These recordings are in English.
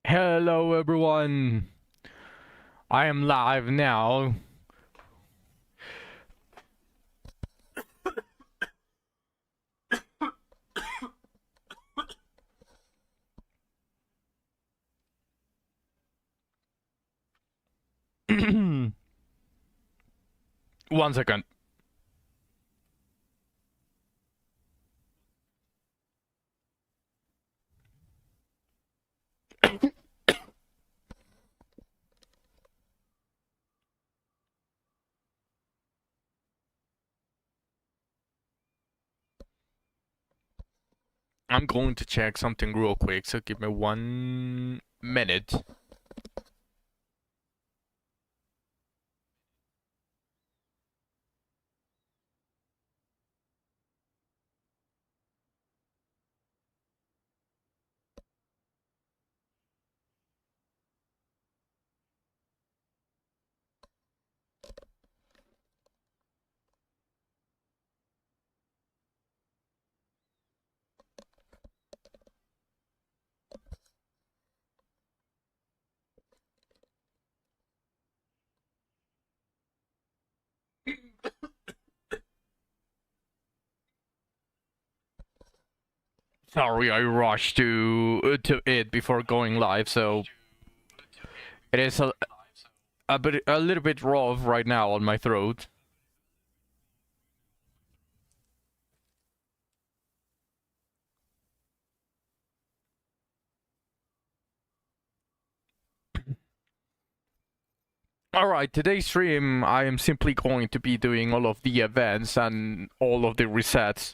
Hello everyone, I am live now. One second. I'm going to check something real quick, so give me 1 minute. Sorry, I rushed to it before going live, so it is a little bit rough right now on my throat. Alright, today's stream I am simply going to be doing all of the events and all of the resets.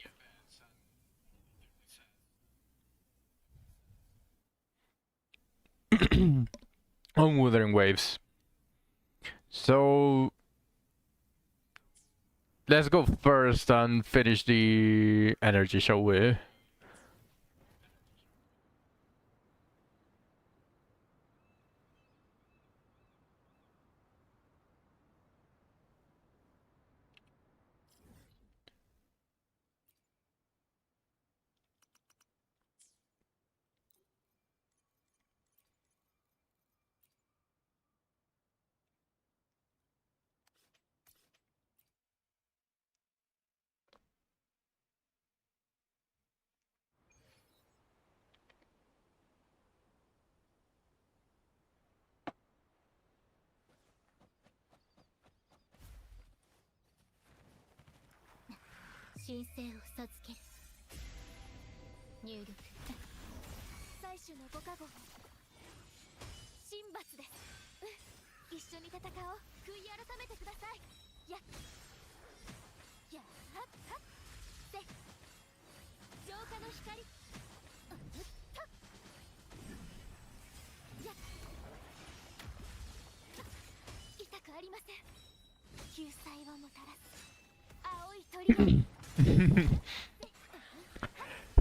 On Wuthering Waves. So let's go first and finish the energy, shall we?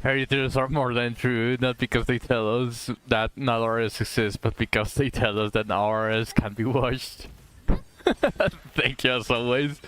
Fairy tales are more than true, not because they tell us that not RS exists, but because they tell us that RS can be watched. Thank you as always.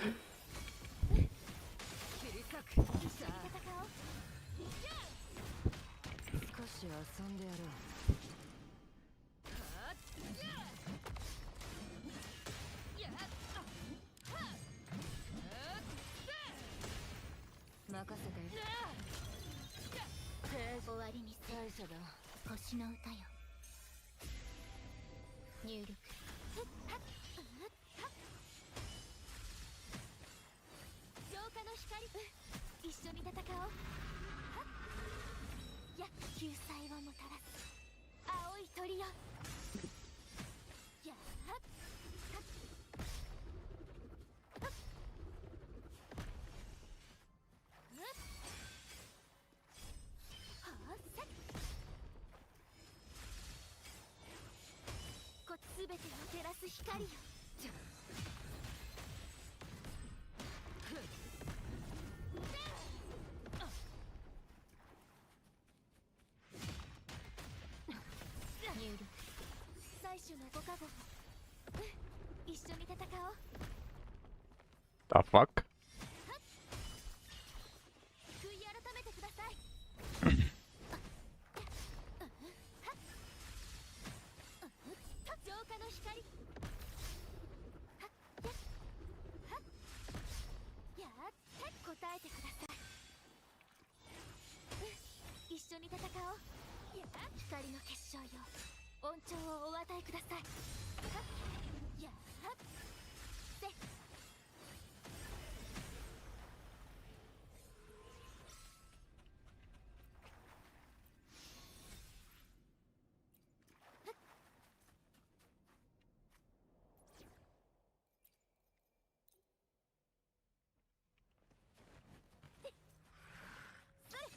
The fuck? 象よ、恩寵をお与えください。やっせ。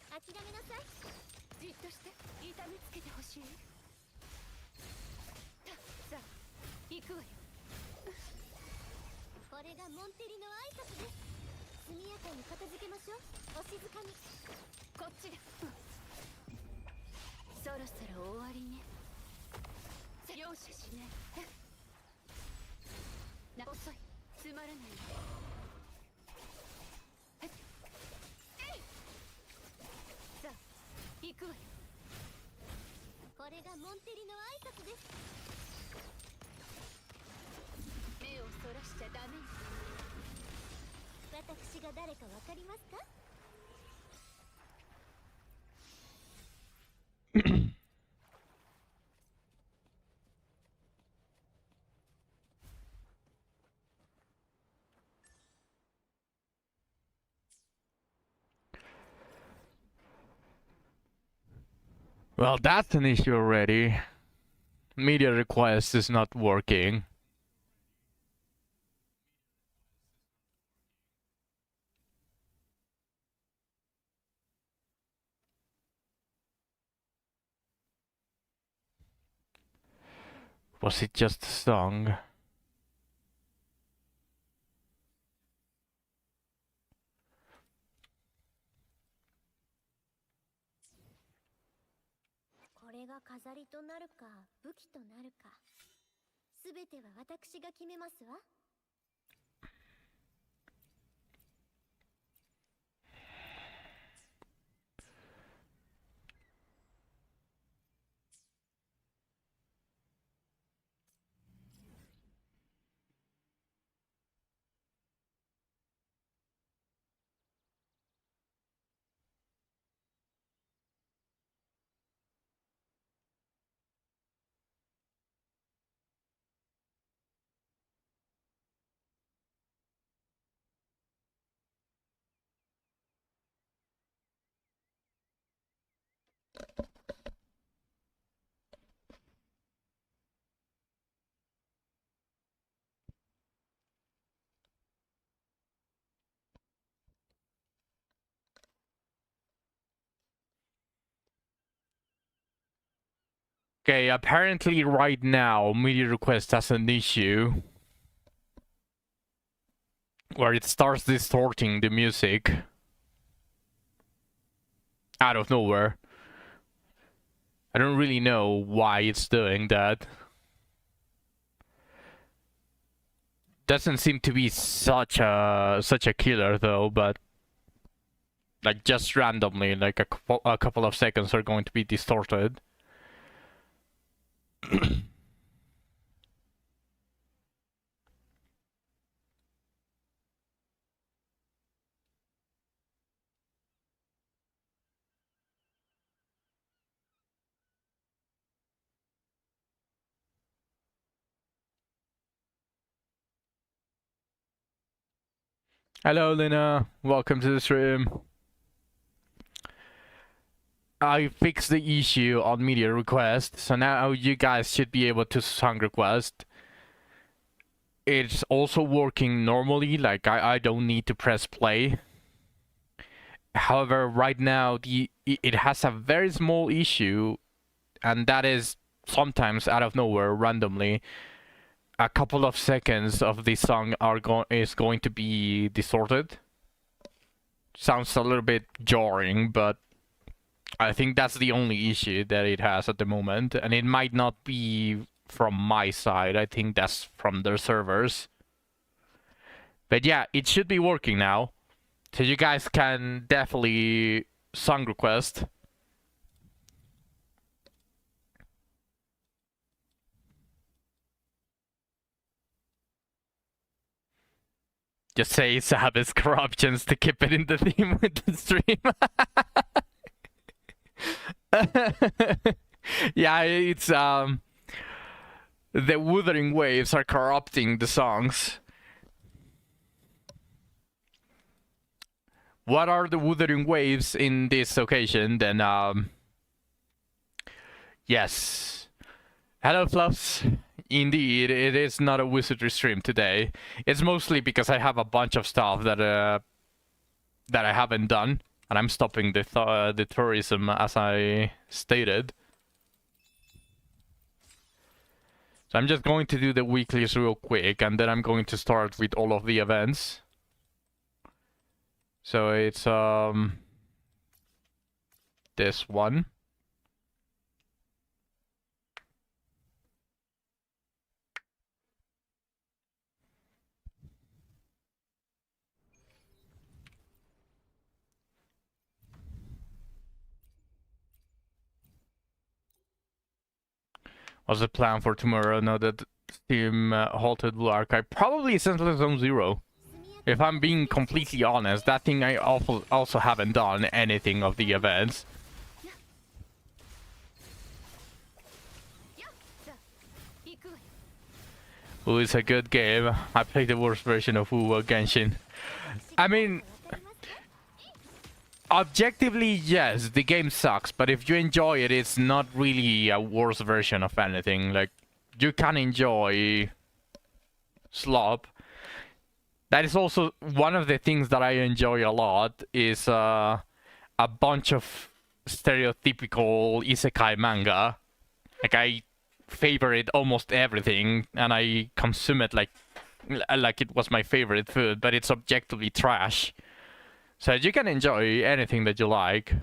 諦めなさい。じっとして痛めつけてほしい。さあ行くわよ。これがモンテリの挨拶です。速やかに片付けましょう。お静かに。こっちだ。そろそろ終わりね。容赦しない。遅い。つまらない。さあ行くわよ。これがモンテリの挨拶です。目をそらしちゃダメ。私が誰かわかりますか？Well, that's an issue already. Media request is not working. Was it just a song?「これが飾りとなるか武器となるか、すべては私が決めますわ。」Okay, apparently right now, media request has an issue where it starts distorting the music out of nowhere. I don't really know why it's doing that. Doesn't seem to be such a killer though, but like just randomly, like a couple of seconds are going to be distorted. Hello, Lina. Welcome to the stream. I fixed the issue on media request, so now you guys should be able to song request. It's also working normally, like I don't need to press play. However, right now it has a very small issue, and that is sometimes out of nowhere, randomly, a couple of seconds of the song is going to be distorted. Sounds a little bit jarring, but I think that's the only issue that it has at the moment, and it might not be from my side. I think that's from their servers. But yeah, it should be working now. So you guys can definitely song request. Just say Sabbath's corruptions to keep it in the theme with the stream. Yeah, it's the wuthering waves are corrupting the songs. What are the wuthering waves in this occasion? Then yes. Hello, Fluffs. Indeed, it is not a wizardry stream today. It's mostly because I have a bunch of stuff that I haven't done, and I'm stopping the tourism as I stated. So I'm just going to do the weeklies real quick, and then I'm going to start with all of the events. So it's this one. What's the plan for tomorrow now that Steam halted Blue Archive? Probably Senseless Zone Zero. If I'm being completely honest, that thing I also haven't done anything of the events. Ooh, it's a good game. I played the worst version of WuWa Genshin. I mean, objectively, yes, the game sucks, but if you enjoy it, it's not really a worse version of anything. Like, you can enjoy slop. That is also one of the things that I enjoy a lot, is a bunch of stereotypical isekai manga. Like, I favorite almost everything, and I consume it like it was my favorite food, but it's objectively trash. So you can enjoy anything that you like.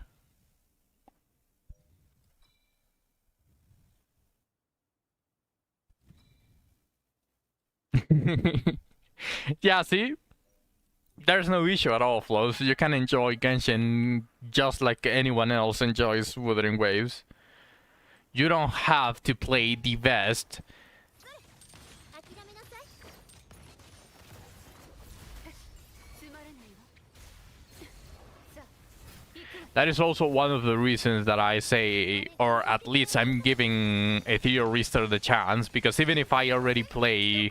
Yeah, see? There's no issue at all, Flows. You can enjoy Genshin just like anyone else enjoys Wuthering Waves. You don't have to play the best. That is also one of the reasons that I say, or at least I'm giving Ethereal Restart the chance, because even if I already play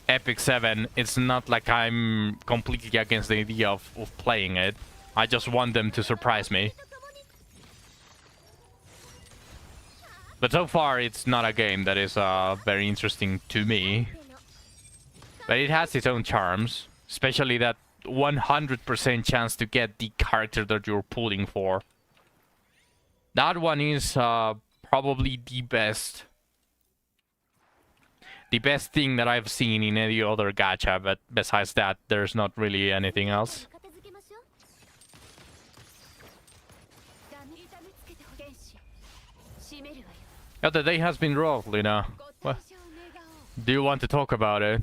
Epic 7, it's not like I'm completely against the idea of playing it. I just want them to surprise me. But so far, it's not a game that is very interesting to me. But it has its own charms, especially that 100% chance to get the character that you're pulling for. That one is probably the best thing that I've seen in any other gacha, but besides that, there's not really anything else. Yeah, the day has been rough, Lina. What? Do you want to talk about it?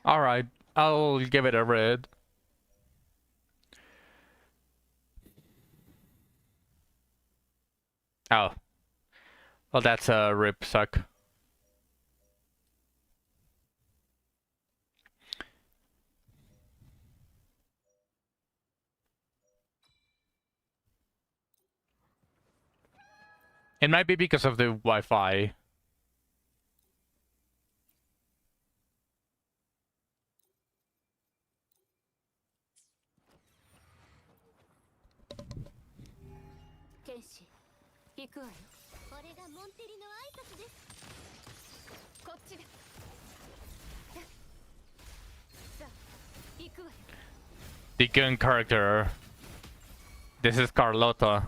Alright, I'll give it a read. Oh. Well, that's a rip suck. It might be because of the Wi-Fi. The gun character. This is Carlota.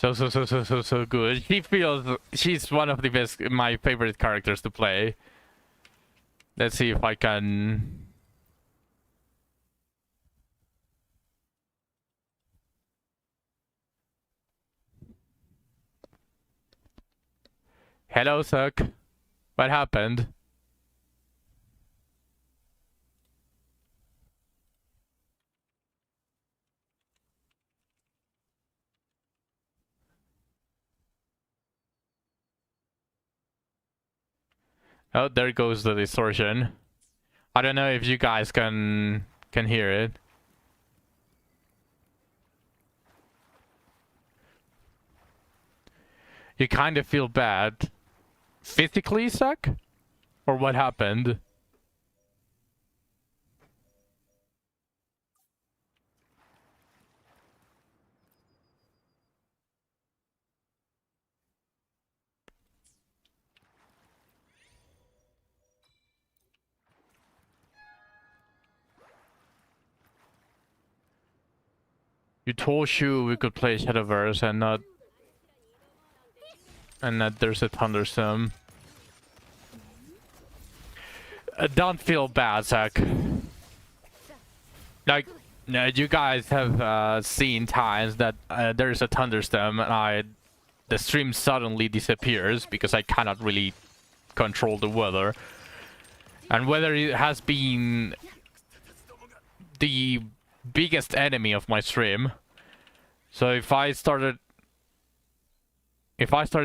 So good. She feels she's one of the best, my favorite characters to play. Let's see if I can. Hello, Suck. What happened? Oh, there goes the distortion. I don't know if you guys can hear it. You kind of feel bad. Physically, Suck? Or what happened? You told Shu we could play Shadowverse and not... And that there's a thunderstorm. Don't feel bad, Zach. Like, no, you guys have seen times that there's a thunderstorm and the stream suddenly disappears because I cannot really control the weather. And weather has been the biggest enemy of my stream. So if I started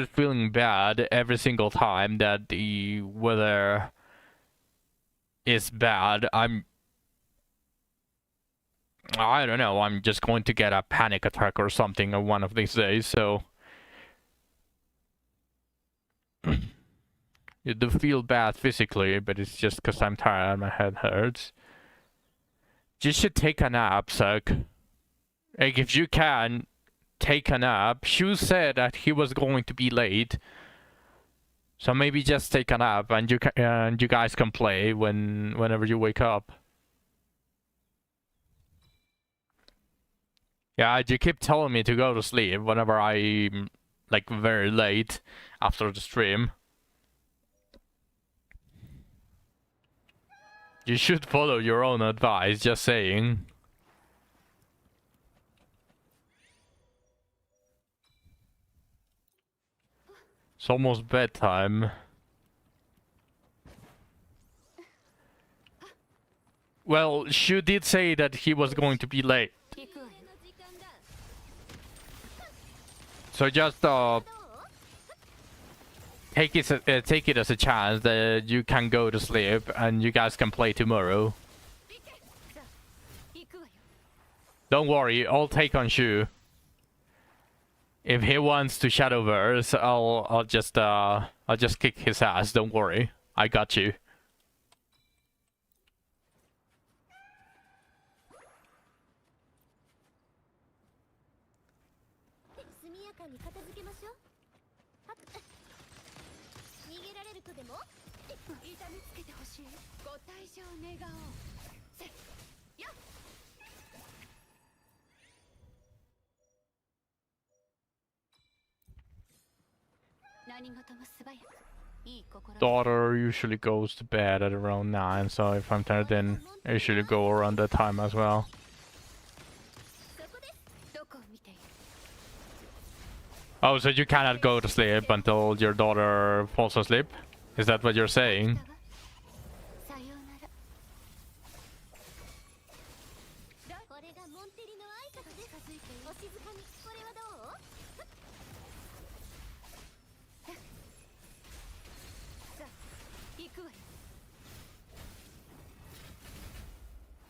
feeling bad every single time that the weather is bad, I don't know, I'm just going to get a panic attack or something one of these days, so you do feel bad physically, but it's just because I'm tired and my head hurts. You should take a nap, Suck. Like, if you can, take a nap. Shu said that he was going to be late. So maybe just take a nap and you guys can play whenever you wake up. Yeah, you keep telling me to go to sleep whenever I'm like very late after the stream. You should follow your own advice, just saying. It's almost bedtime. Well, Shu did say that he was going to be late. So just take it as a chance that you can go to sleep and you guys can play tomorrow. Don't worry, I'll take on Shu. If he wants to Shadowverse, I'll just kick his ass. Don't worry, I got you. Daughter usually goes to bed at around 9, so if I'm tired then I usually go around that time as well. Oh, so you cannot go to sleep until your daughter falls asleep? Is that what you're saying?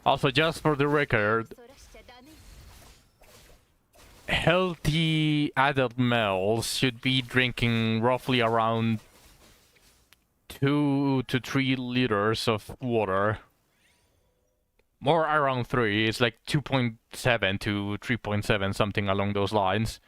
Also, just for the record, healthy adult males should be drinking roughly around 2 to 3 liters of water. More around 3, it's like 2.7 to 3.7, something along those lines.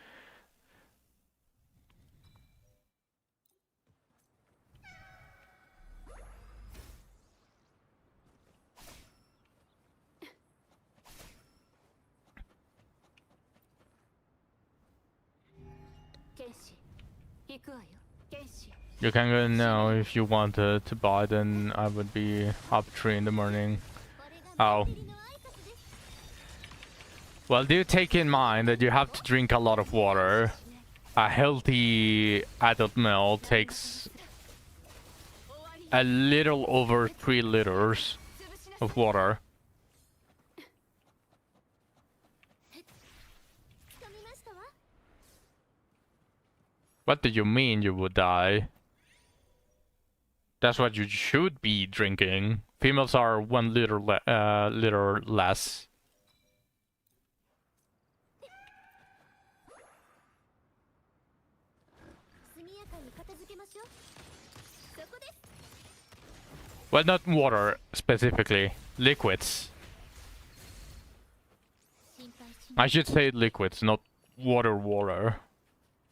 You can go now if you wanted to buy, then I would be up 3 in the morning. Oh. Well, do take in mind that you have to drink a lot of water. A healthy adult male takes a little over 3 liters of water. What do you mean you would die? That's what you should be drinking. Females are 1 liter liter less. Well, not water specifically. Liquids. I should say liquids, not water.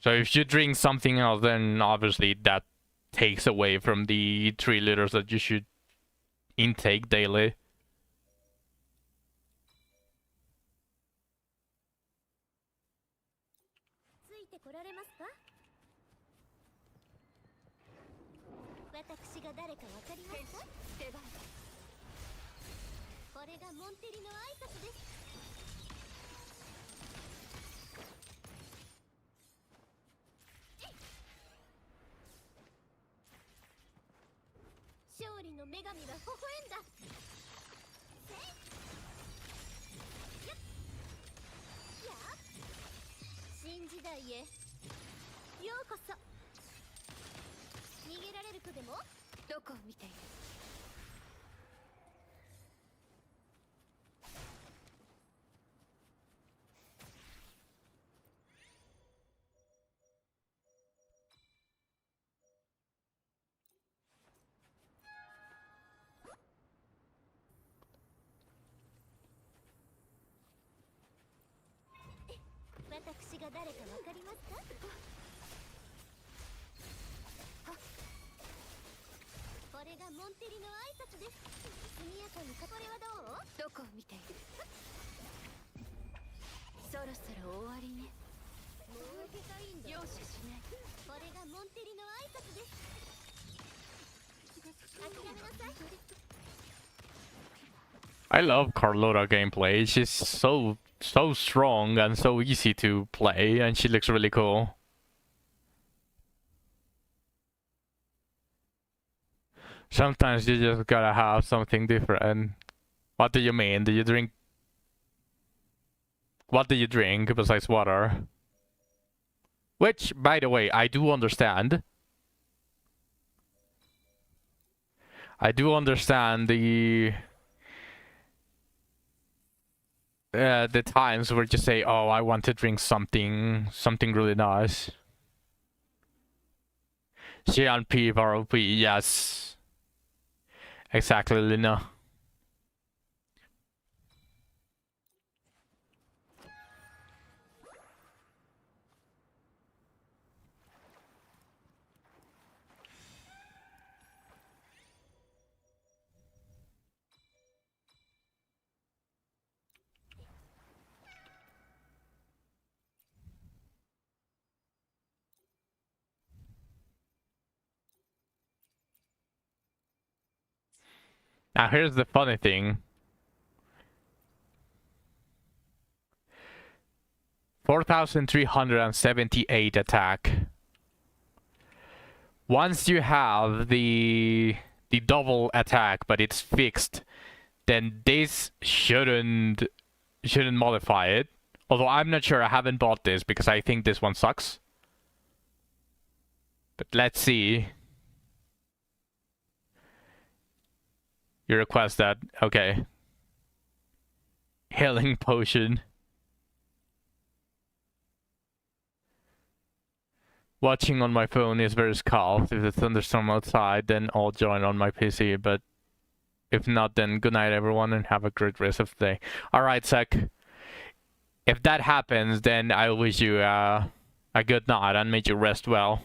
So if you drink something else, then obviously that takes away from the 3 liters that you should intake daily. I love Carlota gameplay. She's so strong and so easy to play, and she looks really cool. Sometimes you just gotta have something different. What do you mean? Do you drink? What do you drink besides water? Which, by the way, I do understand. I do understand the times where you say, "Oh, I want to drink something really nice." GNP ROP, yes. Exactly, Lina. Now here's the funny thing. 4,378 attack. Once you have the double attack, but it's fixed, then this shouldn't modify it. Although I'm not sure, I haven't bought this because I think this one sucks. But let's see. You request that. Okay. Healing potion. Watching on my phone is very scarce. If it's thunderstorm outside, then I'll join on my PC. But if not, then good night, everyone, and have a great rest of the day. Alright, Sek. If that happens, then I wish you a good night and may you rest well.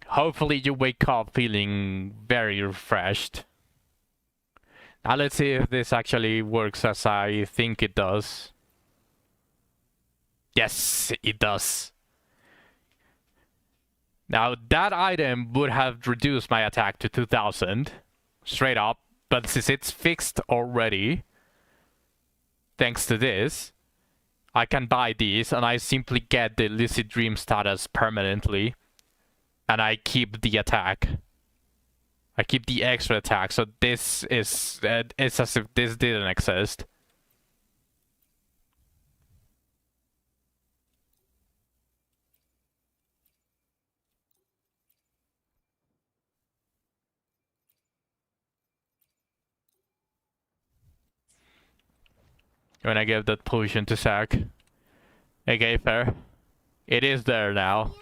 Hopefully you wake up feeling very refreshed. Now let's see if this actually works as I think it does. Yes, it does. Now that item would have reduced my attack to 2000 straight up, but since it's fixed already, thanks to this, I can buy these and I simply get the Lucid Dream status permanently, and I keep the attack. I keep the extra attack, so this is it's as if this didn't exist. When I gave that potion to Zack. Okay, fair. It is there now.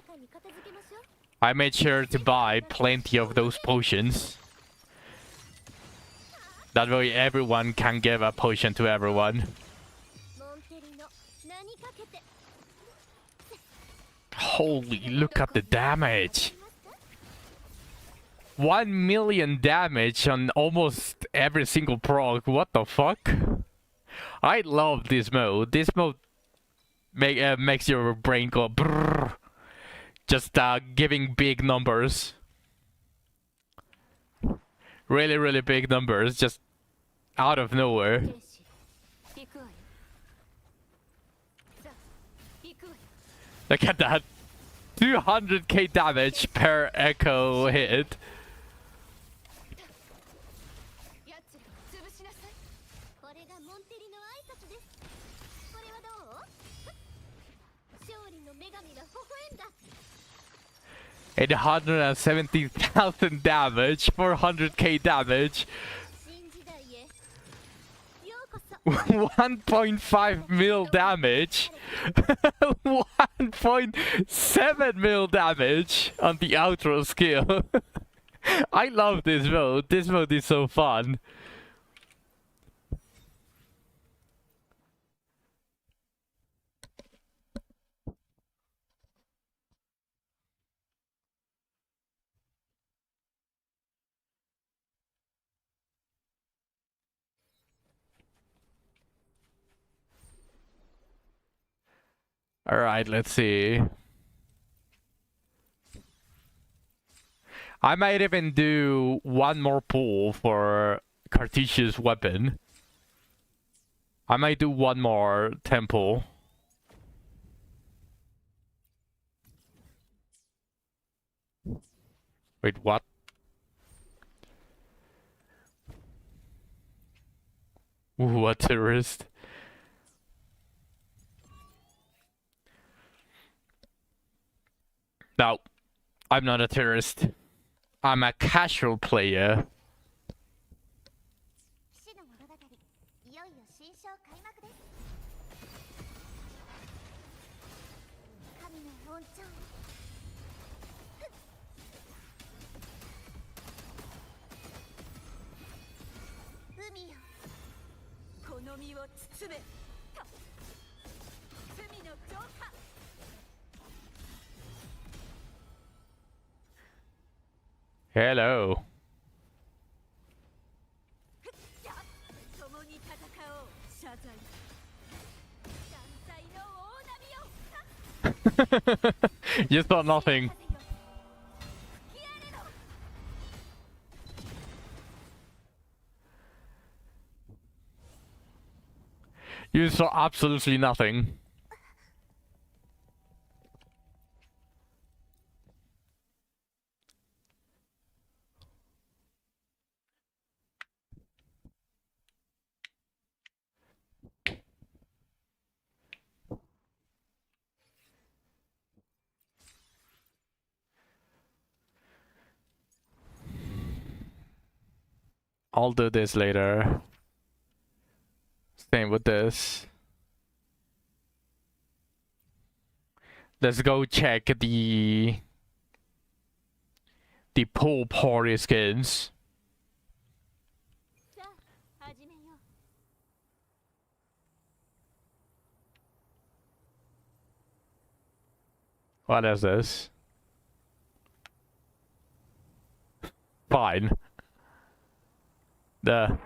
I made sure to buy plenty of those potions. That way everyone can give a potion to everyone. Holy, look at the damage! 1 million damage on almost every single proc. What the fuck? I love this mode. This mode makes your brain go brrr. Just giving big numbers. Really, really big numbers, just out of nowhere. Look at that. 200k damage per echo hit. And 170,000 damage, 400k damage. 1.5 mil damage. 1.7 mil damage on the outro skill. I love this mode. This mode is so fun. Alright, let's see. I might even do one more pull for Cartesius weapon. I might do one more temple. Wait, what? What terrorist? No, I'm not a terrorist. I'm a casual player. Hello. You saw nothing. You saw absolutely nothing. I'll do this later. Same with this. Let's go check the pool party skins. What is this? Fine. There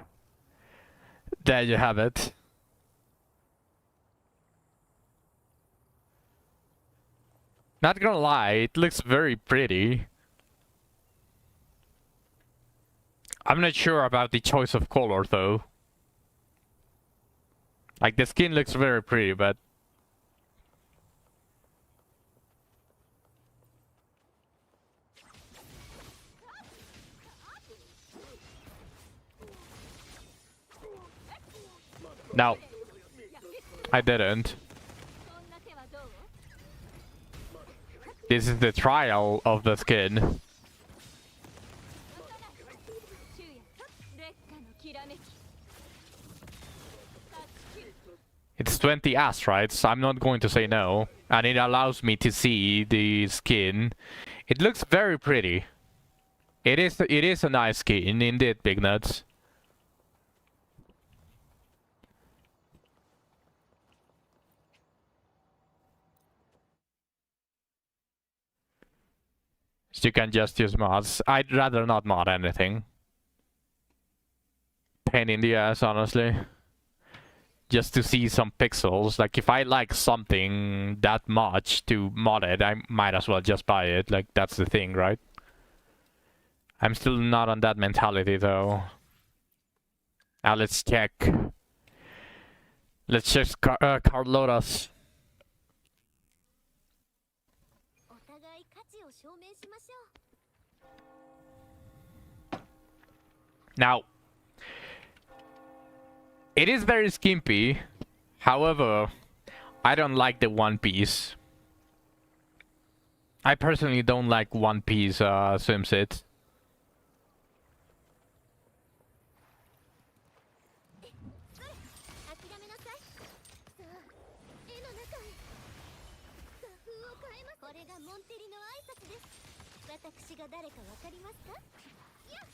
you have it. Not gonna lie, it looks very pretty. I'm not sure about the choice of color though. Like the skin looks very pretty, but no, I didn't. This is the trial of the skin. It's 20 astrites, I'm not going to say no. And it allows me to see the skin. It looks very pretty. It is a nice skin, indeed, Big Nuts. So you can just use mods. I'd rather not mod anything. Pain in the ass, honestly. Just to see some pixels. Like, if I like something that much to mod it, I might as well just buy it. Like, that's the thing, right? I'm still not on that mentality, though. Now let's check. Let's check Carlota's. お互い価値を証明しましょう。 Now, it is very skimpy. However, I don't like the One Piece. I personally don't like One Piece swimsuits. 諦めなさい。さあ、絵の中へ。画風を変えます。これがモンテリの挨拶です。私が誰かわかりますか？やっ。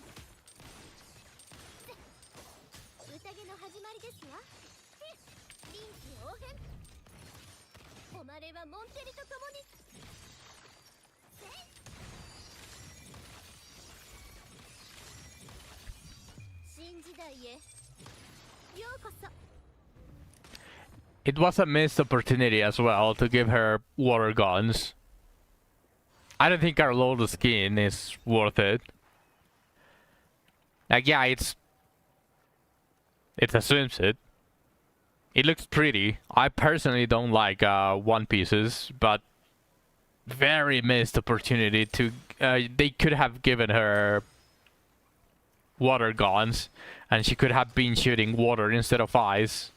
宴の始まりですわ。臨機応変。誉れはモンテリと共に。新時代へようこそ。 It was a missed opportunity as well to give her water guns. I don't think Carlota's skin is worth it. Like, yeah, it's a swimsuit. It looks pretty. I personally don't like One Pieces, but very missed opportunity to. They could have given her water guns, and she could have been shooting water instead of ice.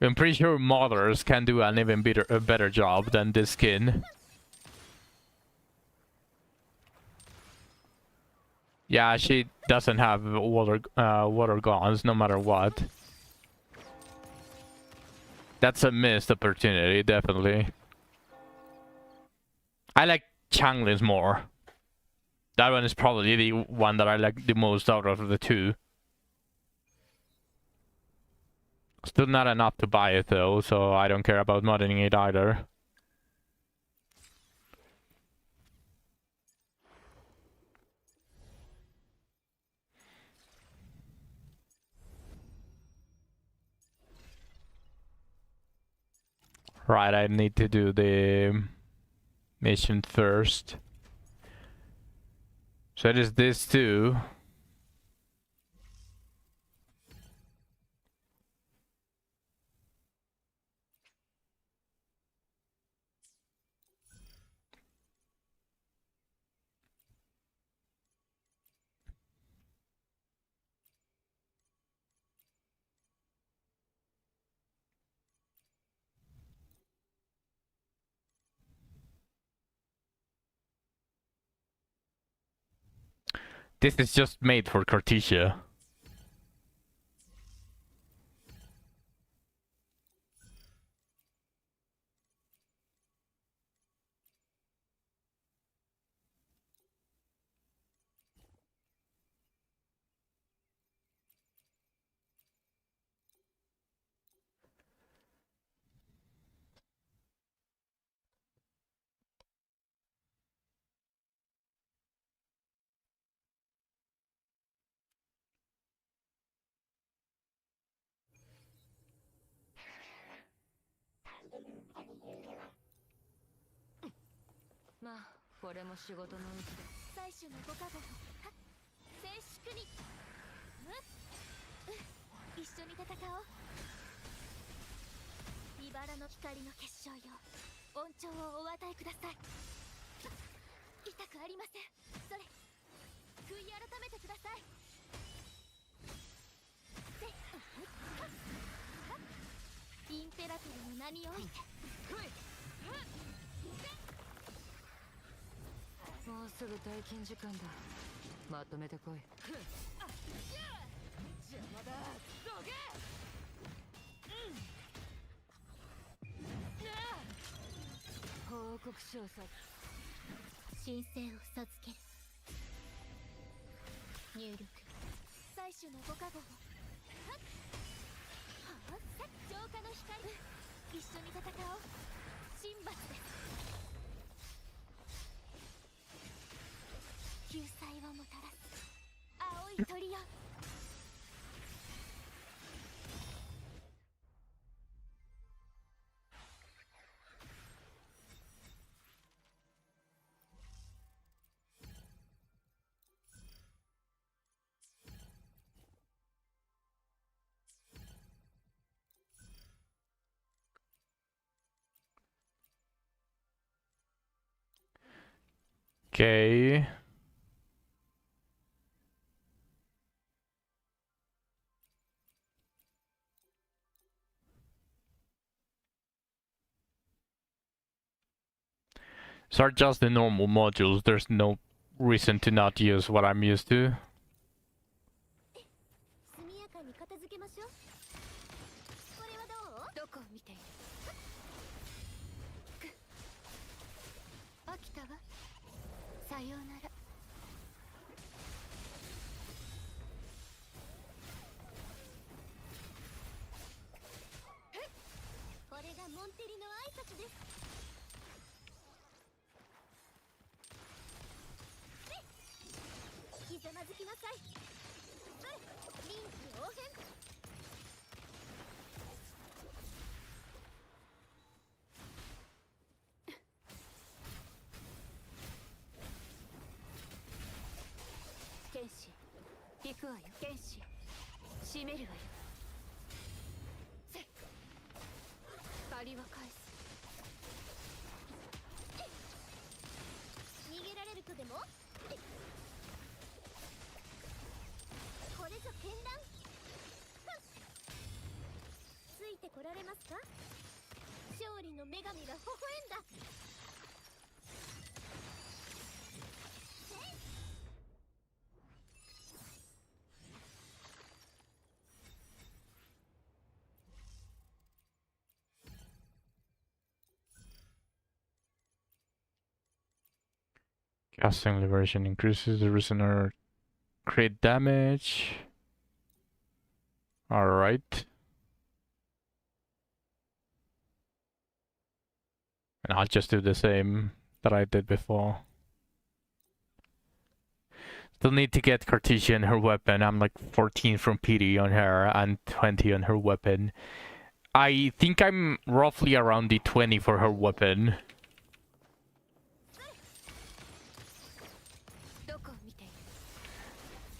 I'm pretty sure modders can do an even better job than this skin. Yeah, she doesn't have water guns no matter what. That's a missed opportunity, definitely. I like Changlin's more. That one is probably the one that I like the most out of the two. Still not enough to buy it though, so I don't care about modding it either. Right, I need to do the mission first. So it is this too. This is just made for Cartesia. まあこれも仕事のうちだ。最初のご加護はっ静粛に一緒に戦おう。茨の光の結晶よ、恩寵をお与えください。痛くありません。それ悔い改めてください。インペラトルの名において。もうすぐ退勤時間だ。まとめてこい。邪魔だ。どけ。報告書をさ。神聖を授ける。入力。最初のご加護を。浄化の光。一緒に戦おう。神罰です。救済をもたらす青い鳥よ。Okay. These are just the normal modules. There's no reason to not use what I'm used to. 速やかに片付けましょう。これはどう？どこを見ている？飽きたわ。さようなら。これがモンテリの挨拶です。ひざまずきなさい。臨機応変。剣士行くわよ。剣士閉めるわよ。せっ借りは返す。逃げられるとでも？これぞ絢爛。ついてこられますか？勝利の女神が微笑んだ。Casting liberation increases the prisoner crit damage. Alright. And I'll just do the same that I did before. Still need to get Cartesian her weapon. I'm like 14 from PD on her and 20 on her weapon. I think I'm roughly around the 20 for her weapon.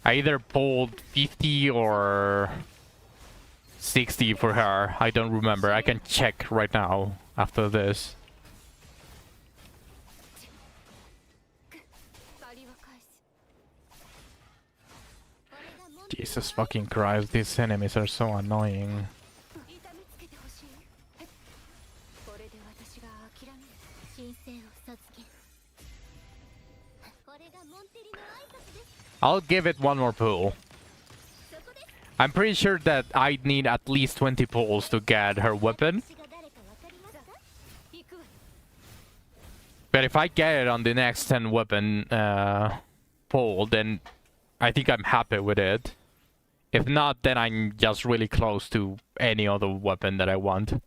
I either pulled 50 or 60 for her. I don't remember. I can check right now after this. Jesus fucking Christ, these enemies are so annoying. I'll give it one more pull. I'm pretty sure that I need at least 20 pulls to get her weapon. But if I get it on the next 10 weapon pull, then I think I'm happy with it. If not, then I'm just really close to any other weapon that I want.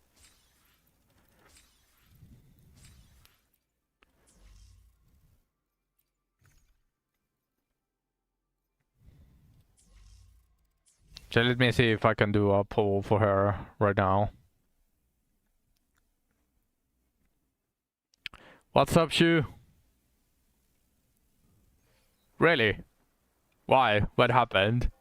So let me see if I can do a pull for her right now. What's up, Shu? Really? Why? What happened?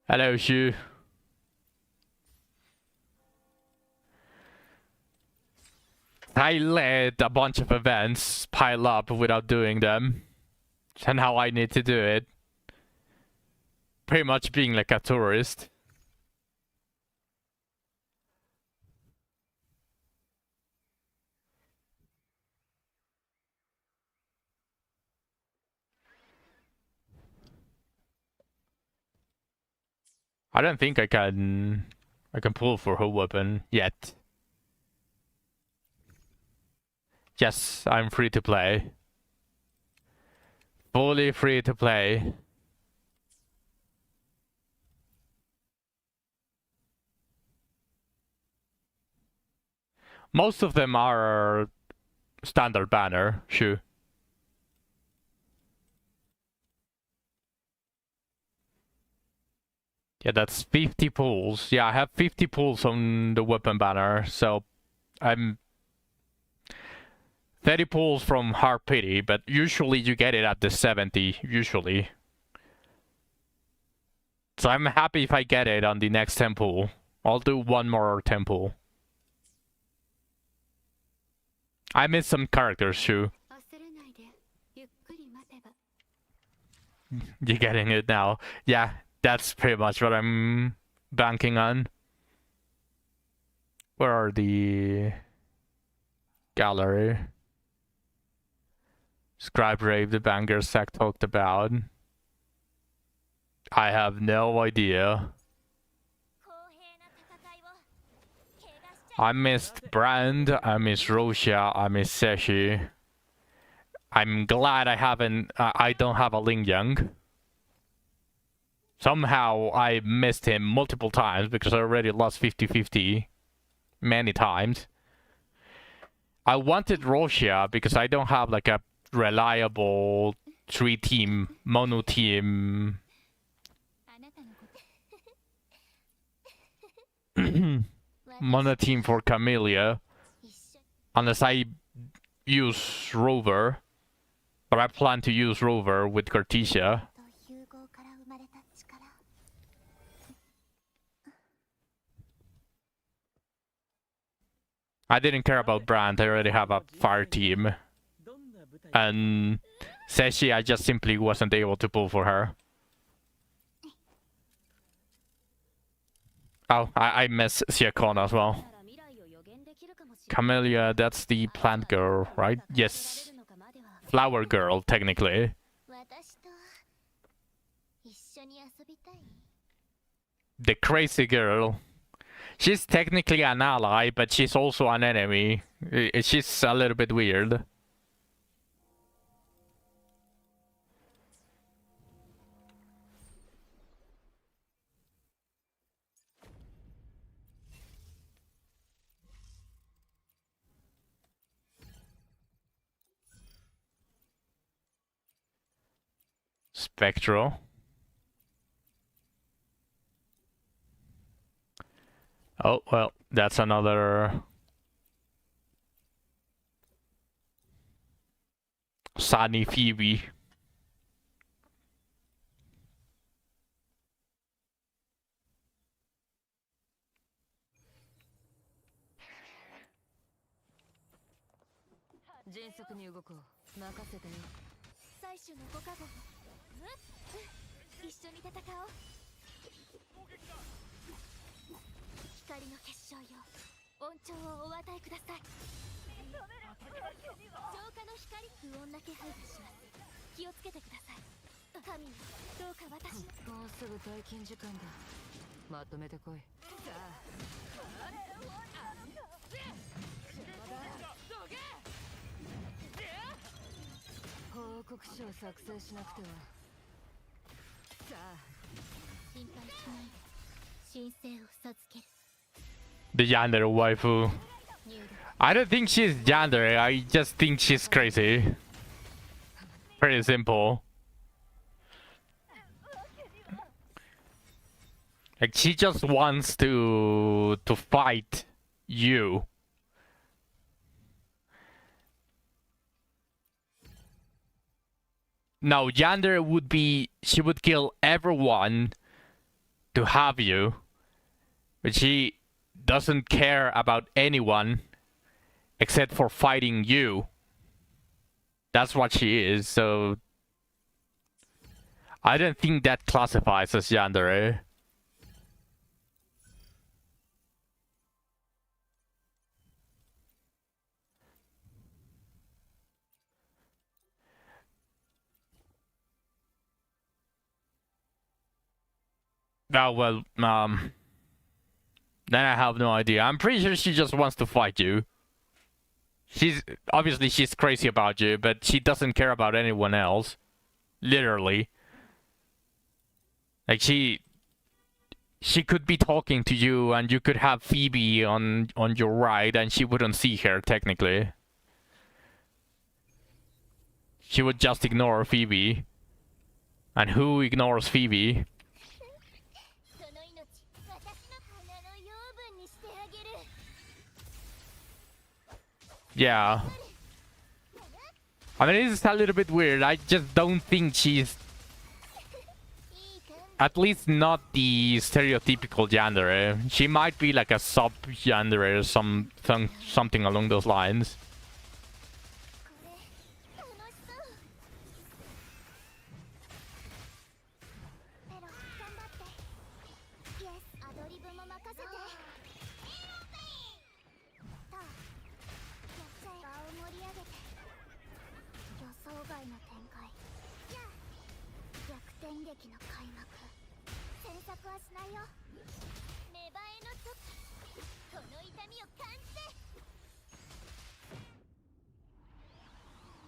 Hello, Shu. I let a bunch of events pile up without doing them. And now I need to do it. Pretty much being like a tourist. I don't think I can pull for her weapon yet. Yes, I'm free to play. Fully free to play. Most of them are standard banner, sure. Yeah, that's 50 pulls. Yeah, I have 50 pulls on the weapon banner, so I'm 30 pulls from Hard Pity, but usually you get it at the 70, usually. So I'm happy if I get it on the next 10 pull. I'll do one more 10 pull. I missed some characters too. You're getting it now. Yeah, that's pretty much what I'm banking on. Where are the gallery? Scribe Rave, the banger Zack talked about. I have no idea. I missed Brand, I missed Rosia, I missed Seshi. I'm glad I don't have a Ling Yang. Somehow I missed him multiple times because I already lost 50-50 many times. I wanted Rosia because I don't have like a reliable 3-team, mono team. Mono team for Camellia. Unless I use Rover. But I plan to use Rover with Cartesia. I didn't care about Brand, I already have a fire team. And Seshi, I just simply wasn't able to pull for her. Oh, I miss Siakon as well. Camellia, that's the plant girl, right? Yes. Flower girl, technically. The crazy girl. She's technically an ally, but she's also an enemy. She's a little bit weird. Spectral. Oh, well, that's another Sunny Phoebe. The Yandere waifu. I don't think she's Yandere, I just think she's crazy. Pretty simple. Like, she just wants to fight you. no, Yandere would be, she would kill everyone to have you, but she doesn't care about anyone except for fighting you. That's what she is, so I don't think that classifies as Yandere. Oh, well, then I have no idea. I'm pretty sure she just wants to fight you. Obviously she's crazy about you, but she doesn't care about anyone else. Literally. Like she could be talking to you and you could have Phoebe on your right and she wouldn't see her technically. She would just ignore Phoebe. And who ignores Phoebe? Yeah. I mean, it's a little bit weird. I just don't think she's... At least not the stereotypical yandere. She might be like a sub-yandere or something along those lines.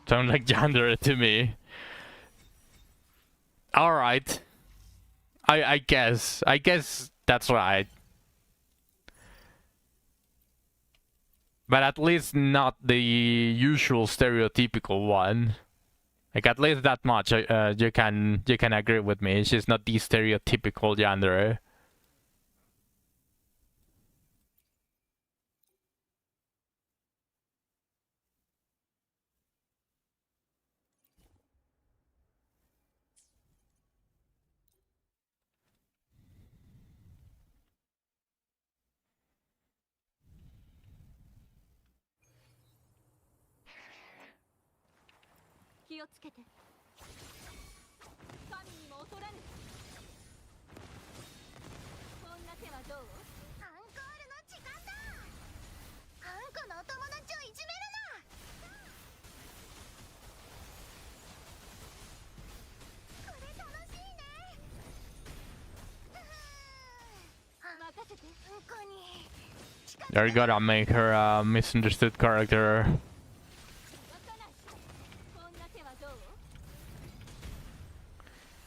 Sound like yandere to me. Alright. I guess that's right. But at least not the usual stereotypical one. Like at least that much you can agree with me. She's not the stereotypical yandere. They're gonna make her a misunderstood character.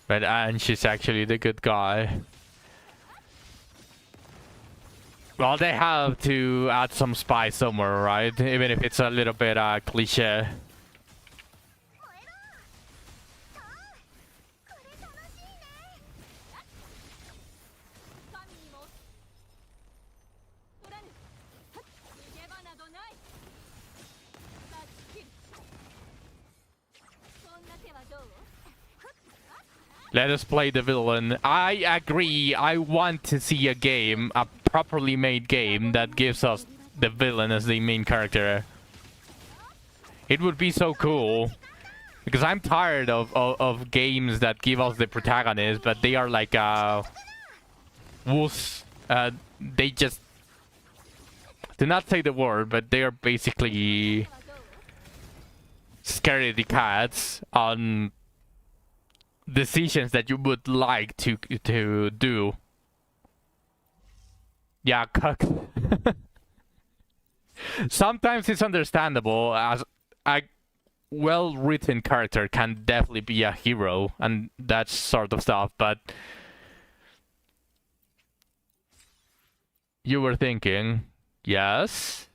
But and she's actually the good guy. Well, they have to add some spice somewhere, right? Even if it's a little bit cliche. Let us play the villain. I agree. I want to see a game, a properly made game that gives us the villain as the main character. It would be so cool. Because I'm tired of games that give us the protagonist, but they are like wuss. They just do not say the word, but they are basically scaredy cats on decisions that you would like to do. Yeah, cuck. Sometimes it's understandable, as a well-written character can definitely be a hero and that sort of stuff, but you were thinking, yes?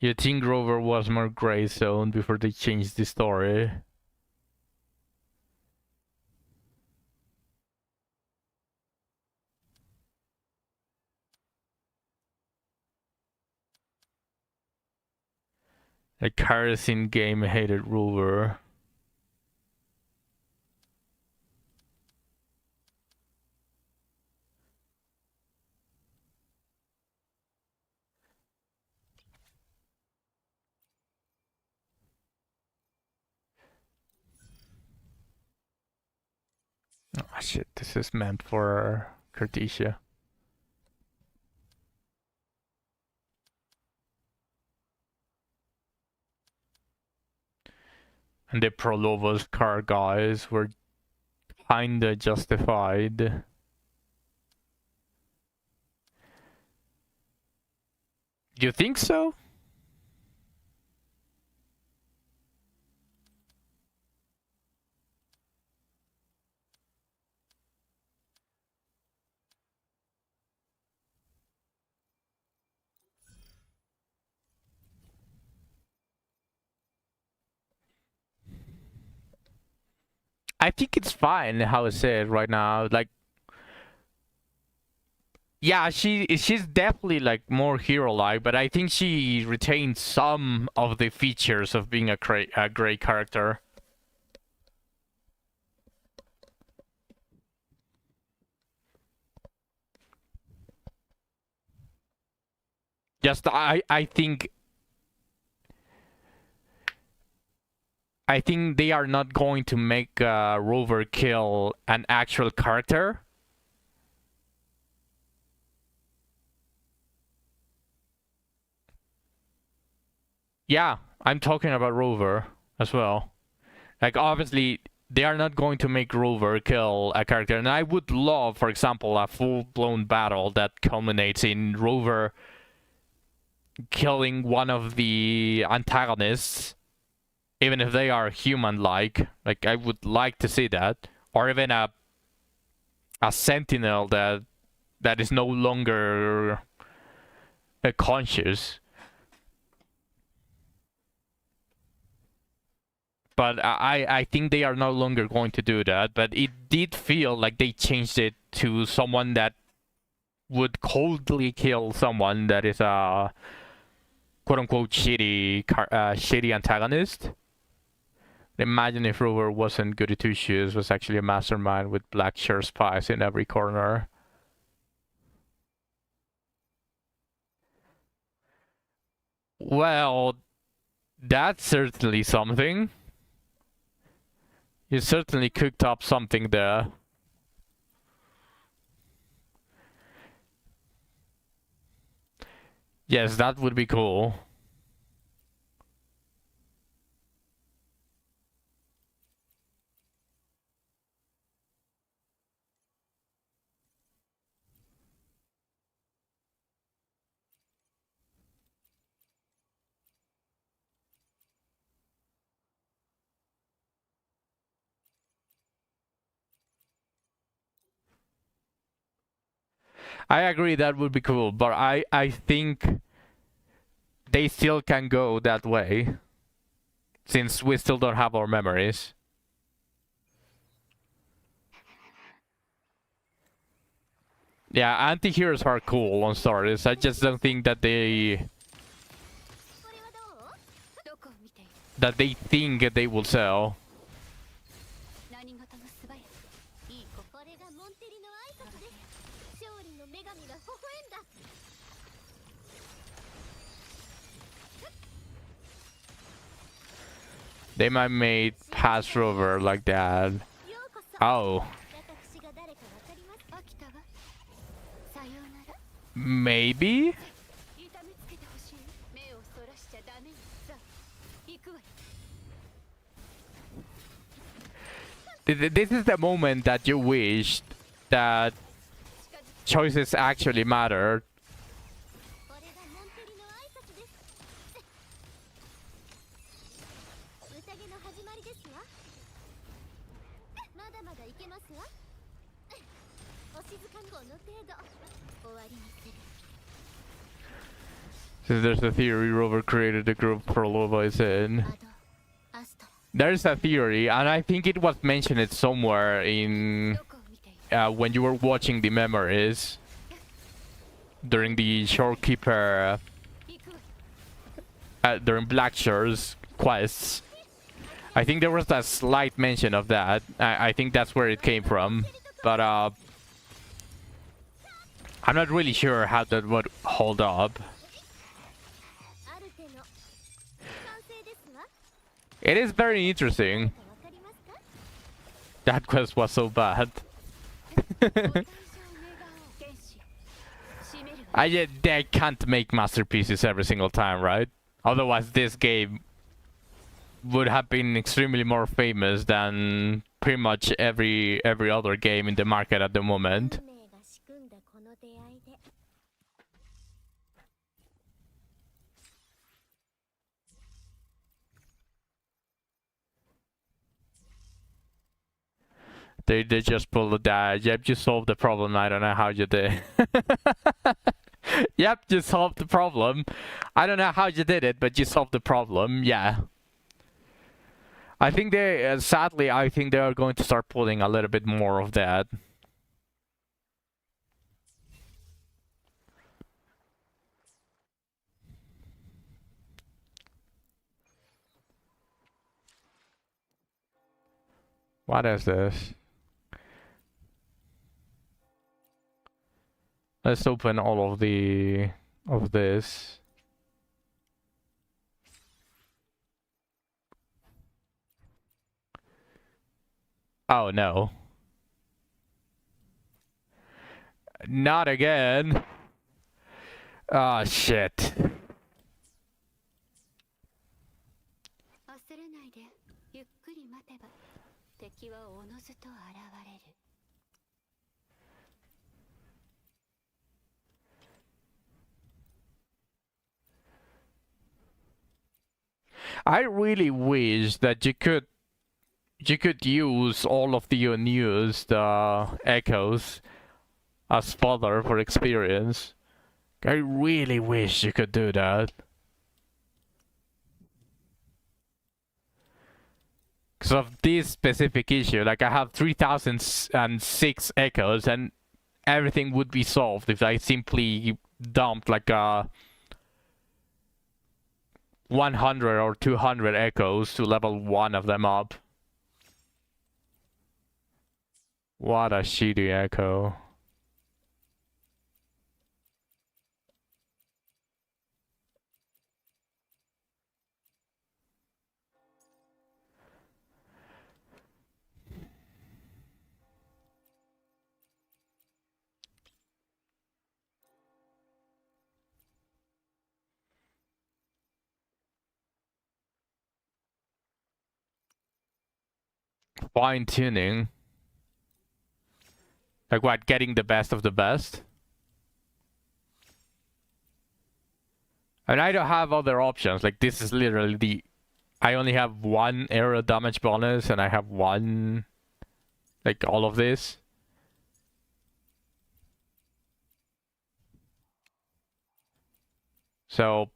You think Rover was more gray zone before they changed the story? A kerosene game hated Rover. Oh shit, this is meant for Cartesia. And the Prolovos car guys were kinda justified. You think so? I think it's fine how it's said right now. Like, yeah, she's definitely like more hero-like, but I think she retains some of the features of being a gray character. Just I think they are not going to make Rover kill an actual character. Yeah, I'm talking about Rover as well. Like, obviously, they are not going to make Rover kill a character. And I would love, for example, a full-blown battle that culminates in Rover killing one of the antagonists, even if they are human-like. Like, I would like to see that. Or even a sentinel that is no longer conscious. But I think they are no longer going to do that. But it did feel like they changed it to someone that would coldly kill someone that is a quote-unquote shitty antagonist. Imagine if Rover wasn't Goody Two-Shoes, was actually a mastermind with black shirt spies in every corner. Well, that's certainly something. You certainly cooked up something there. Yes, that would be cool. I agree that would be cool, but I think they still can go that way, since we still don't have our memories. Yeah, anti-heroes are cool on stories. I just don't think that they think they will sell. They might make pass Rover like that. Oh. Maybe? This is the moment that you wished that choices actually mattered. There's a theory Rover created a group for WuWa is in. There's a theory, and I think it was mentioned somewhere in when you were watching the memories during the Shorekeeper during Blackshore's quests. I think there was a slight mention of that. I think that's where it came from, but I'm not really sure how that would hold up. It is very interesting. That quest was so bad. They can't make masterpieces every single time, right? Otherwise this game would have been extremely more famous than pretty much every other game in the market at the moment. They just pulled that. Yep, you solved the problem. I don't know how you did. Yep, you solved the problem. I don't know how you did it, but you solved the problem. Yeah. I think they, sadly, I think they are going to start pulling a little bit more of that. What is this? Let's open all of this. Oh no. Not again. Oh shit. I really wish that you could use all of the unused echoes as fodder for experience. I really wish you could do that. Because of this specific issue, like I have 3006 echoes and everything would be solved if I simply dumped like a 100 or 200 echoes to level 1 of them up. What a shitty echo. Fine tuning. Like what? Getting the best of the best? And I don't have other options. Like this is literally the... I only have one arrow damage bonus and I have one... Like all of this. So...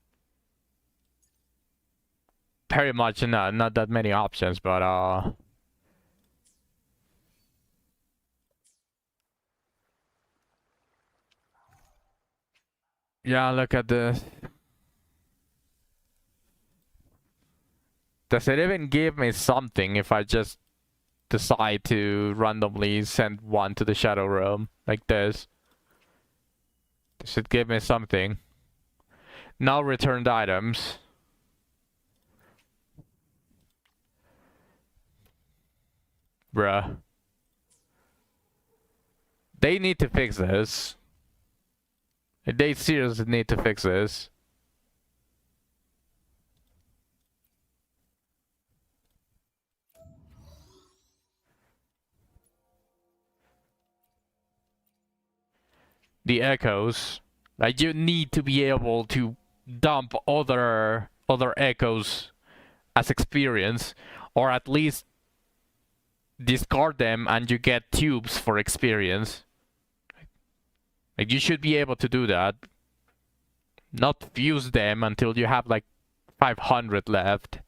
Very much not that many options, but yeah, look at this. Does it even give me something if I just decide to randomly send one to the Shadow Realm like this? Does it give me something? Now returned items. Bruh. They need to fix this. They seriously need to fix this. The echoes. Like you need to be able to dump other echoes as experience, or at least discard them and you get tubes for experience. Like you should be able to do that. not fuse them until you have like 500 left.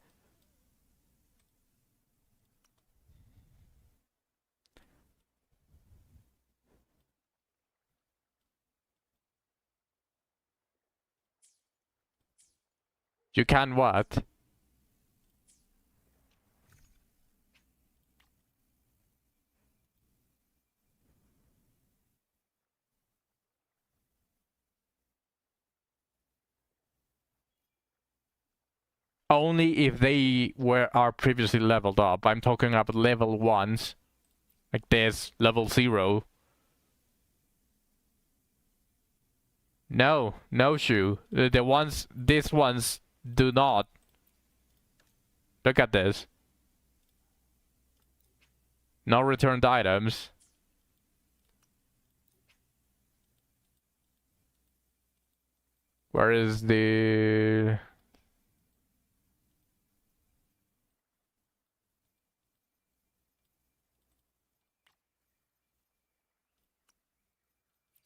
You can what? Only if they are previously leveled up. I'm talking about level 1s. Like this, level 0. No, no shoe. These ones do not. Look at this. No returned items. Where is the...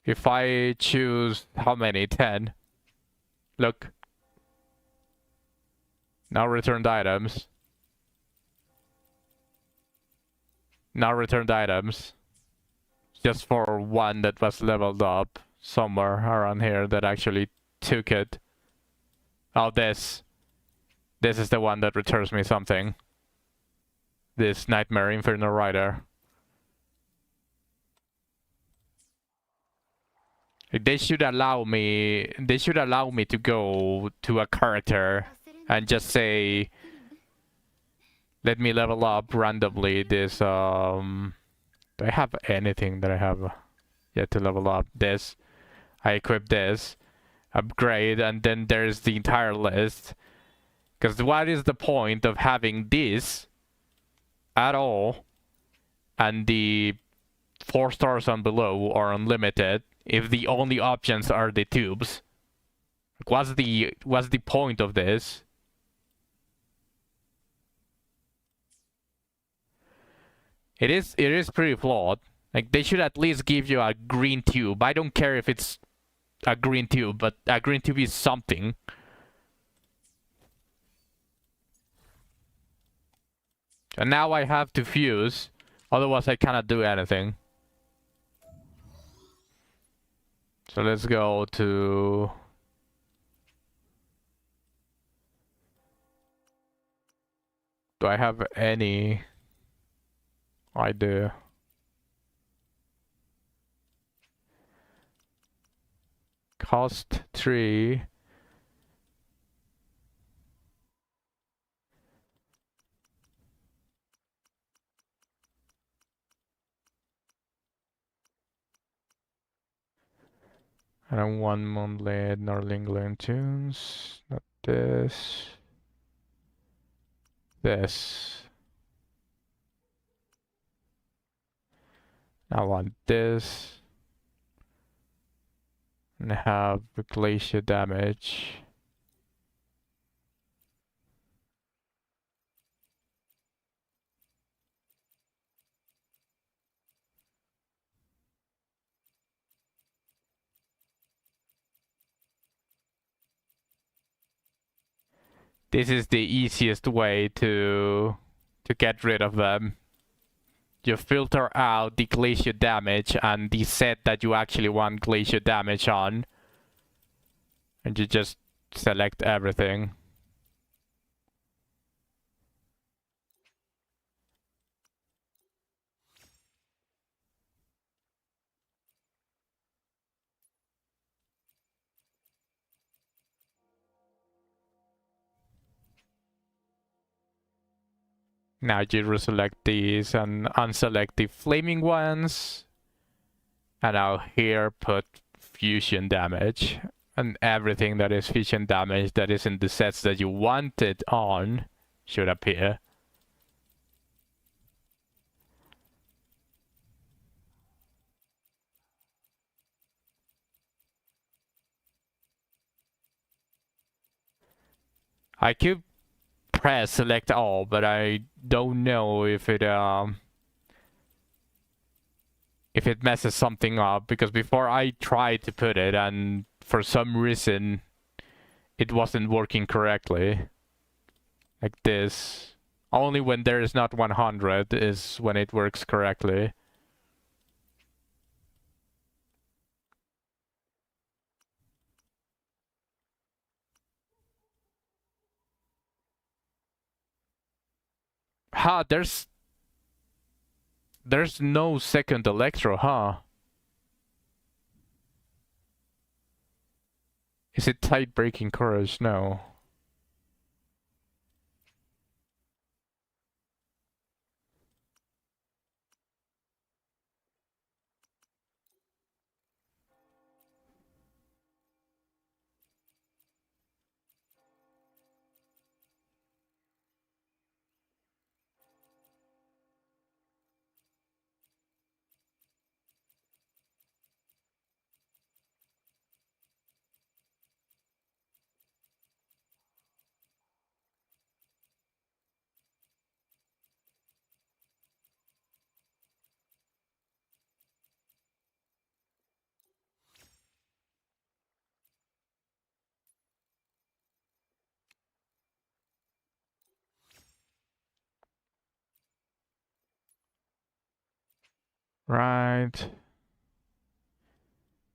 If I choose how many? 10. Look. Now returned items. Now returned items. Just for one that was leveled up somewhere around here that actually took it. Oh, this. This is the one that returns me something. This Nightmare Inferno Rider. They should allow me to go to a character and just say, let me level up randomly this, do I have anything that I have yet to level up? This, I equip this, upgrade, and then there's the entire list. Because what is the point of having this at all, and the 4 stars and below are unlimited, if the only options are the tubes? What's the point of this? It is pretty flawed. Like, they should at least give you a green tube. I don't care if it's a green tube, but a green tube is something. And now I have to fuse, otherwise I cannot do anything. So let's go to... Do I have any... I do. Cost 3. I don't want Moonlit nor Lingling Tunes. Not this. This. I want this. And have glacier damage. This is the easiest way to get rid of them. You filter out the glacier damage and the set that you actually want glacier damage on. And you just select everything. Now you reselect these and unselect the flaming ones. And now here put fusion damage. And everything that is fusion damage that is in the sets that you want it on should appear. I could press select all, but I don't know if it messes something up, because before I tried to put it and for some reason it wasn't working correctly. Like this. Only when there is not 100 is when it works correctly. Ha, there's no second electro, huh? Is it tight breaking courage? No. Right.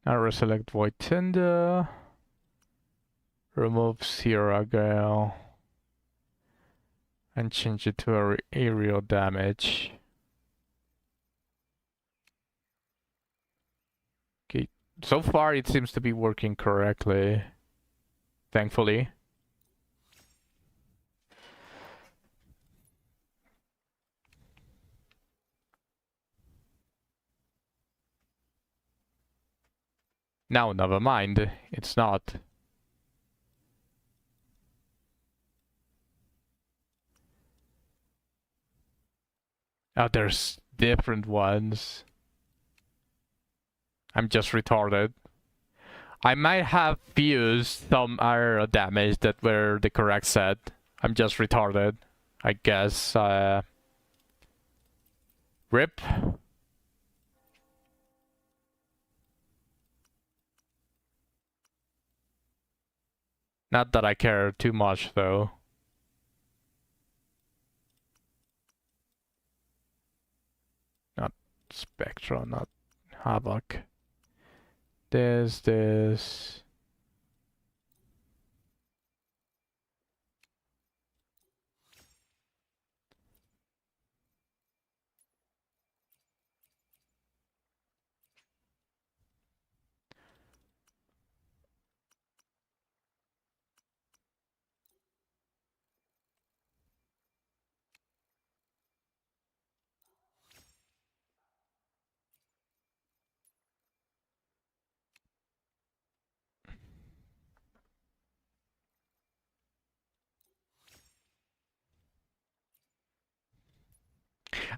Now reselect Void Tinder. Remove Sierra Gale. And change it to aerial damage. Okay. So far it seems to be working correctly. Thankfully. Now, never mind. It's not. Oh, there's different ones. I'm just retarded. I might have fused some aerial damage that were the correct set. I'm just retarded. I guess. Rip. Not that I care too much, though. Not Spectra, not Havoc. This.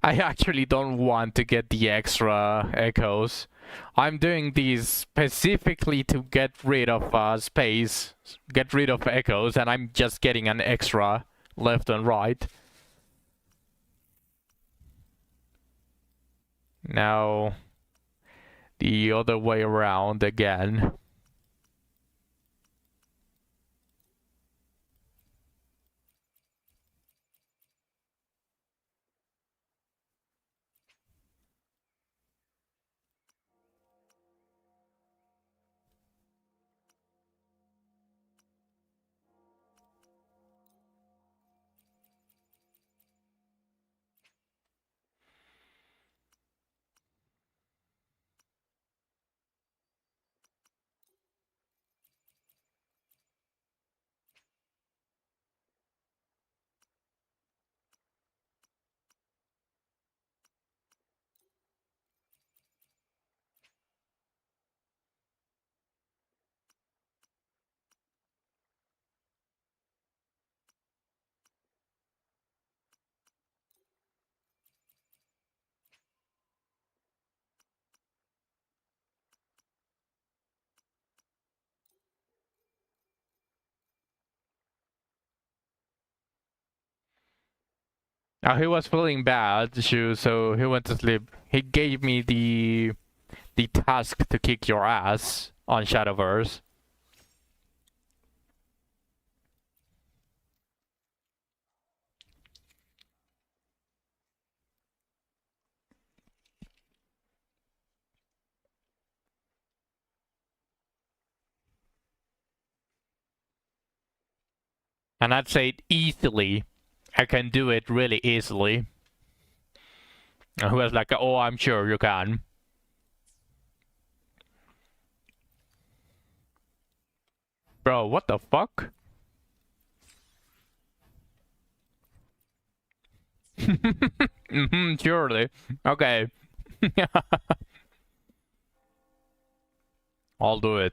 I actually don't want to get the extra echoes. I'm doing these specifically to get rid of space, get rid of echoes, and I'm just getting an extra left and right. Now, the other way around again. He was feeling bad, so he went to sleep. He gave me the task to kick your ass on Shadowverse. And I'd say it easily. I can do it really easily. And who was like, oh, I'm sure you can. Bro, what the fuck? Surely. Okay. I'll do it.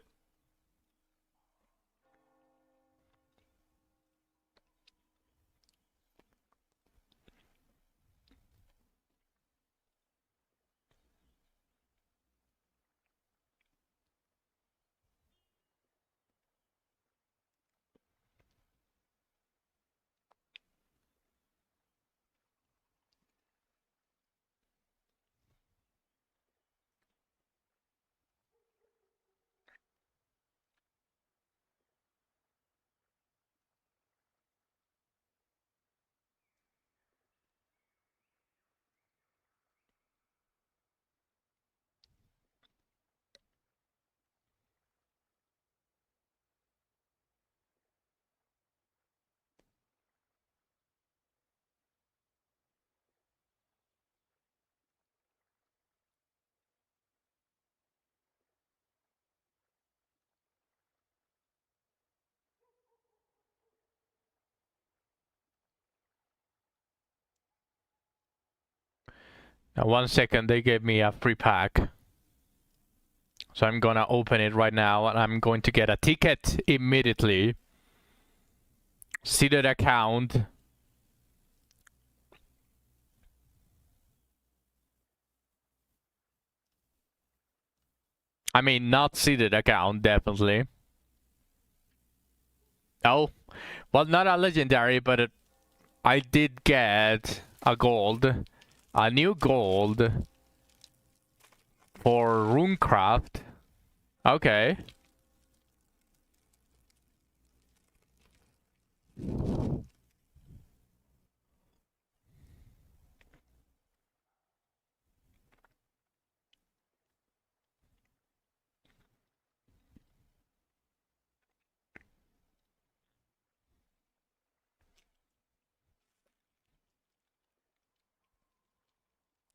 Now 1 second, they gave me a free pack. So I'm gonna open it right now and I'm going to get a ticket immediately. Seeded account. I mean, not seeded account, definitely. Oh, well, not a legendary, but I did get a gold. A new gold for Runecraft. Okay.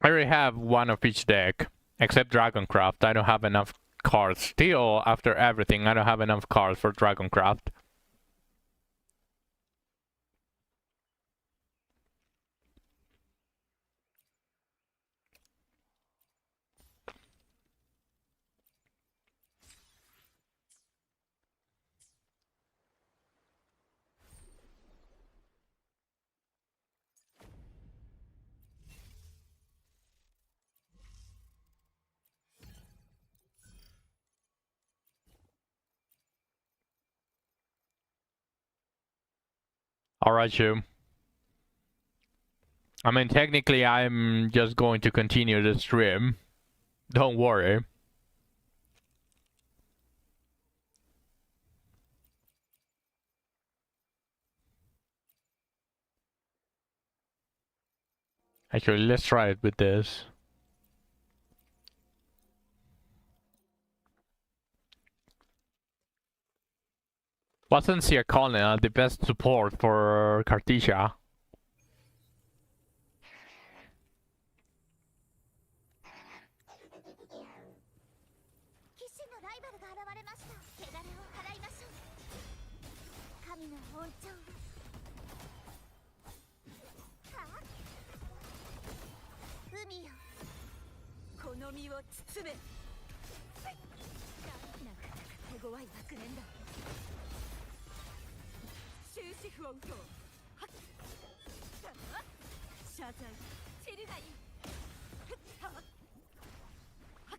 I already have one of each deck, except Dragoncraft. I don't have enough cards. Still, after everything, I don't have enough cards for Dragoncraft. Alright, you. I mean, technically, I'm just going to continue the stream. Don't worry. Actually, let's try it with this. Wasn't Siakonia the best support for Cartesia? 騎士のライバルが現れました。汚れを払いましょう。神の恩寵。はあ、海よ。この身を包め。長く手強い悪念だ。終止符を打とう。はっ。謝罪。散るがいい。はっ。はっ。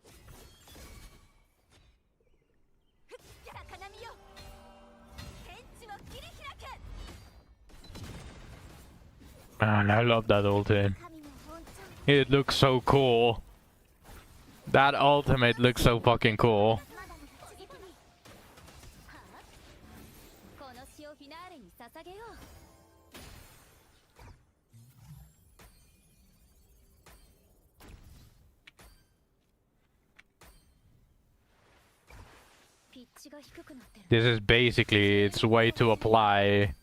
高波よ。天地を切り開け。 Man, I love that ultimate. 神の恩寵。 It looks so cool. That ultimate looks so fucking cool. まだまだ次々。はあ、この詩をフィナーレに捧げよう。 This is basically its way to apply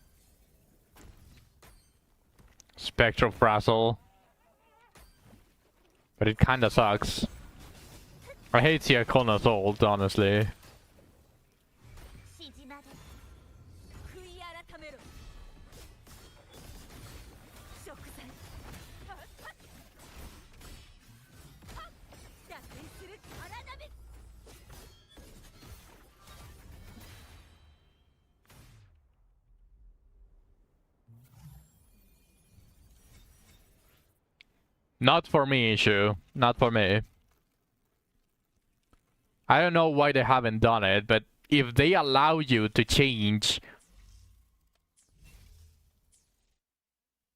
Spectral Frazzle. But it kinda sucks. I hate Siakona's ult, honestly. しじまで悔い改めろ食材打点する体で Not for me, issue. Not for me. I don't know why they haven't done it, but if they allow you to change...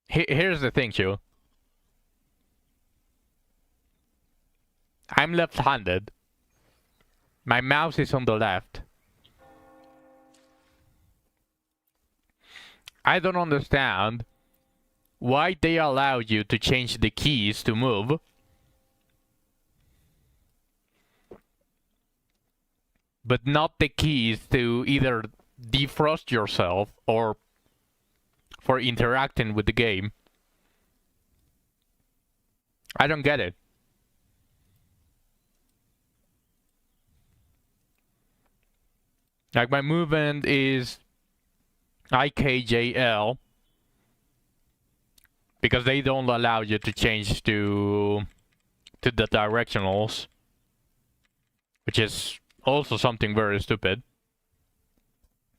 Here's the thing, Shu. I'm left-handed. My mouse is on the left. I don't understand why they allow you to change the keys to move. But not the keys to either defrost yourself or for interacting with the game. I don't get it. Like my movement is IKJL because they don't allow you to change to the directionals, which is also something very stupid.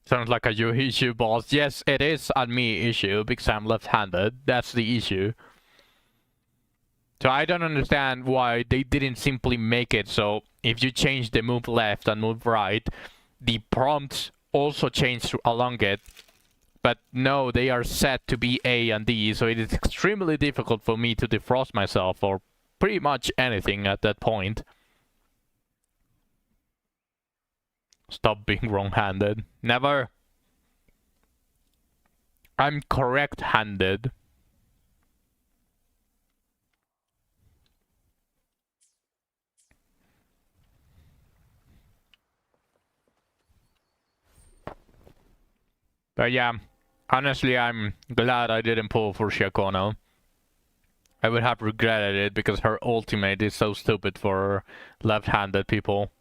Sounds like a you issue, boss. Yes, it is a me issue because I'm left-handed. That's the issue. So I don't understand why they didn't simply make it so if you change the move left and move right, the prompts also change along it. But no, they are set to be A and D, so it is extremely difficult for me to defrost myself or pretty much anything at that point. Stop being wrong-handed. Never. I'm correct-handed. But yeah, honestly, I'm glad I didn't pull for Shakono. I would have regretted it because her ultimate is so stupid for left-handed people.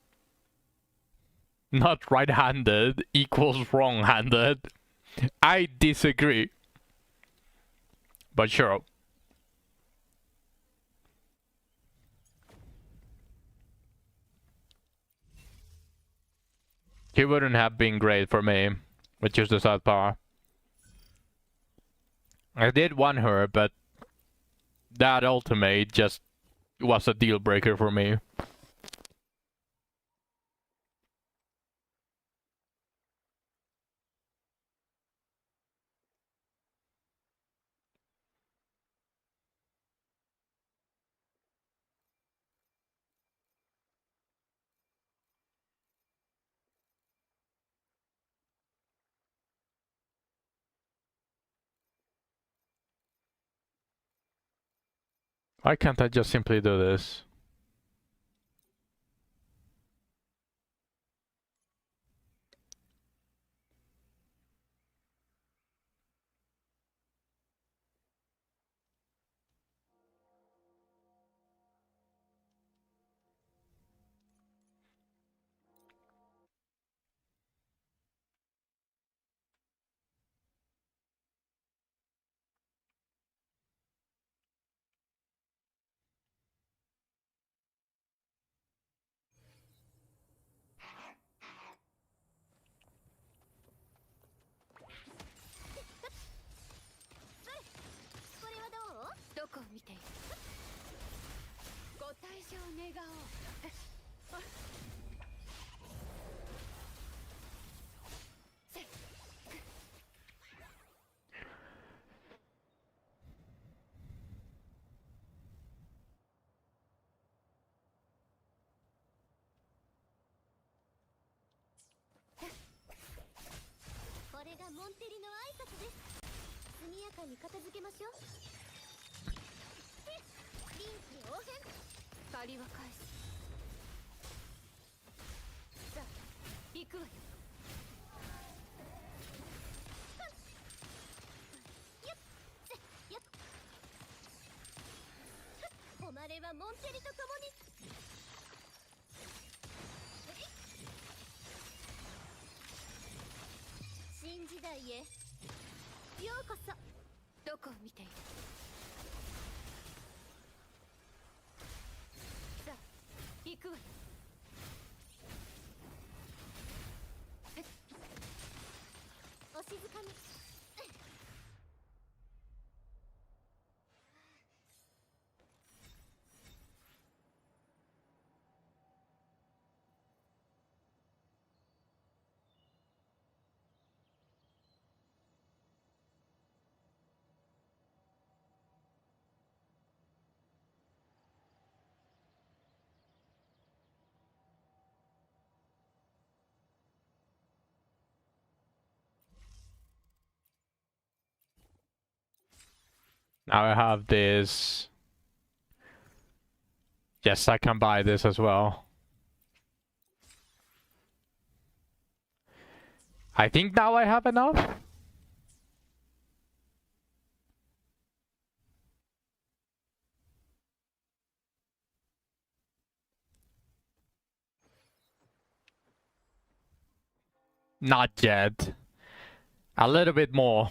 Not right-handed equals wrong-handed. I disagree. But sure. He wouldn't have been great for me, which is the sad part. I did want her, but that ultimate just was a deal breaker for me. Why can't I just simply do this? がモンテリと共に新時代へようこそ。どこを見ている。さあ行くわよ。お静かに。Now I have this. Yes, I can buy this as well. I think now I have enough. Not yet. A little bit more.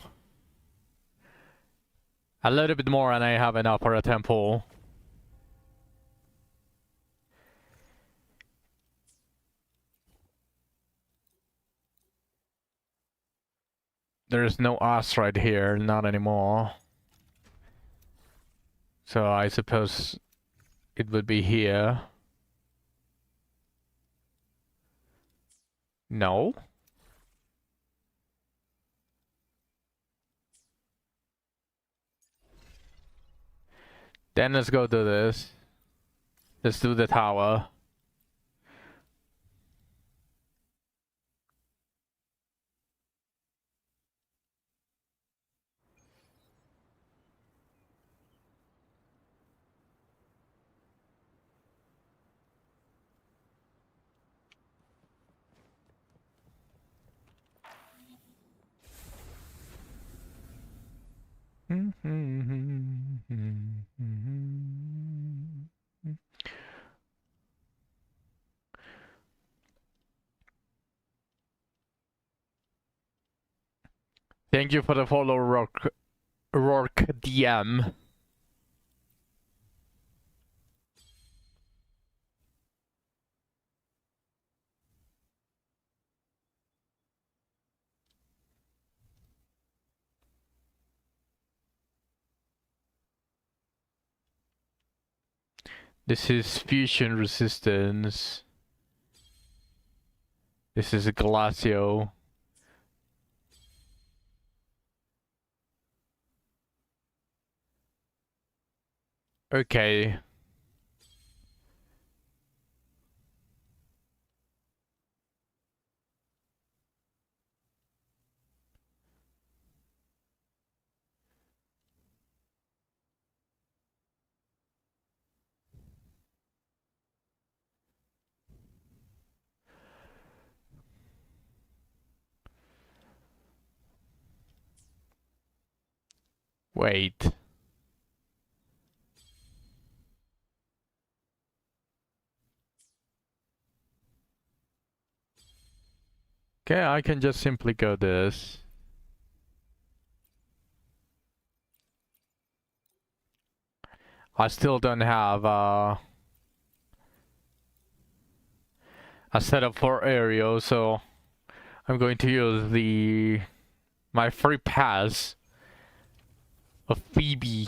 A little bit more and I have enough for a temple. There's no asteroid here, not anymore. So I suppose it would be here. No? Then let's go do this. Let's do the tower. Thank you for the follow, Rourke DM. This is fusion resistance. This is a Glacio. Okay. Wait. Okay, I can just simply go this. I still don't have a setup for aerial, so I'm going to use my free pass of Phoebe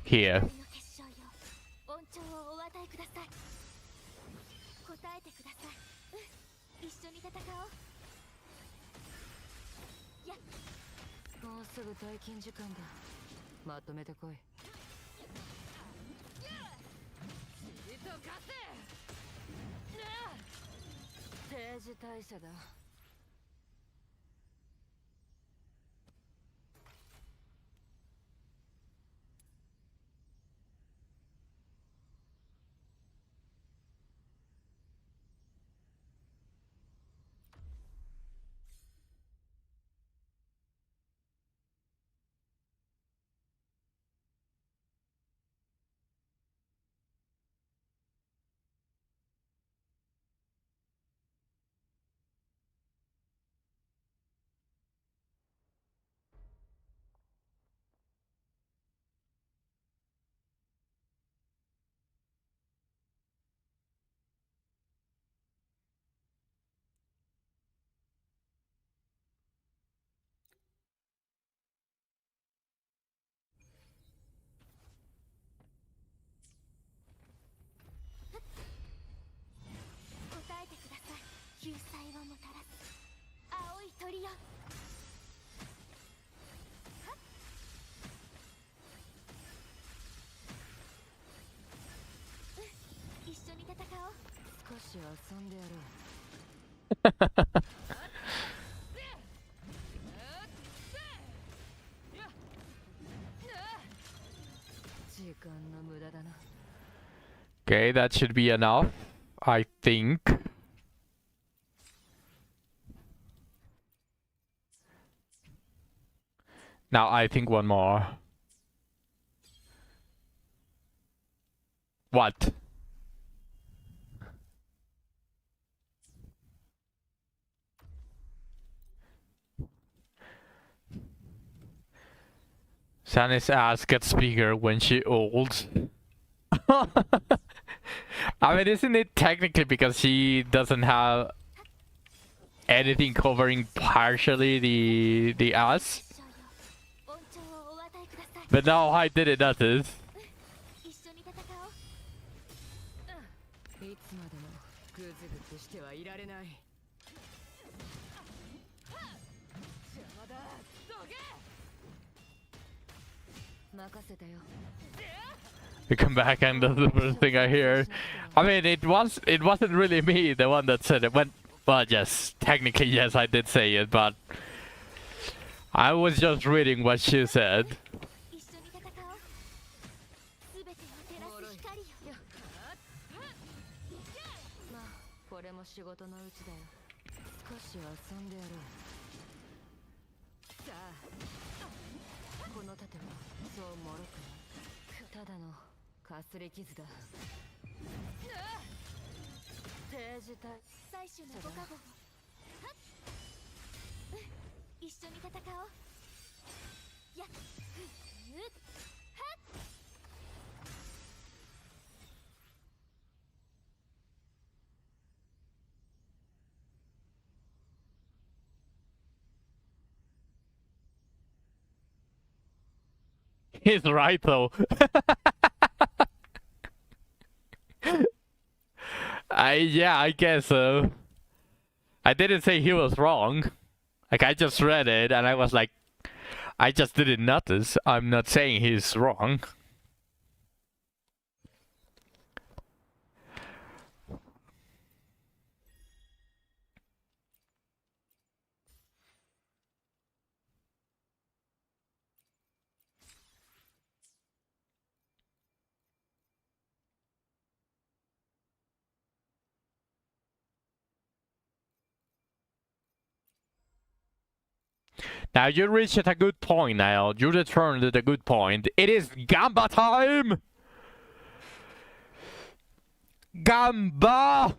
here. の結晶よ、恩寵をお与えください。答えてください。一緒に戦おう。やっ。もうすぐ退勤時間だ。まとめてこい。糸貸せ。定時退社だ。い鳥よ。一緒に戦おう。少し遊んでやろう。時間の無駄だな。 Okay, that should be enough, I think. Now I think one more. What? Sandy's ass gets bigger when she olds. I mean, isn't it technically because she doesn't have anything covering partially the ass? 恩寵をお与えください。 But now I didn't notice. 一緒に戦おう。いつまでもグズグズしてはいられない。邪魔だ。どけ。任せたよ。 You come back and that's the first thing I hear. I mean, it wasn't really me, the one that said it. Well, yes, technically yes, I did say it, but I was just reading what she said. 一緒に戦おう。すべてを照らす光よ。まあ、これも仕事のうちだよ。少し遊んでやろう。さあ、この盾はそうもろくない。ただのかすり傷だ。定時隊最終のご加護を。はっ、一緒に戦おう。やっ、ふっ、はっ。 He's right though. Yeah, I guess so. I didn't say he was wrong. Like, I just read it and I was like, I just didn't notice. I'm not saying he's wrong. Now you reached a good point now. You returned at a good point. It is Gamba time! Gamba!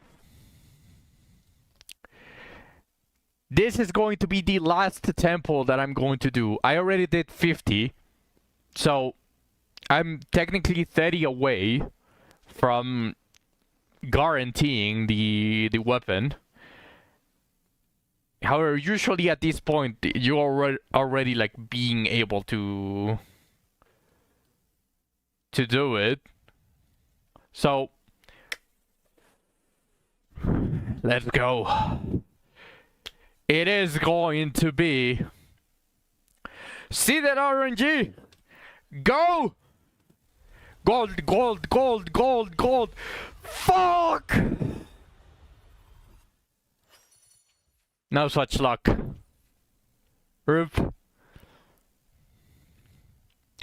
This is going to be the last temple that I'm going to do. I already did 50. So, I'm technically 30 away from guaranteeing the weapon. However, usually at this point, you're already like being able to do it. So, let's go. It is going to be seeded RNG. Go! Gold, gold, gold, gold, gold. Fuck! No such luck. Rip.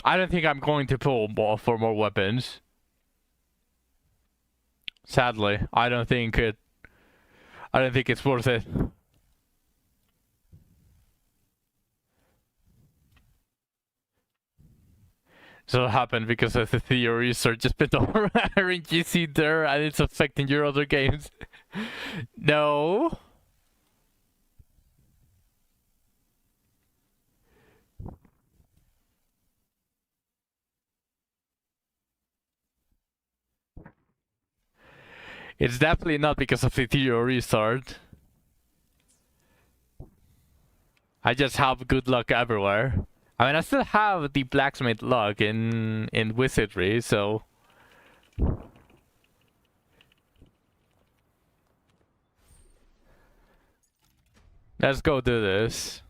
I don't think I'm going to pull more for more weapons. Sadly, I don't think it's worth it. So it happened because of the theories are just been over RNG there and it's affecting your other games. No. It's definitely not because of the theory restart. I just have good luck everywhere. I mean, I still have the blacksmith luck in wizardry, so Let's go do this.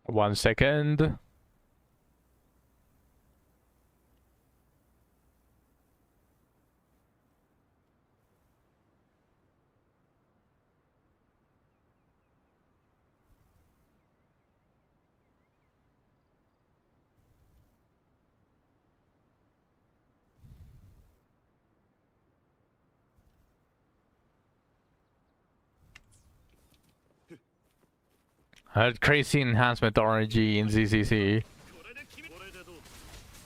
One second. Crazy enhancement RNG in ZCC.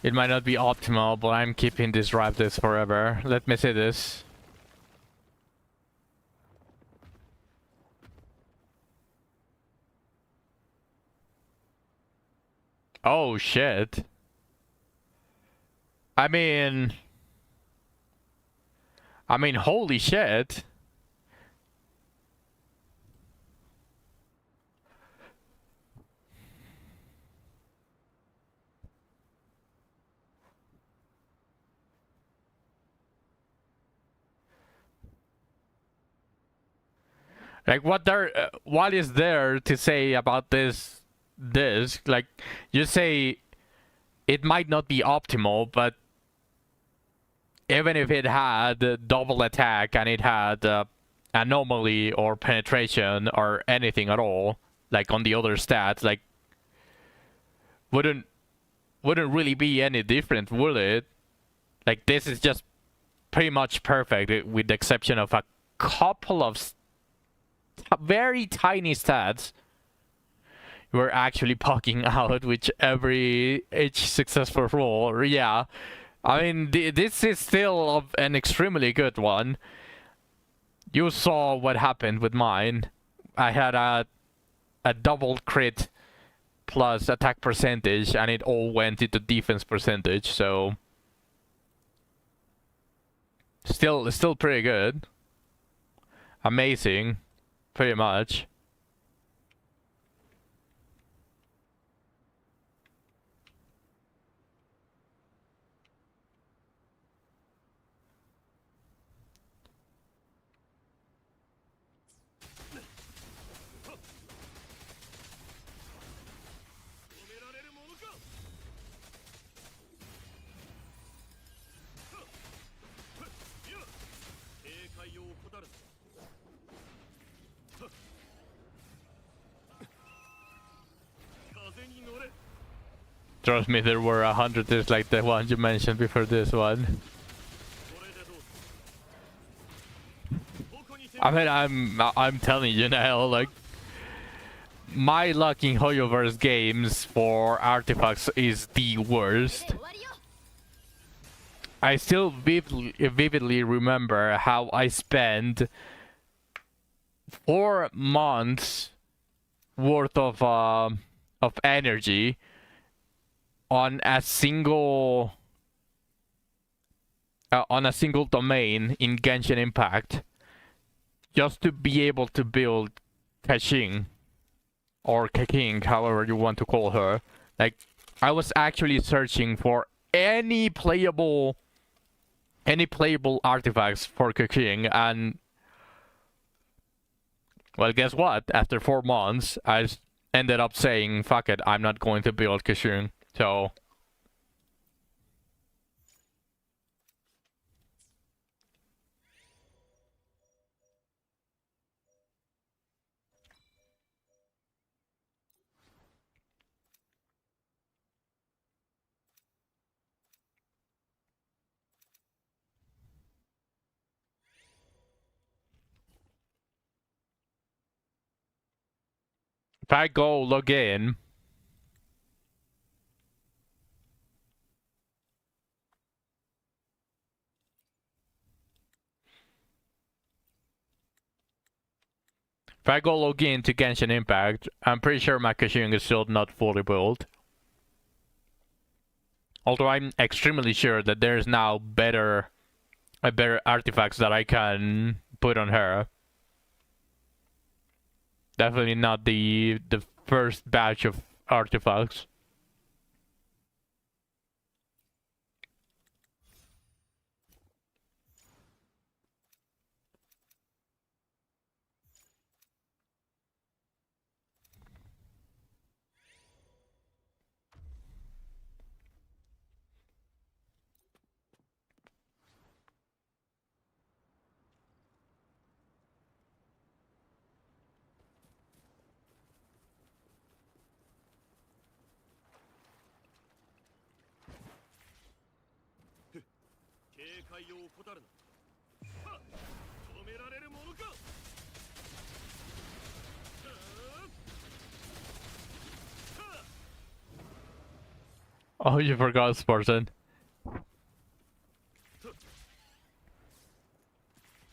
It might not be optimal, but I'm keeping this Raptors forever. Let me see this. Oh shit. I mean, holy shit. Like what is there to say about this like you say it might not be optimal, but even if it had double attack and it had anomaly or penetration or anything at all, like on the other stats, like wouldn't really be any different, would it? Like this is just pretty much perfect with the exception of a couple of very tiny stats we're actually pucking out with each successful roll. Yeah, I mean this is still an extremely good one. You saw what happened with mine. I had a double crit plus attack percentage and it all went into defense percentage, so still pretty good. Amazing. Pretty much. Trust me, there were 100 just like the one you mentioned before this one. I mean, I'm telling you now, like my luck in Hoyoverse games for artifacts is the worst. I still vividly remember how I spent 4 months worth of energy on a single on a single domain in Genshin Impact, just to be able to build Kashin or Kaking, however you want to call her. Like, I was actually searching for any playable artifacts for Kaking, and well, guess what? After 4 months, I ended up saying, fuck it, I'm not going to build Kashin. So if I go log in, if I go log in to Genshin Impact, I'm pretty sure my Kashin is still not fully built. Although I'm extremely sure that there's now better artifacts that I can put on her. Definitely not the first batch of artifacts. Oh, you forgot Spartan.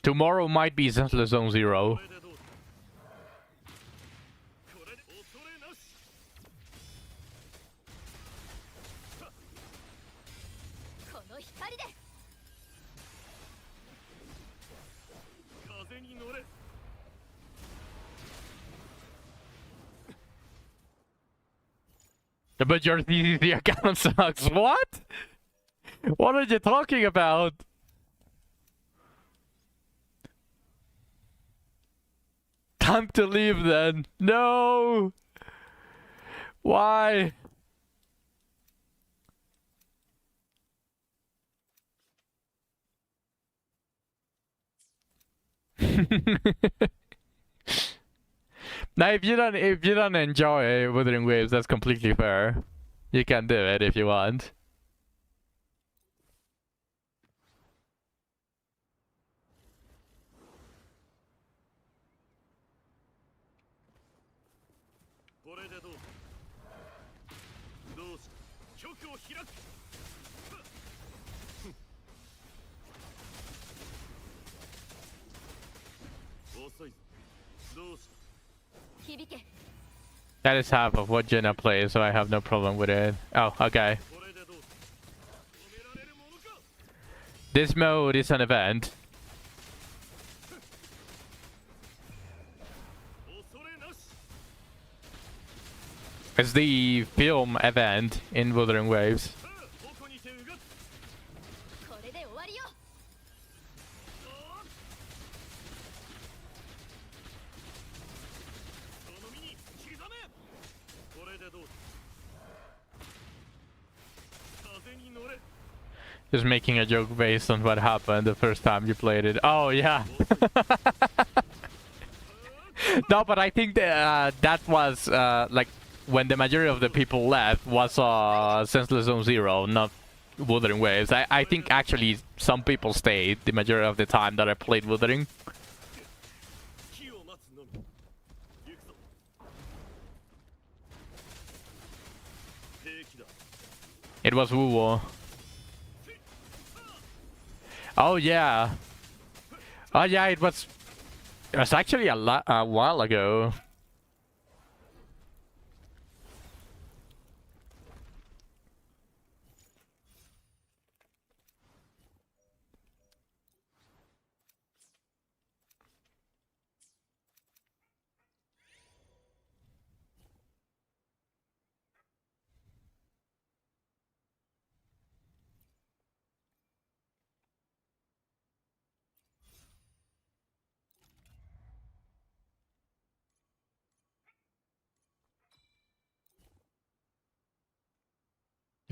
Tomorrow might be Senseless Zone 0. But your CCC account sucks. What? What are you talking about? Time to leave then. No! Why? Now, if you don't enjoy Wuthering Waves, that's completely fair. You can do it if you want. That is half of what Jenna plays, so I have no problem with it. Oh, okay. This mode is an event. It's the film event in Wuthering Waves. Just making a joke based on what happened the first time you played it. Oh, yeah. No, but I think that was like when the majority of the people left was Senseless Zone 0, not Wuthering Waves. I think actually some people stayed the majority of the time that I played Wuthering. It was WuWa. Oh yeah. Oh yeah, it was actually a while ago.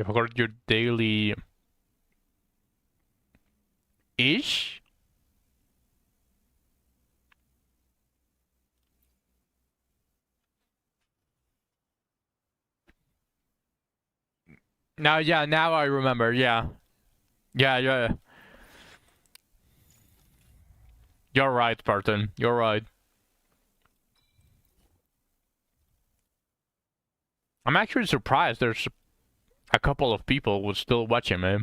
You forgot your daily ish? Now, yeah, now I remember. Yeah. Yeah, yeah. You're right, Spartan. You're right. I'm actually surprised there's a couple of people who still watching me.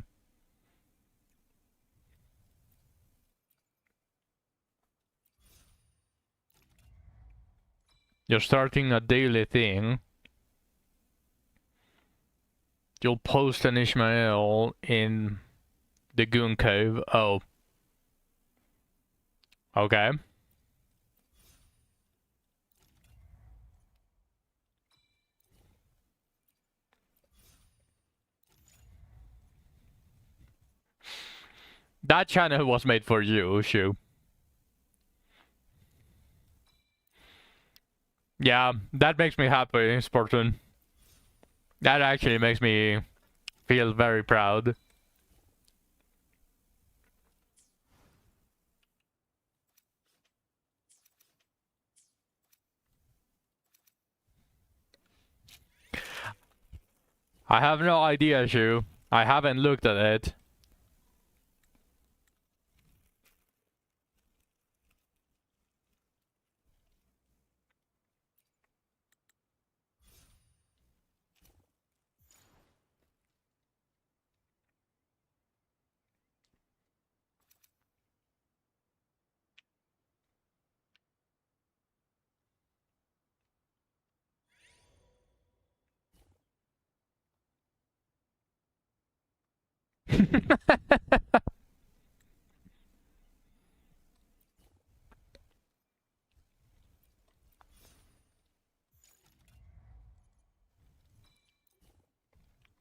You're starting a daily thing. You'll post an Ishmael in the Goon Cave. Oh. Okay. That channel was made for you, Shu. Yeah, that makes me happy, Spartan. That actually makes me feel very proud. I have no idea, Shu. I haven't looked at it.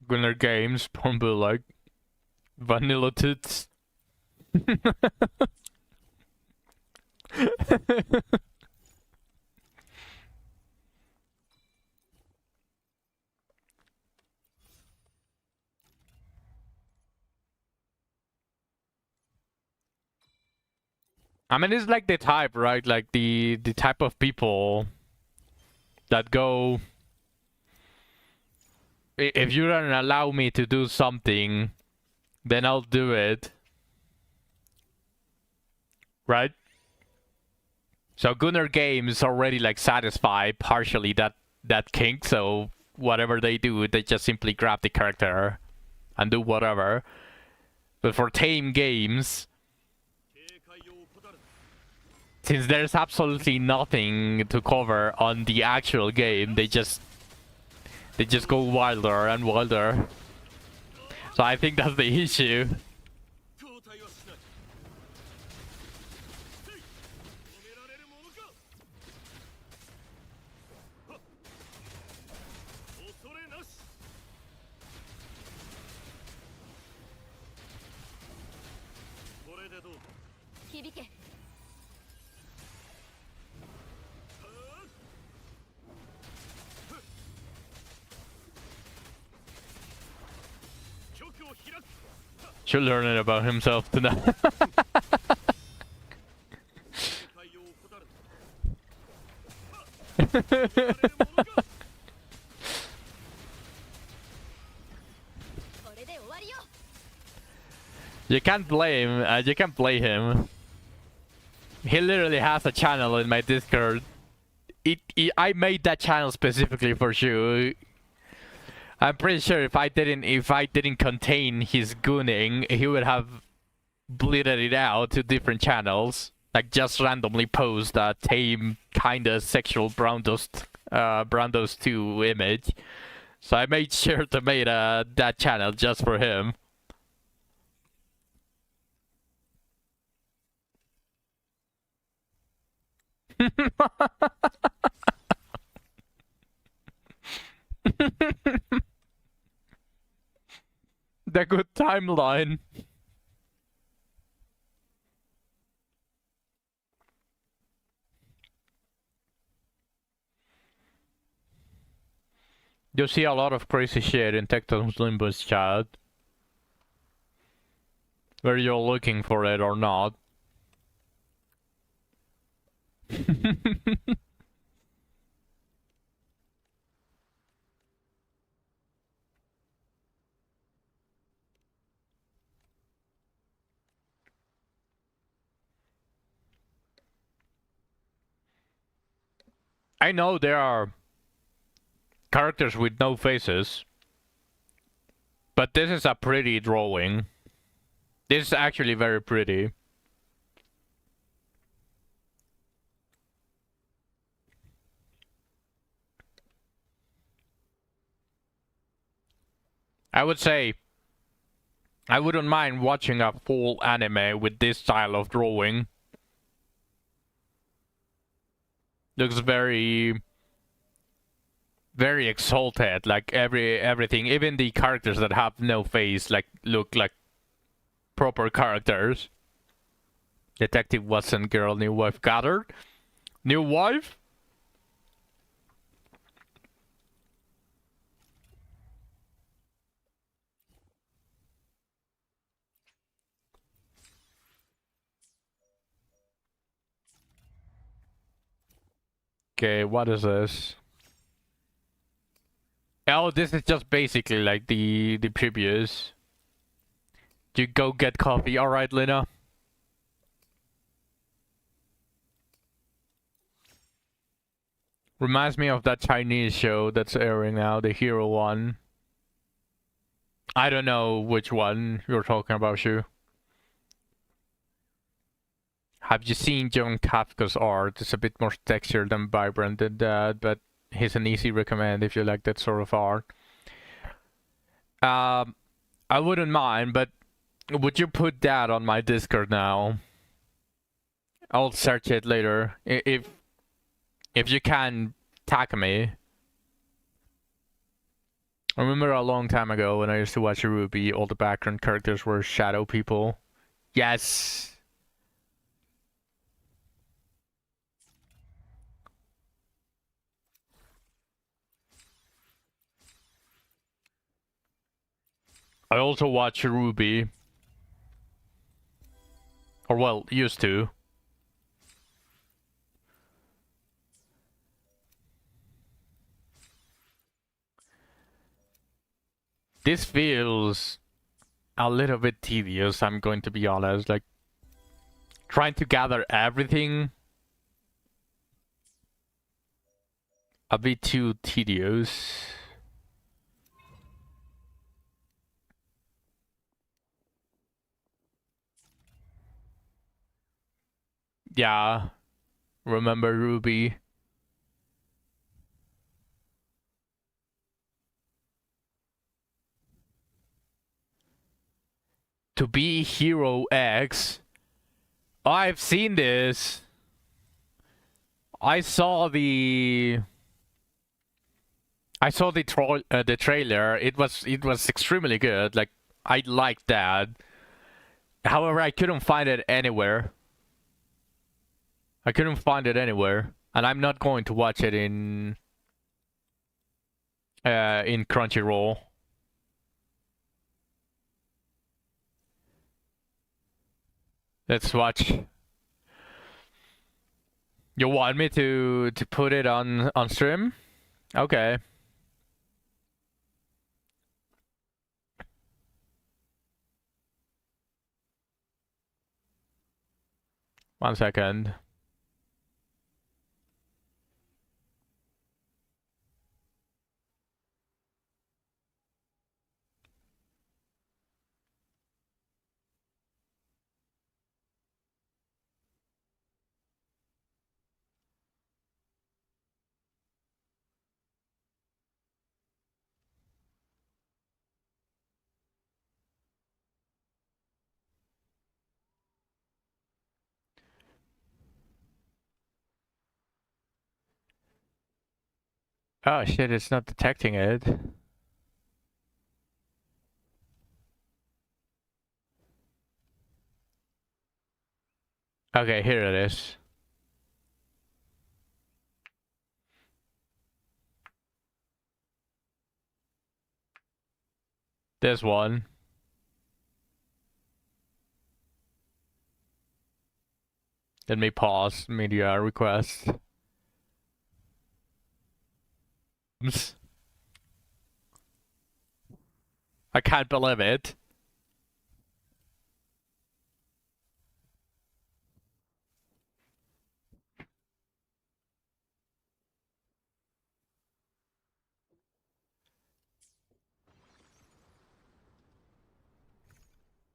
Gunner Games, Pombo like Vanilla Tits. I mean, it's like the type, right? Like the type of people that go. If you don't allow me to do something, then I'll do it. Right? So Gunner Games already like satisfy partially that kink, so whatever they do, they just simply grab the character and do whatever. But for Tame Games, since there's absolutely nothing to cover on the actual game, they just go wilder and wilder. So I think that's the issue. Should learn it about himself tonight. You can't blame. You can't blame him. He literally has a channel in my Discord. I made that channel specifically for you. I'm pretty sure if I didn't contain his gooning, he would have bleeded it out to different channels. Like just randomly post a tame kinda sexual Brandos 2 image. So I made sure to make that channel just for him. The good timeline. You see a lot of crazy shit in Tecton's Limbus chat. Whether you're looking for it or not. I know there are characters with no faces, but this is a pretty drawing. This is actually very pretty. I would say I wouldn't mind watching a full anime with this style of drawing. Looks very exalted, like everything, even the characters that have no face like look like proper characters. Detective Watson girl, new wife gathered. New wife? Okay, what is this? Oh, this is just basically like the previous. You go get coffee. Alright, Lena. Reminds me of that Chinese show that's airing now, the Hero one. I don't know which one you're talking about, Shu. Have you seen John Kafka's art? It's a bit more textured and vibrant than that, but he's an easy recommend if you like that sort of art. I wouldn't mind, but would you put that on my Discord now? I'll search it later. If you can tag me. I remember a long time ago when I used to watch Ruby, all the background characters were shadow people. Yes! I also watch Ruby. Or well, used to. This feels a little bit tedious, I'm going to be honest. Like, trying to gather everything. A bit too tedious. Yeah. Remember Ruby? To be Hero X. I've seen this. I saw the the trailer. It was extremely good. Like I liked that. However, I couldn't find it anywhere. I couldn't find it anywhere, and I'm not going to watch it in Crunchyroll. Let's watch. You want me to put it on stream? Okay. One second. Oh shit, it's not detecting it. Okay, here it is. This one. Let me pause media request. I can't believe it.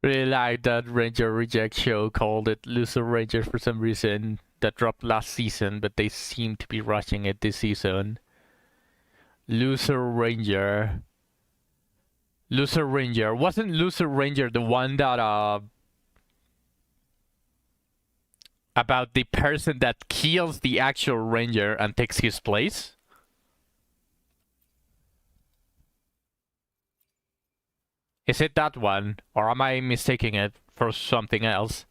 Really like that Ranger Reject show called it Loser Ranger for some reason. That dropped last season, but they seem to be rushing it this season. Loser Ranger. Loser Ranger. Wasn't Loser Ranger the one that about the person that kills the actual ranger and takes his place? Is it that one? Or am I mistaking it for something else?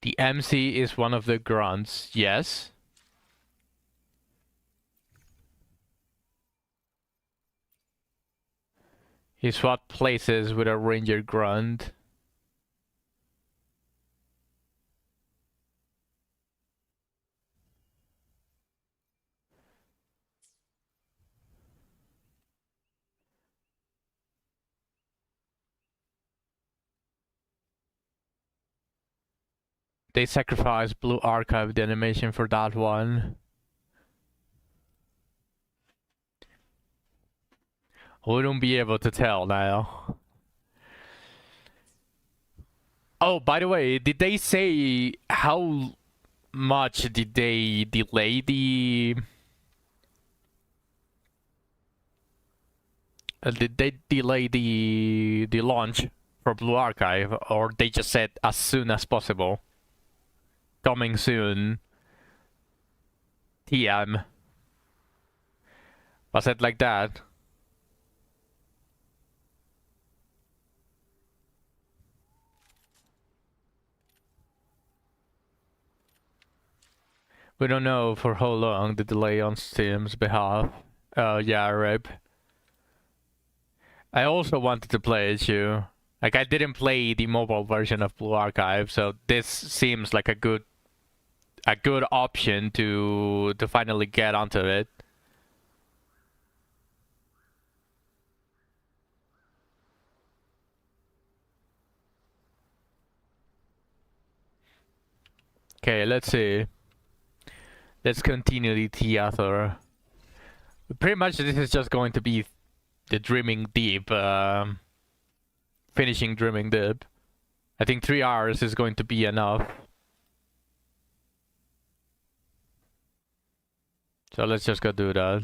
The MC is one of the grunts, yes. He swapped places with a ranger grunt. They sacrificed Blue Archive the animation for that one. Wouldn't be able to tell now. Oh, by the way, did they say how much did they delay the... did they delay the launch for Blue Archive, or they just said as soon as possible? Coming soon. TM. Was it like that? We don't know for how long the delay on Steam's behalf. Yeah, rip. I also wanted to play it too. Like, I didn't play the mobile version of Blue Archive, so this seems like a good option to finally get onto it. Okay, let's see. Let's continue the theater. Pretty much this is just going to be the Dreaming Deep, finishing Dreaming Deep. I think 3 hours is going to be enough. So let's just go do that.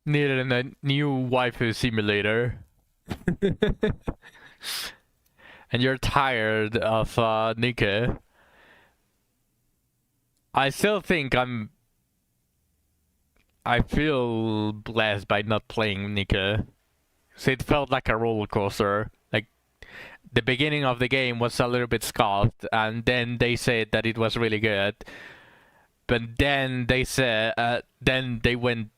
Needed a new waifu simulator. And you're tired of Nika. I still think I feel blessed by not playing Nika. So it felt like a roller coaster. Like, the beginning of the game was a little bit scoffed, and then they said that it was really good. But then they said, then they went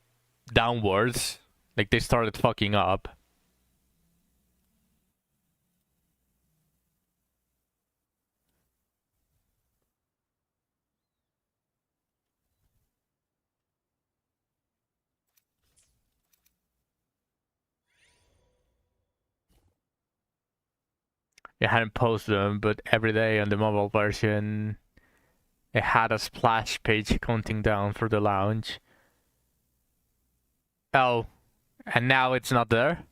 downwards. Like, they started fucking up. It hadn't posted them, but every day on the mobile version, it had a splash page counting down for the launch. Oh, and now it's not there?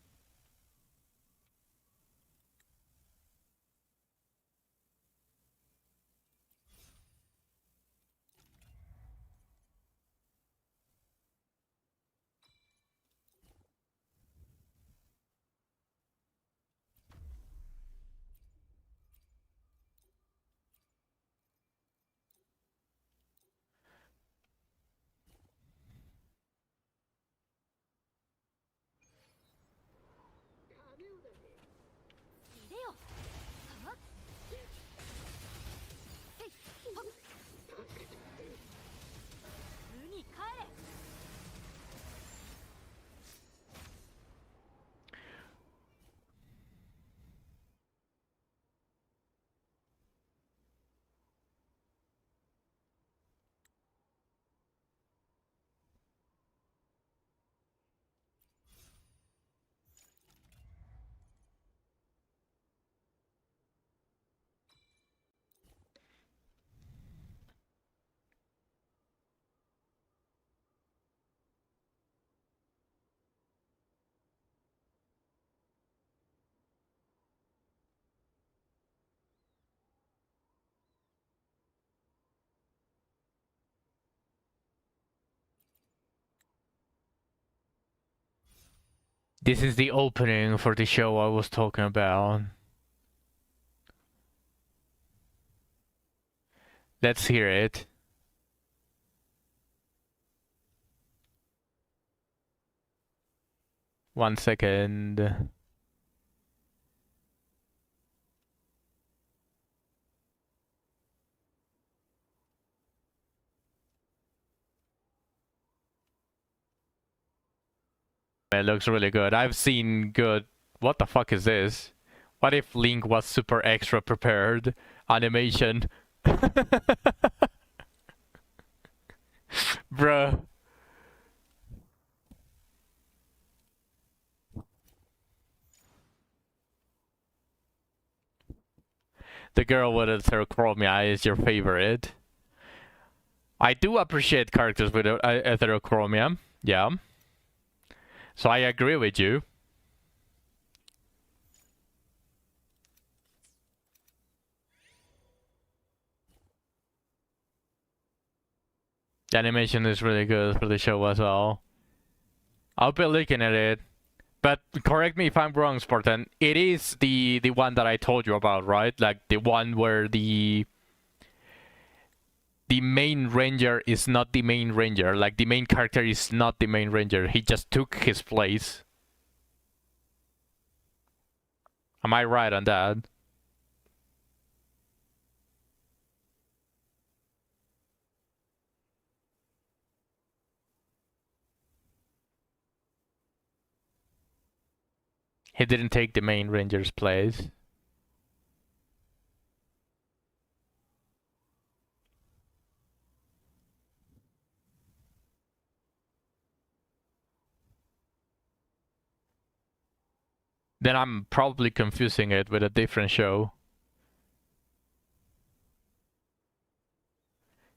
This is the opening for the show I was talking about. Let's hear it. One second. It looks really good. I've seen good. What the fuck is this? What if Link was super extra prepared? Animation. Bruh. The girl with the heterochromia is your favorite. I do appreciate characters with heterochromia. Yeah. So I agree with you. The animation is really good for the show as well. I'll be looking at it. But correct me if I'm wrong, Spartan. It is the one that I told you about, right? Like the one where the main ranger is not the main ranger. Like the main character is not the main ranger. He just took his place. Am I right on that? He didn't take the main ranger's place. Then I'm probably confusing it with a different show.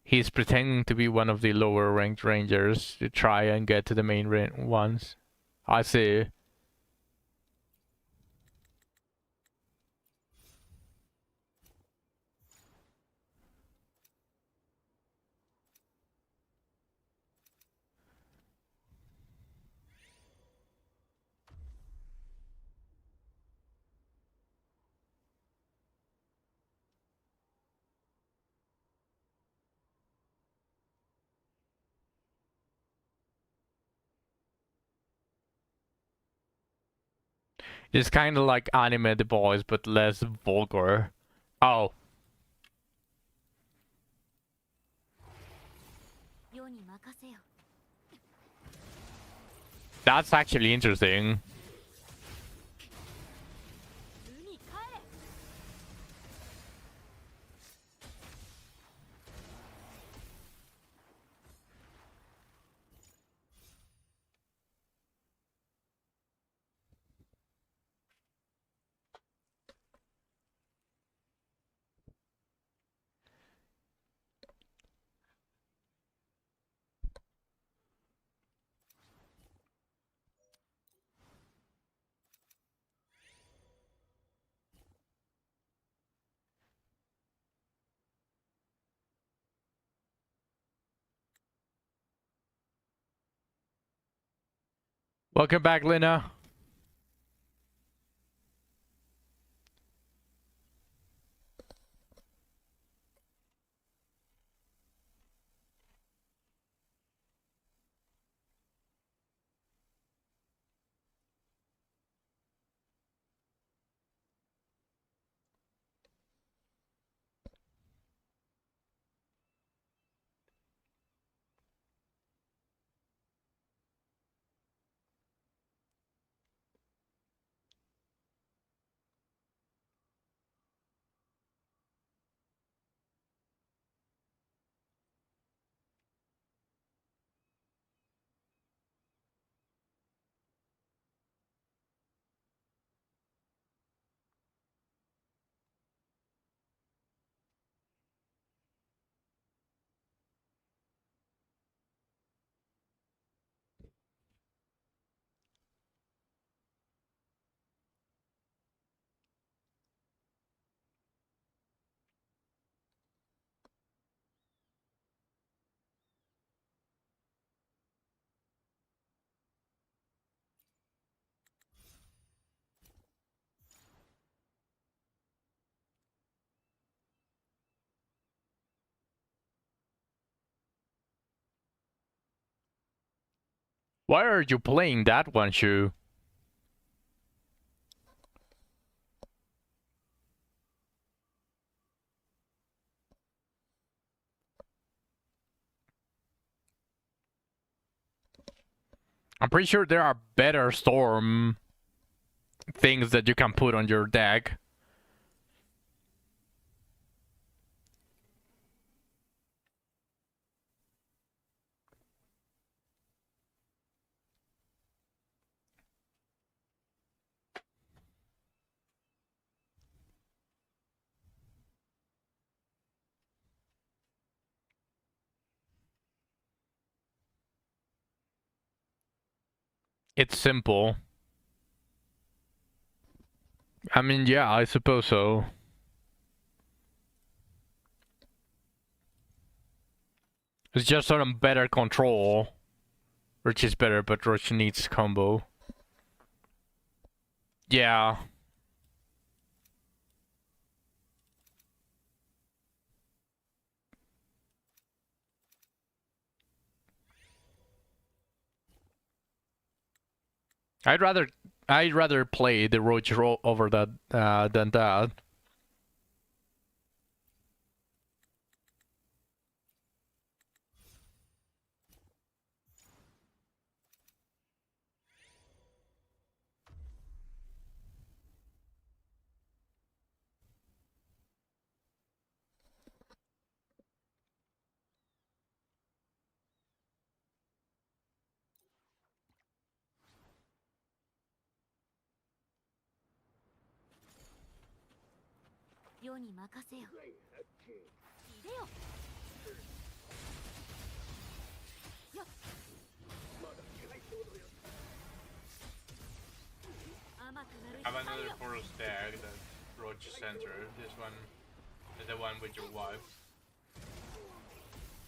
He's pretending to be one of the lower ranked rangers to try and get to the main ones. I see. It's kind of like Anime The Boys, but less vulgar. Oh. That's actually interesting. Welcome back, Lina. Why are you playing that one, Shu? I'm pretty sure there are better storm things that you can put on your deck. It's simple. I mean, yeah, I suppose so. It's just on better control. Rich is better, but Rich needs combo. Yeah. I'd rather play the Roach over that than that. I have another forest deck that Roach Center. This one is the one with your wife.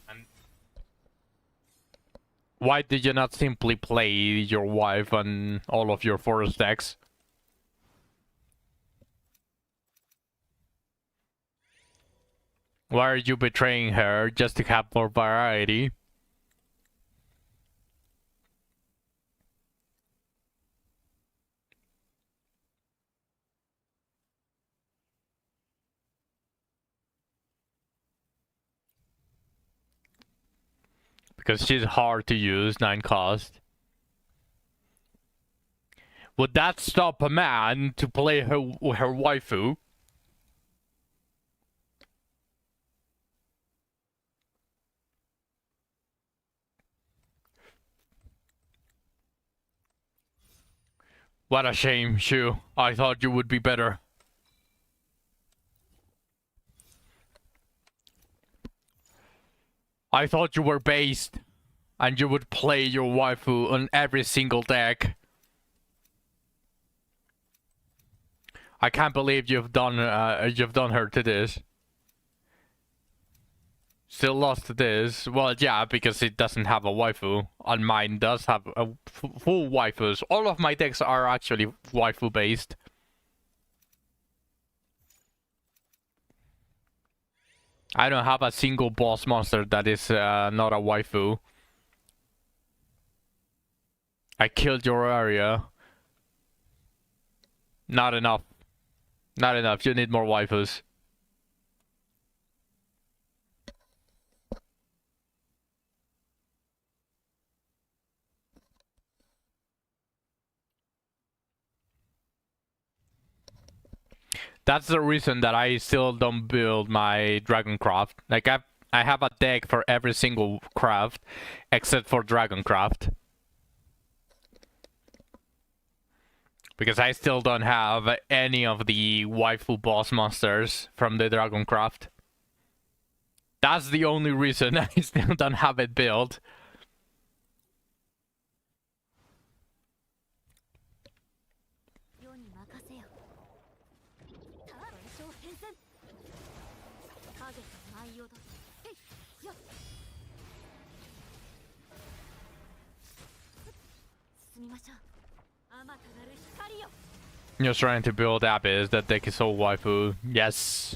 And why did you not simply play your wife on all of your forest decks? Why are you betraying her just to have more variety? Because she's hard to use, 9 cost. Would that stop a man to play her waifu? What a shame, Shu. I thought you would be better. I thought you were based, and you would play your waifu on every single deck. I can't believe you've done her to this. Still lost to this. Well, yeah, because it doesn't have a waifu. On mine does have a full waifus. All of my decks are actually waifu based. I don't have a single boss monster that is not a waifu. I killed your area. Not enough. Not enough. You need more waifus. That's the reason that I still don't build my Dragoncraft. Like I have a deck for every single craft except for Dragoncraft. Because I still don't have any of the waifu boss monsters from the Dragoncraft. That's the only reason I still don't have it built. Just trying to build Abyss. That deck is so waifu. Yes.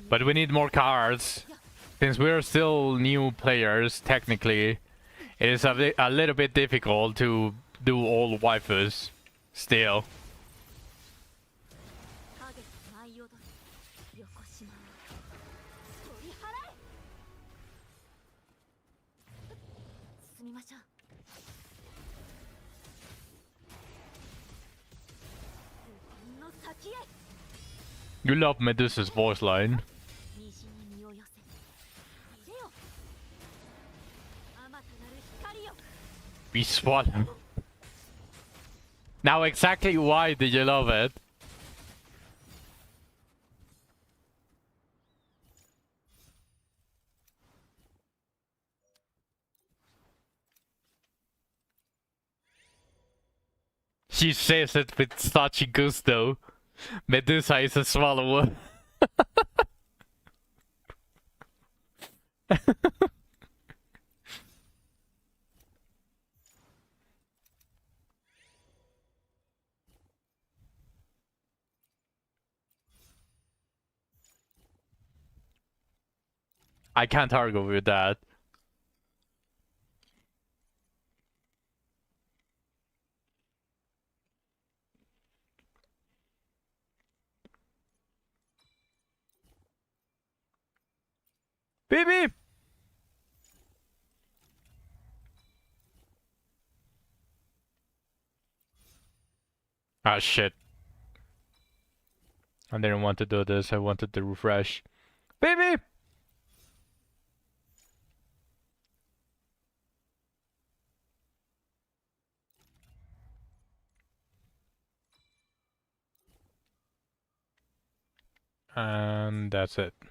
But we need more cards. Since we're still new players, technically, It is a little bit difficult to do all waifus still. 影が舞い踊る横島を取り払え。進みましょう。ルパンの先へ。 You love Medusa's voice line. 西に身を寄せ入れよ。あまたなる光よ。 Be swallowed. Now exactly why did you love it? She says it with such gusto. Medusa is a swallower. I can't argue with that. Beep beep! Ah shit. I didn't want to do this, I wanted to refresh. Beep beep! And that's it.「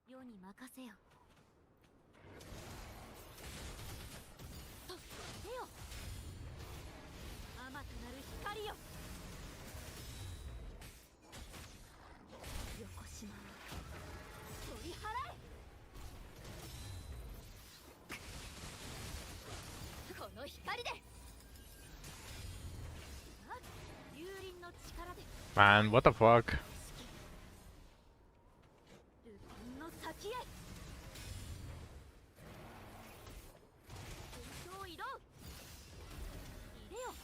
世に任せよ」と出よ。あまたなる光よ。横島を取り払え。この光で。あ、幽輪の力で。 Man, what the fuck? ルパンの先へ。戦闘移動。入れよ。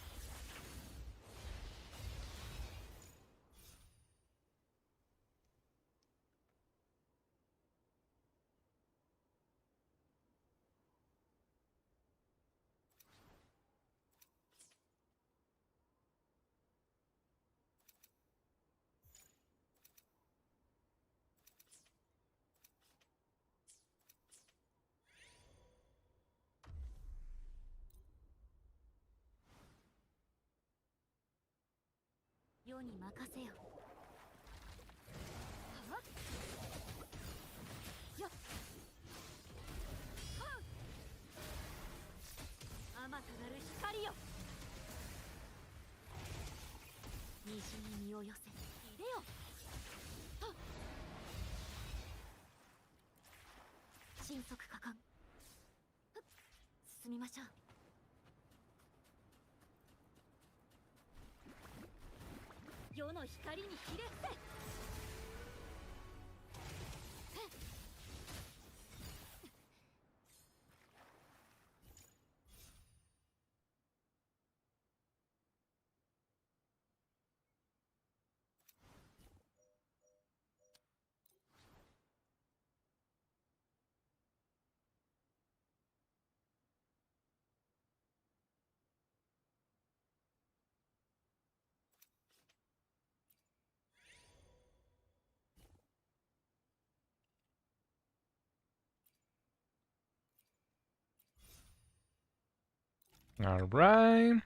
世に任せよ。はっやっはっ。あまたなる光よ。西に身を寄せ入れよ。はっ。神速果敢。ふっ進みましょう。世の光にひれ伏せ。All right.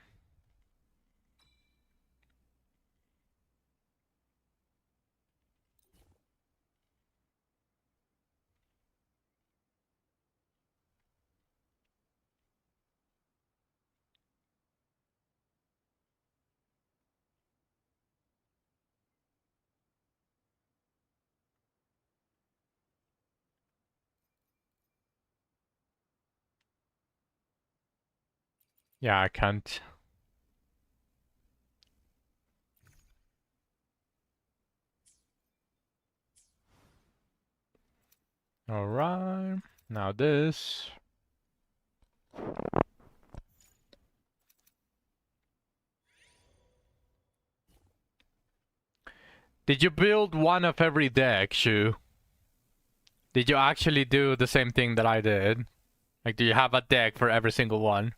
Yeah, I can't. All right. Now this. Did you build one of every deck, Shu? Did you actually do the same thing that I did? Like, do you have a deck for every single one?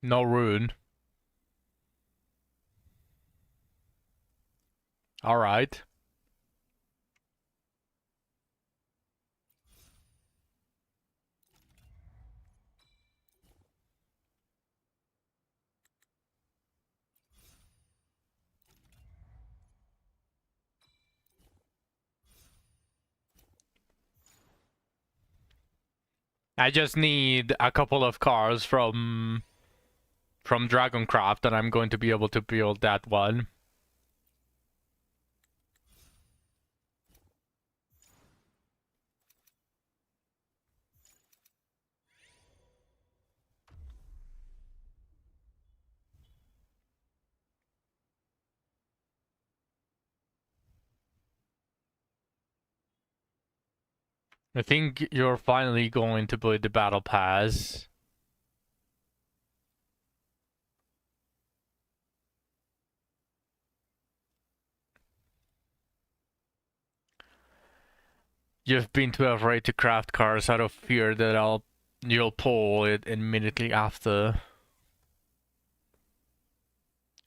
No rune. All right. I just need a couple of cards from Dragoncraft, and I'm going to be able to build that one. I think you're finally going to play the battle pass. You've been too afraid to craft cards out of fear that you'll pull it immediately after.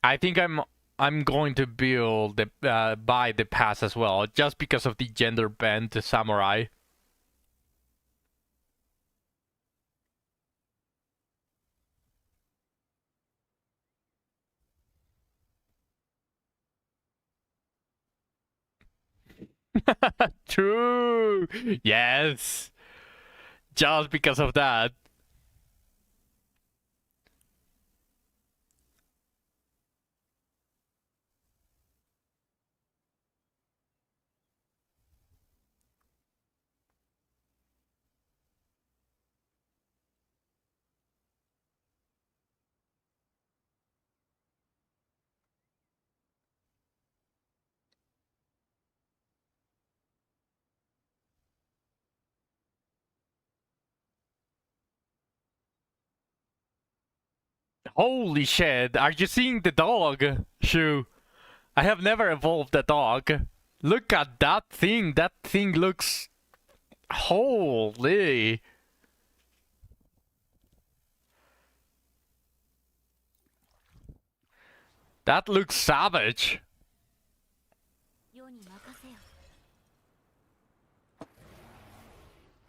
I think I'm going to build the buy the pass as well, just because of the gender bent samurai. True. Yes. Just because of that. Holy shit, are you seeing the dog? Shoo. I have never evolved a dog. Look at that thing. That thing looks... Holy. That looks savage. 世に任せよ。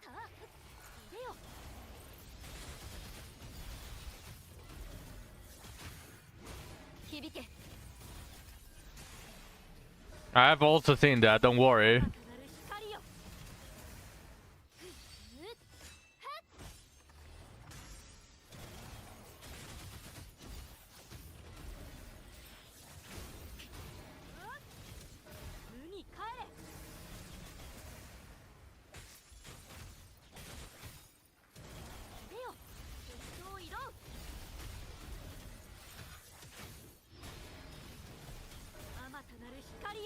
さあ、入れよ。響け。 I've also seen that, don't worry. なる光よ。無に帰れ。入れよ。決勝移動。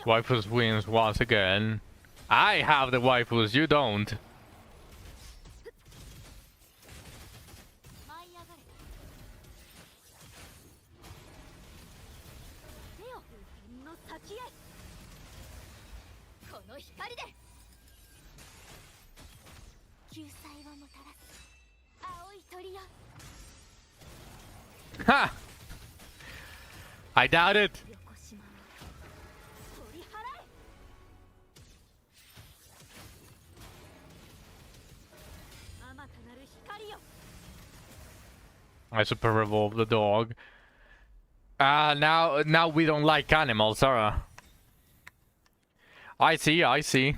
Waifus wins once again. I have the waifus, you don't. 舞い上がれ。出よ。天の先へ。この光で。救済をもたらす。青い鳥よ。 Ha! I doubt it. 横島は取り払え。あまたなる光よ。 I super revolve the dog. Now we don't like animals, Sarah. I see, I see.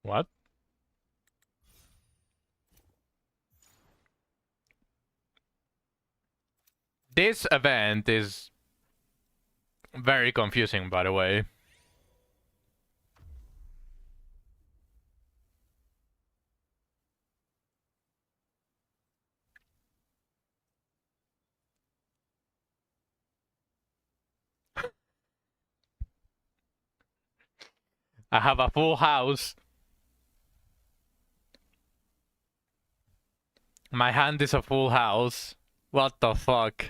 What? This event is very confusing, by the way. I have a full house. My hand is a full house. What the fuck?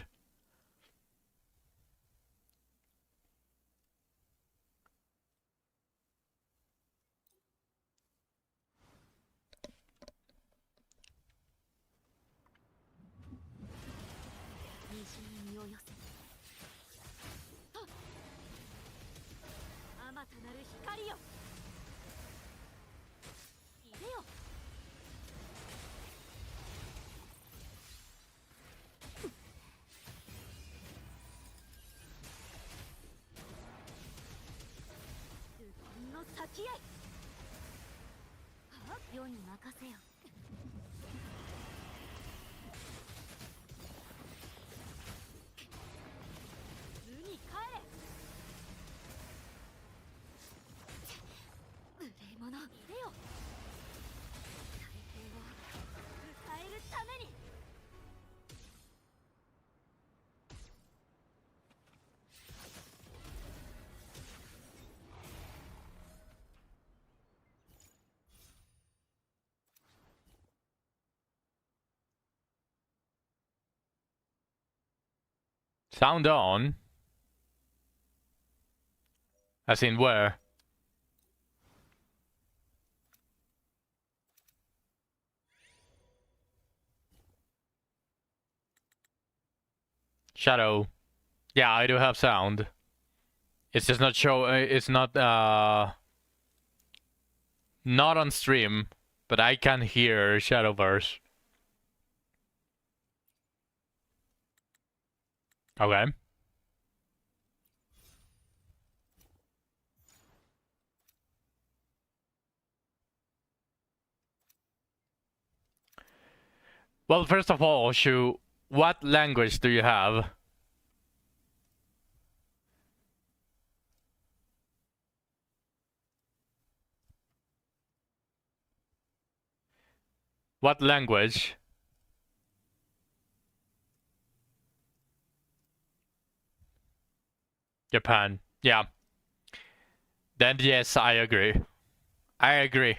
Sound on? As in where? Shadow. Yeah, I do have sound. It's just not show. It's not not on stream, but I can hear Shadowverse. Okay. Well, first of all, Shu, what language do you have? What language? Japan. Yeah. Then yes, I agree. I agree.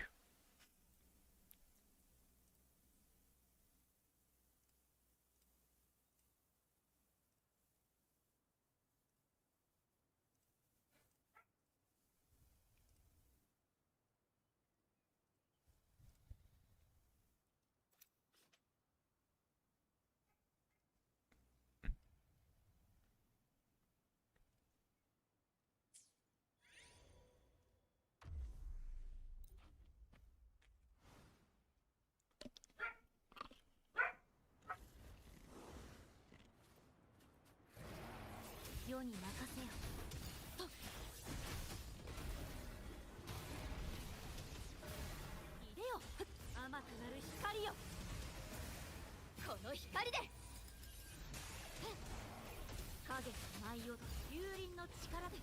容と幽輪の力で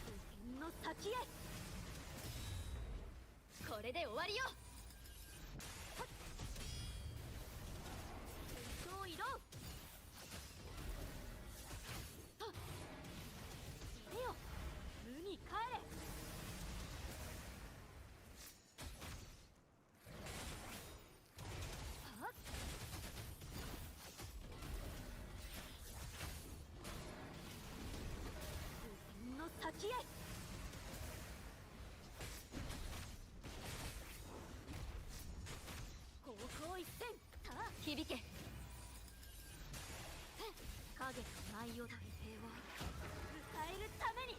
無限の先へ。これで終わりよ。そう移動。入れよ。無に帰れ。先へ。方向一閃。さあ響け。影と内容と平を迎えるために。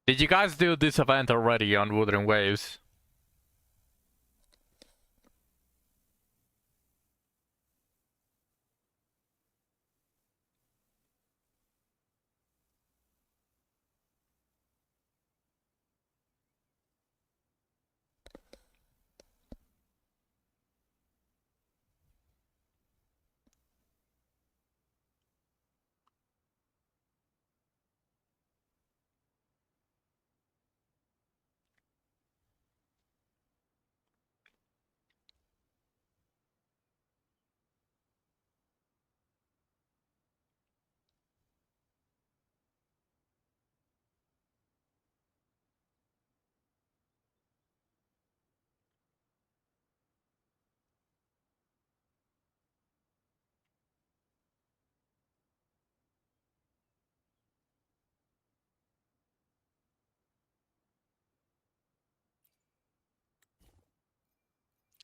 Did you guys do this event already on Wuthering Waves?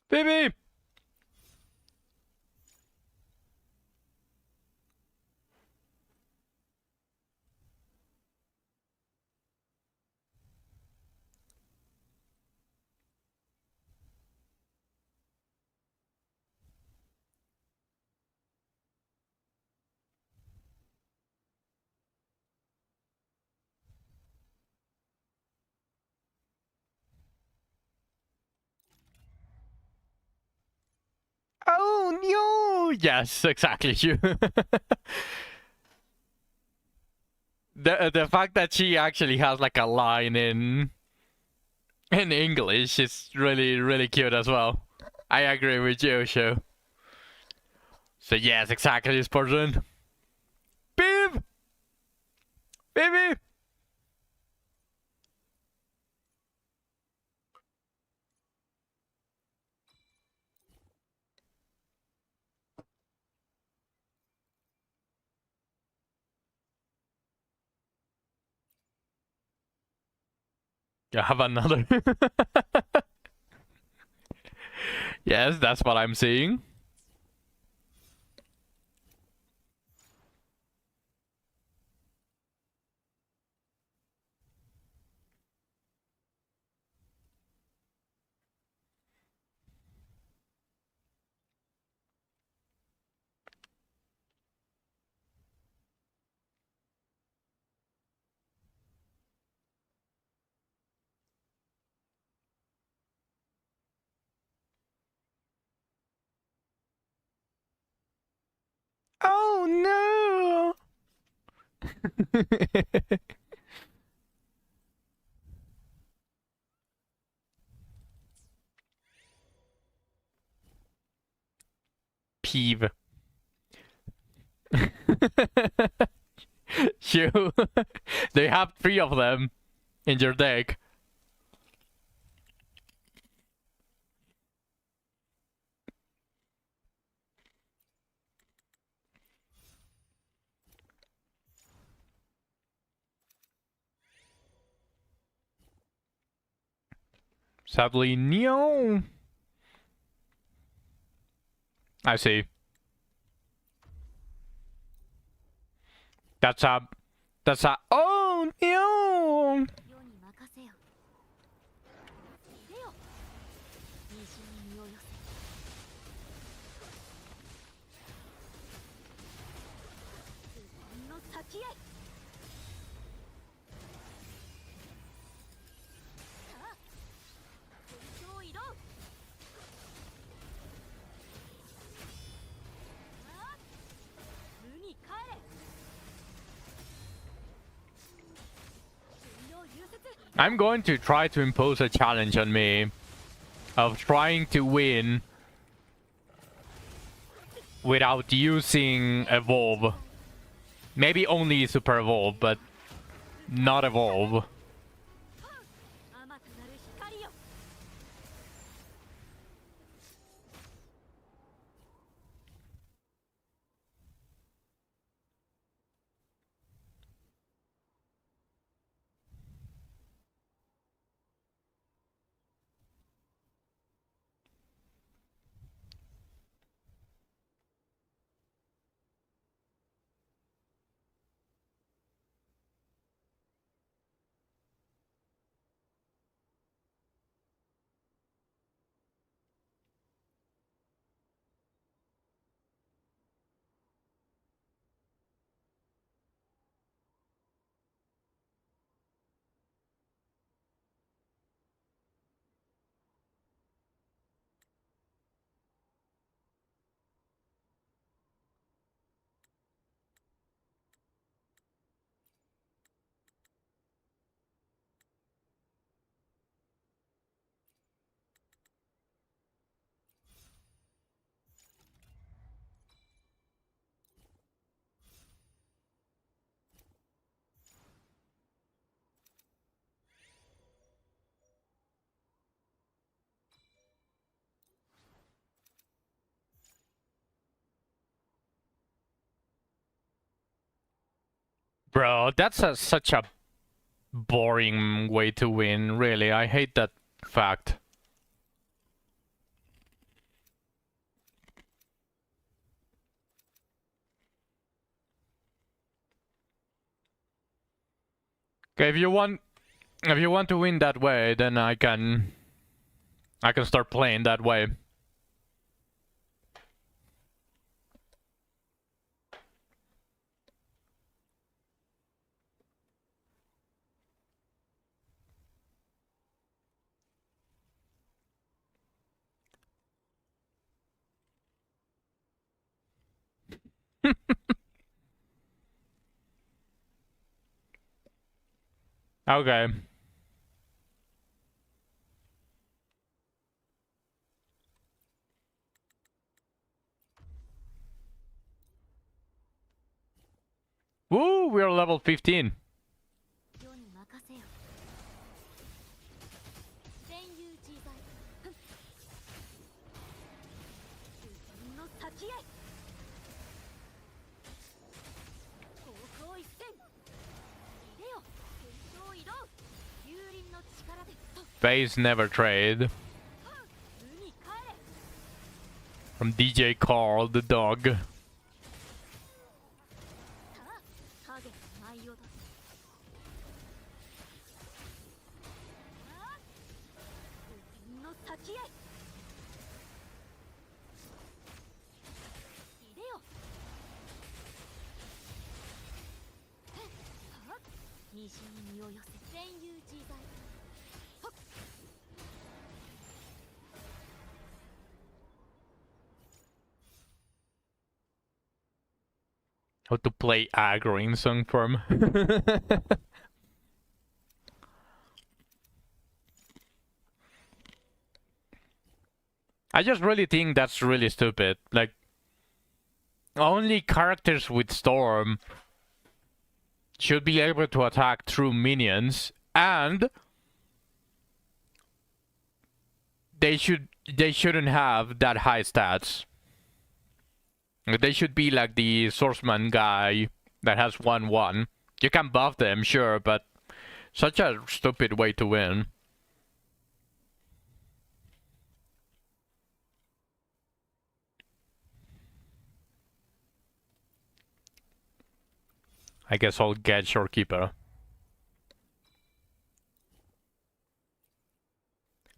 Baby! Oh no! Yes, exactly. You. The fact that she actually has like a line in English is really cute as well. I agree with you, Shu. So yes, exactly this person. Beep! Baby! You have another. Yes, that's what I'm seeing. Oh no! Peeve. You. They have 3 of them in your deck. Sadly, no. I see. That's a... That's a... Oh, no! 世に任せよ。出よ。虹に身を寄せ。無言の先へ。さあ、天井を移動。無に帰れ。君の融雪。 I'm going to try to impose a challenge on me of trying to win without using Evolve. Maybe only Super Evolve, but not Evolve. 甘くなる光よ。 Bro, that's such a boring way to win, really. I hate that fact. Okay, if you want to win that way, then I can start playing that way. Okay. Woo, we're level 15. 世に任せよ。全有自在。ふん。無言の先へ。方向一閃。出よ。天井移動。幽輪の力で。 Base never trade. 無に帰れ。 From DJ Carl the dog. さあ、影が舞い踊る。ああ、無言の先へ。いでよ。はっ、虹に身を寄せ。全有自在。はっ。 How to play aggro in Song form. I just really think that's really stupid. Like, only characters with Storm should be able to attack through minions, and they shouldn't have that high stats. They should be like the swordsman guy that has 1-1. You can buff them, sure, but such a stupid way to win. I guess I'll get Shorekeeper.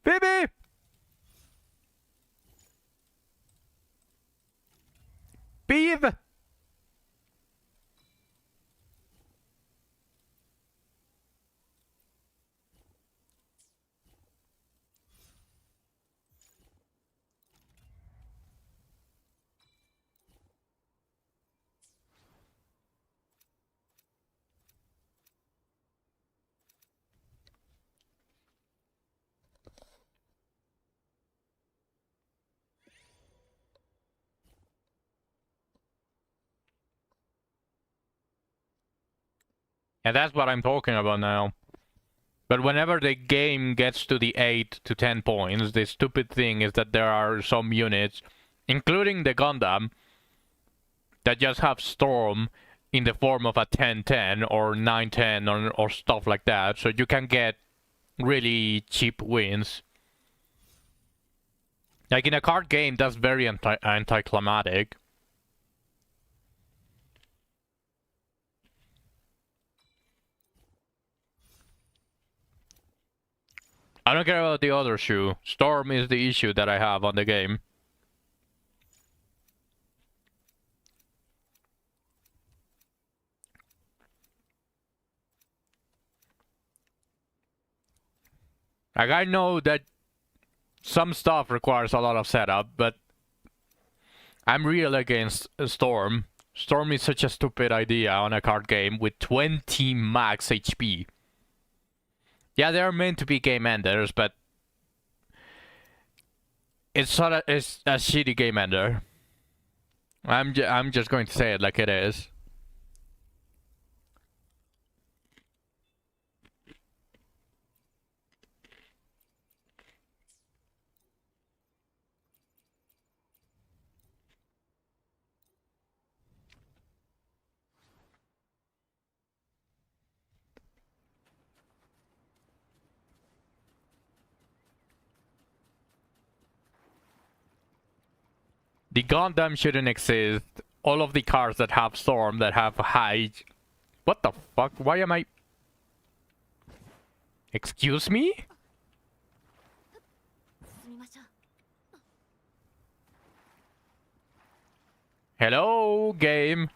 Phoebe! Beeve! And that's what I'm talking about now. But whenever the game gets to the 8 to 10 points, the stupid thing is that there are some units, including the Gundam, that just have Storm in the form of a 10-10 or 9-10 or stuff like that, so you can get really cheap wins. Like in a card game, that's very anticlimactic. I don't care about the other shoe. Storm is the issue that I have on the game. Like, I know that some stuff requires a lot of setup, but I'm real against Storm. Storm is such a stupid idea on a card game with 20 max HP. Yeah, they're meant to be game enders, but it's a shitty game ender. I'm just going to say it like it is. The Gundam shouldn't exist. All of the cars that have Storm, that have high... What the fuck? Why am I... Excuse me? Hello, game.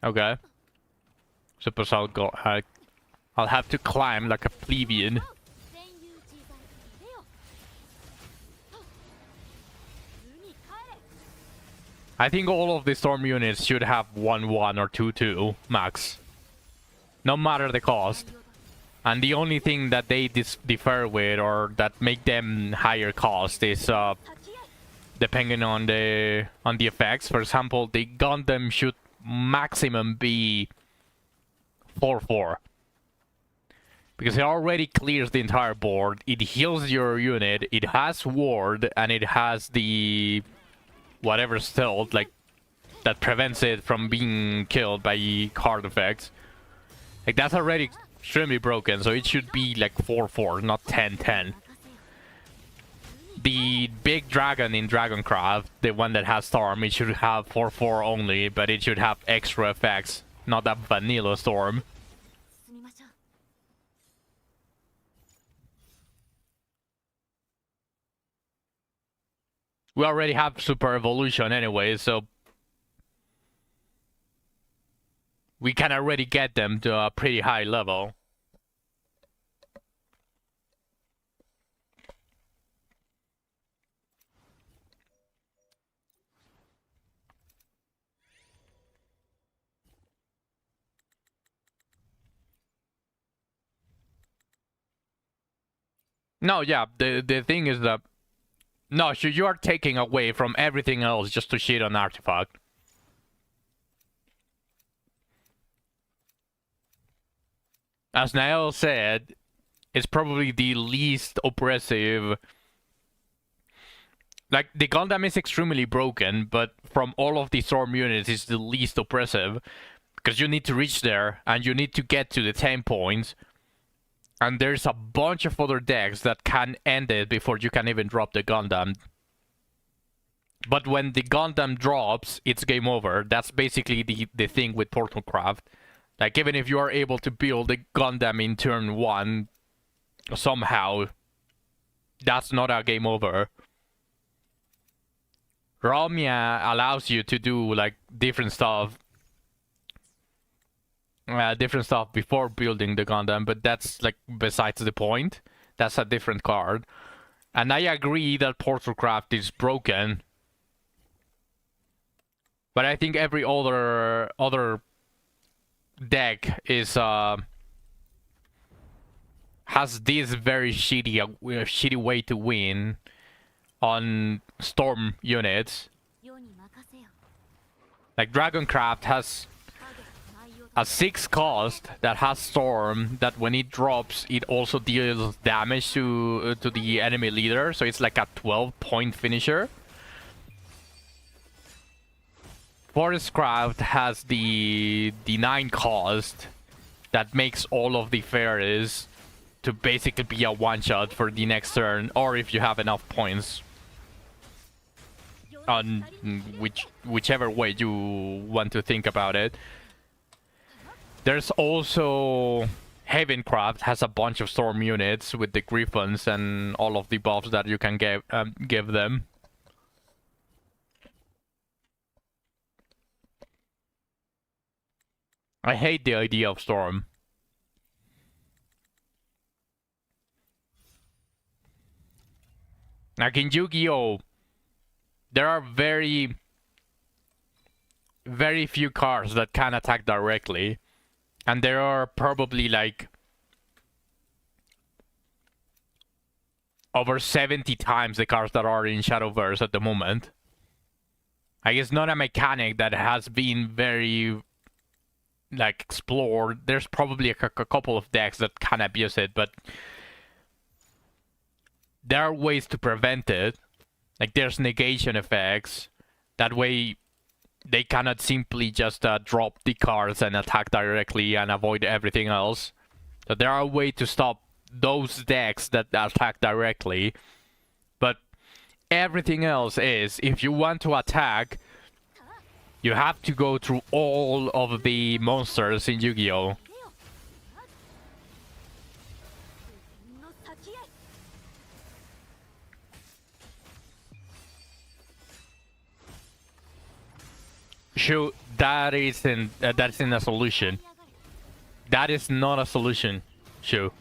Okay. Suppose I'll go... I'll have to climb like a plebeian. I think all of the Storm units should have 1-1 or 2-2 max. No matter the cost. And the only thing that they differ with or that make them higher cost is depending on the effects. For example, the Gundam should maximum be 4-4. Because it already clears the entire board, it heals your unit, it has ward, and it has the... whatever stealth, like, that prevents it from being killed by card effects. Like, that's already extremely broken, so it should be like 4-4, not 10-10. The big dragon in Dragoncraft, the one that has Storm, it should have 4-4 only, but it should have extra effects, not that vanilla Storm. We already have Super Evolution anyway, so we can already get them to a pretty high level. No, yeah, the thing is that... No, so you are taking away from everything else just to shit on Artifact. As Nael said, it's probably the least oppressive... Like, the Gundam is extremely broken, but from all of the Storm units, it's the least oppressive. Because you need to reach there, and you need to get to the 10 points. And there's a bunch of other decks that can end it before you can even drop the Gundam. But when the Gundam drops, it's game over. That's basically the thing with Portal Craft. Like, even if you are able to build a Gundam in turn 1, somehow, that's not a game over. Ramia allows you to do, like, different stuff before building the Gundam, but that's, like, besides the point. That's a different card. And I agree that Portal Craft is broken. But I think every other deck is has this very shitty way to win on storm units. Like Dragoncraft has a 6 cost that has storm, that when it drops it also deals damage to the enemy leader, so it's like a 12-point finisher. Forestcraft has the 9 cost that makes all of the fairies to basically be a one-shot for the next turn, or if you have enough points. On whichever way you want to think about it. There's also Havencraft has a bunch of storm units with the Griffons and all of the buffs that you can give them. I hate the idea of storm. Like in Yu-Gi-Oh, there are very few cards that can attack directly. And there are probably like over 70 times the cards that are in Shadowverse at the moment. Like, it's not a mechanic that has been very like explored. There's probably a couple of decks that can abuse it, but there are ways to prevent it. Like, there's negation effects. That way they cannot simply just drop the cards and attack directly and avoid everything else. So there are ways to stop those decks that attack directly. But everything else is, if you want to attack, you have to go through all of the monsters in Yu-Gi-Oh! Sure, that isn't a solution. That is not a solution, Shu.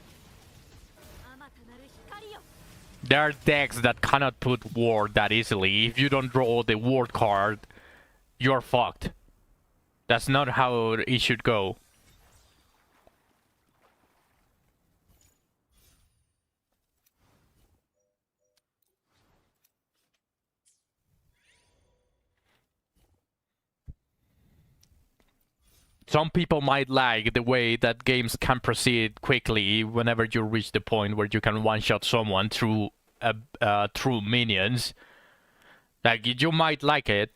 There are decks that cannot put ward that easily. If you don't draw the ward card, you're fucked. That's not how it should go. Some people might like the way that games can proceed quickly whenever you reach the point where you can one-shot someone through through minions. Like, you might like it,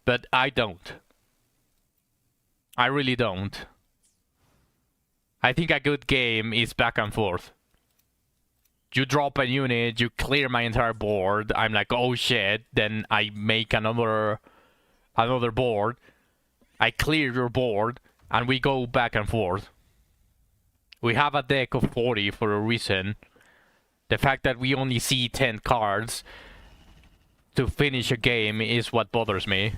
but I don't. I really don't. I think a good game is back and forth. You drop a unit, you clear my entire board, I'm like, oh shit, then I make another board, I clear your board, and we go back and forth. We have a deck of 40 for a reason. The fact that we only see 10 cards to finish a game is what bothers me.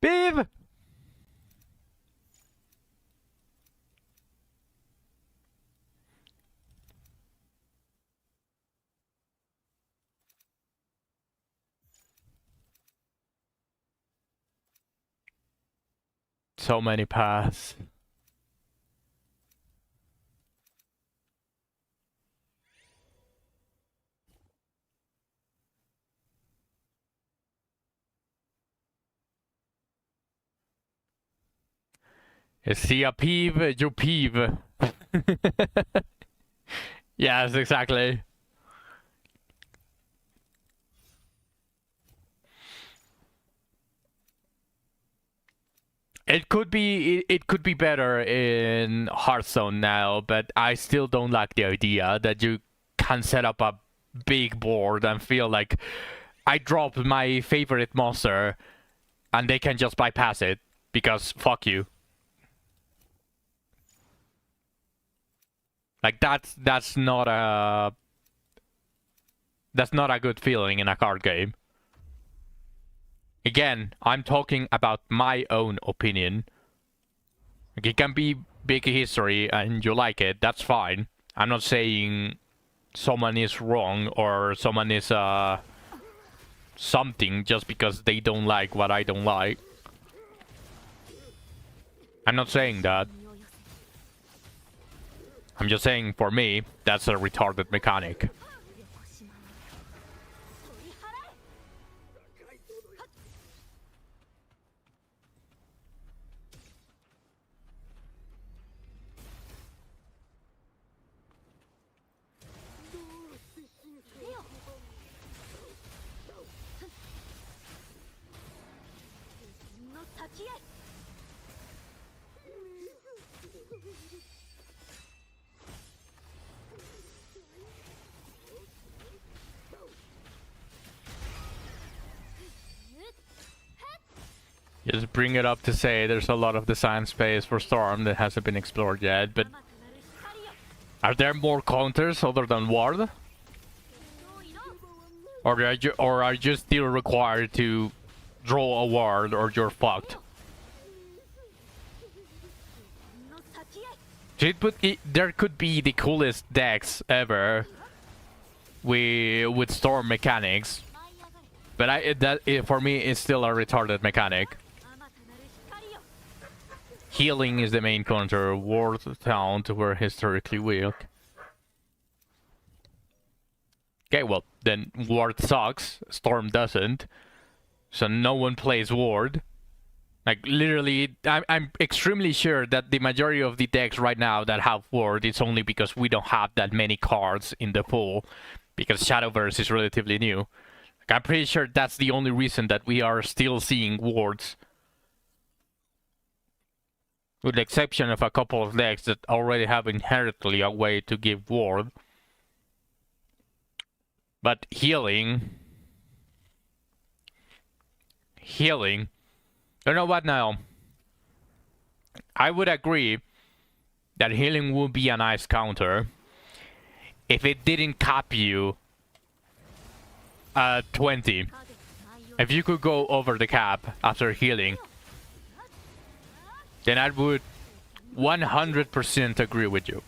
Beep! So many paths. See a peeve, you peeve. Yes, exactly. It could be better in Hearthstone now, but I still don't like the idea that you can set up a big board and feel like I dropped my favorite monster and they can just bypass it because fuck you. Like that's not a good feeling in a card game. Again, I'm talking about my own opinion. Like, it can be big history and you like it, that's fine. I'm not saying someone is wrong or someone is something just because they don't like what I don't like. I'm not saying that. I'm just saying, for me, that's a retarded mechanic. Just bring it up to say there's a lot of design space for Storm that hasn't been explored yet, but are there more counters other than Ward? Or are you still required to draw a Ward or you're fucked? There could be the coolest decks ever with Storm mechanics, but for me it's still a retarded mechanic. Healing is the main counter. Ward Taunt were historically weak. Okay, well, then Ward sucks. Storm doesn't. So no one plays Ward. Like, literally, I'm extremely sure that the majority of the decks right now that have Ward, it's only because we don't have that many cards in the pool. Because Shadowverse is relatively new. Like, I'm pretty sure that's the only reason that we are still seeing Wards. With the exception of a couple of decks that already have inherently a way to give Ward. But healing... You know what now? I would agree that healing would be a nice counter if it didn't cap you at 20. If you could go over the cap after healing, then I would 100% agree with you.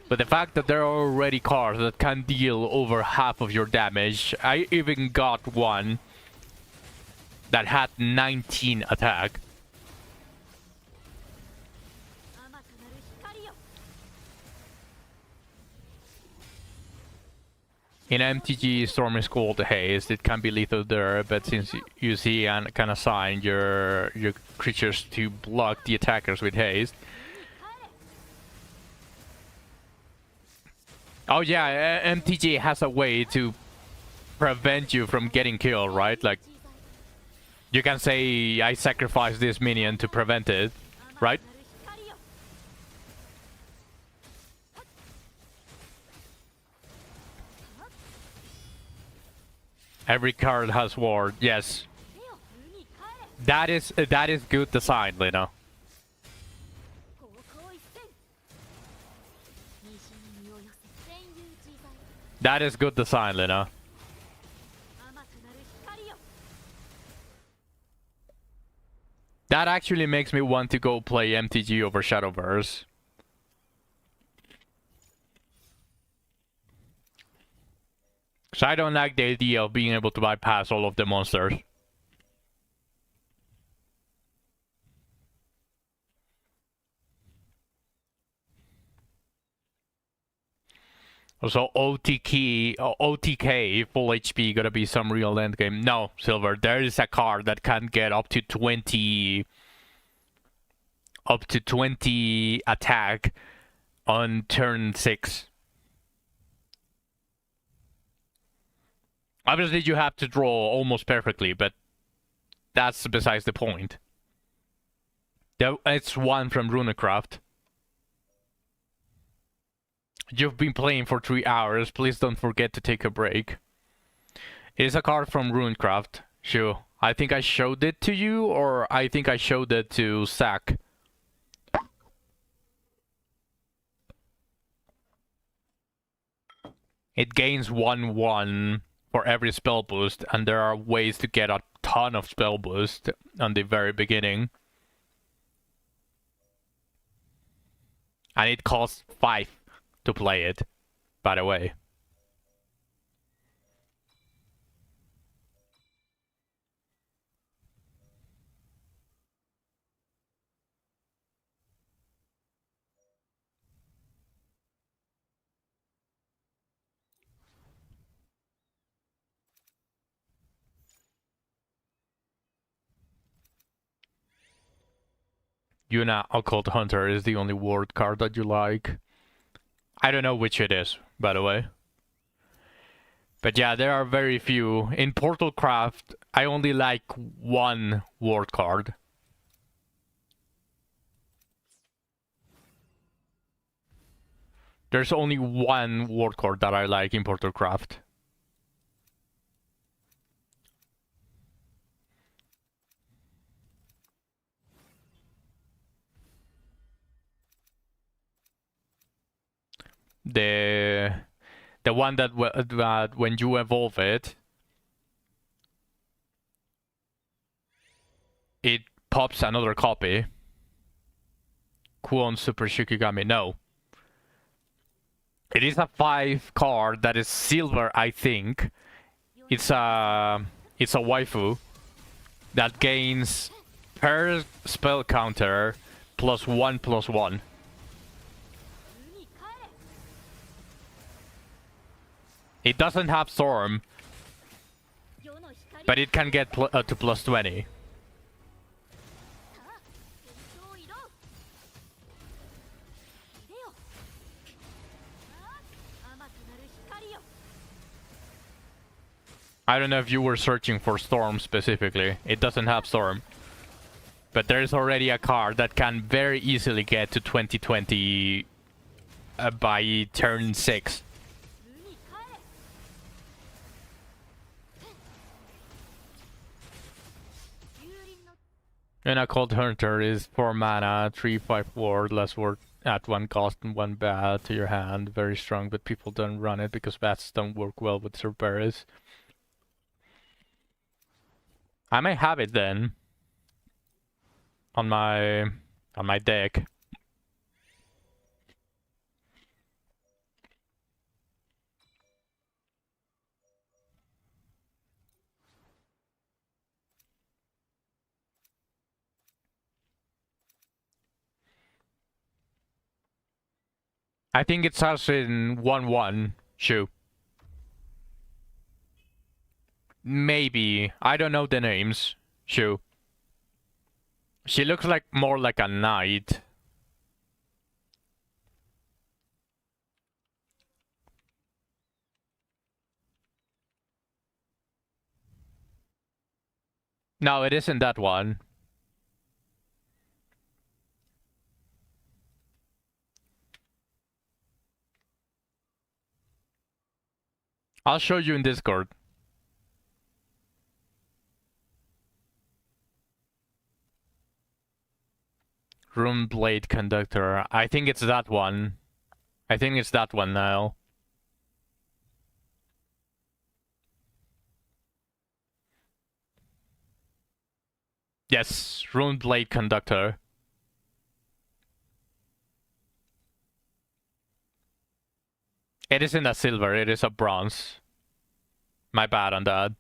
But the fact that there are already cards that can deal over half of your damage, I even got one that had 19 attack. In MTG, Storm is called Haste. It can be lethal there, but since you see and can assign your creatures to block the attackers with Haste. Oh yeah, MTG has a way to prevent you from getting killed, right? Like, you can say, I sacrifice this minion to prevent it, right? Every card has ward, yes. That is good design, Lena. That is good design, Lena. That actually makes me want to go play MTG over Shadowverse. So I don't like the idea of being able to bypass all of the monsters. Also, OTK, full HP, gotta be some real endgame. No, Silver, there is a card that can get up to 20 up to 20 attack on turn 6. Obviously, you have to draw almost perfectly, but that's besides the point. It's one from Runecraft. You've been playing for 3 hours. Please don't forget to take a break. It is a card from Runecraft. Sure. I think I showed it to you, or I think I showed it to Zach. It gains 1/1 for every spell boost, and there are ways to get a ton of spell boost on the very beginning. And it costs 5 to play it, by the way. Yuna Occult Hunter is the only ward card that you like. I don't know which it is, by the way. But yeah, there are very few. In Portalcraft, I only like one ward card. There's only one ward card that I like in Portalcraft. The one that when you evolve it, it pops another copy. Kuon Super Shikigami, no. It is a 5 card that is silver, I think. It's a waifu that gains per spell counter +1/+1. It doesn't have Storm, but it can get to +20. I don't know if you were searching for Storm specifically. It doesn't have Storm. But there's already a card that can very easily get to 2020 by turn 6. And a Cold Hunter is 4 mana, 3/5 ward, less ward at 1 cost and 1 bat to your hand. Very strong, but people don't run it because bats don't work well with Cerberus. I may have it then on my deck. I think it starts in 1/1. Shoo. Maybe. I don't know the names. Shoo. She looks like more like a knight. No, it isn't that one. I'll show you in Discord. Rune Blade Conductor. I think it's that one. I think it's that one now. Yes, Rune Blade Conductor. It isn't a silver, it is a bronze. My bad on that.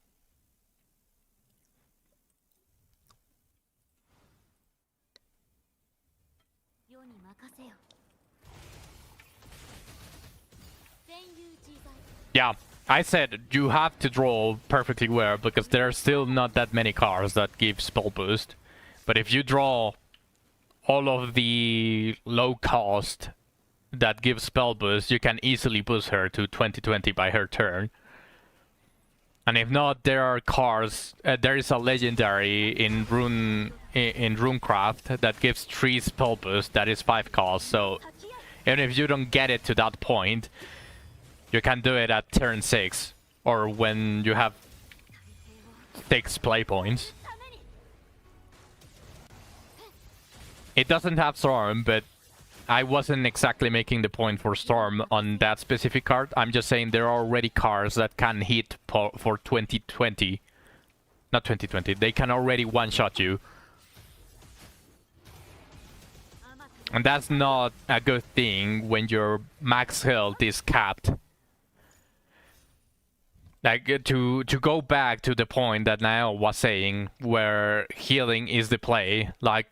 Yeah, I said you have to draw perfectly well because there are still not that many cards that give spell boost. But if you draw all of the low cost that gives spell boost, you can easily boost her to 2020 by her turn. And if not, there are cards. There is a legendary in Runecraft that gives 3 spell boost. That is 5 cost. So even if you don't get it to that point, you can do it at turn 6 or when you have 6 play points. It doesn't have Storm, but I wasn't exactly making the point for Storm on that specific card. I'm just saying there are already cards that can hit for 2020. Not 2020. They can already one-shot you. And that's not a good thing when your max health is capped. Like, to go back to the point that Niall was saying, where healing is the play, like,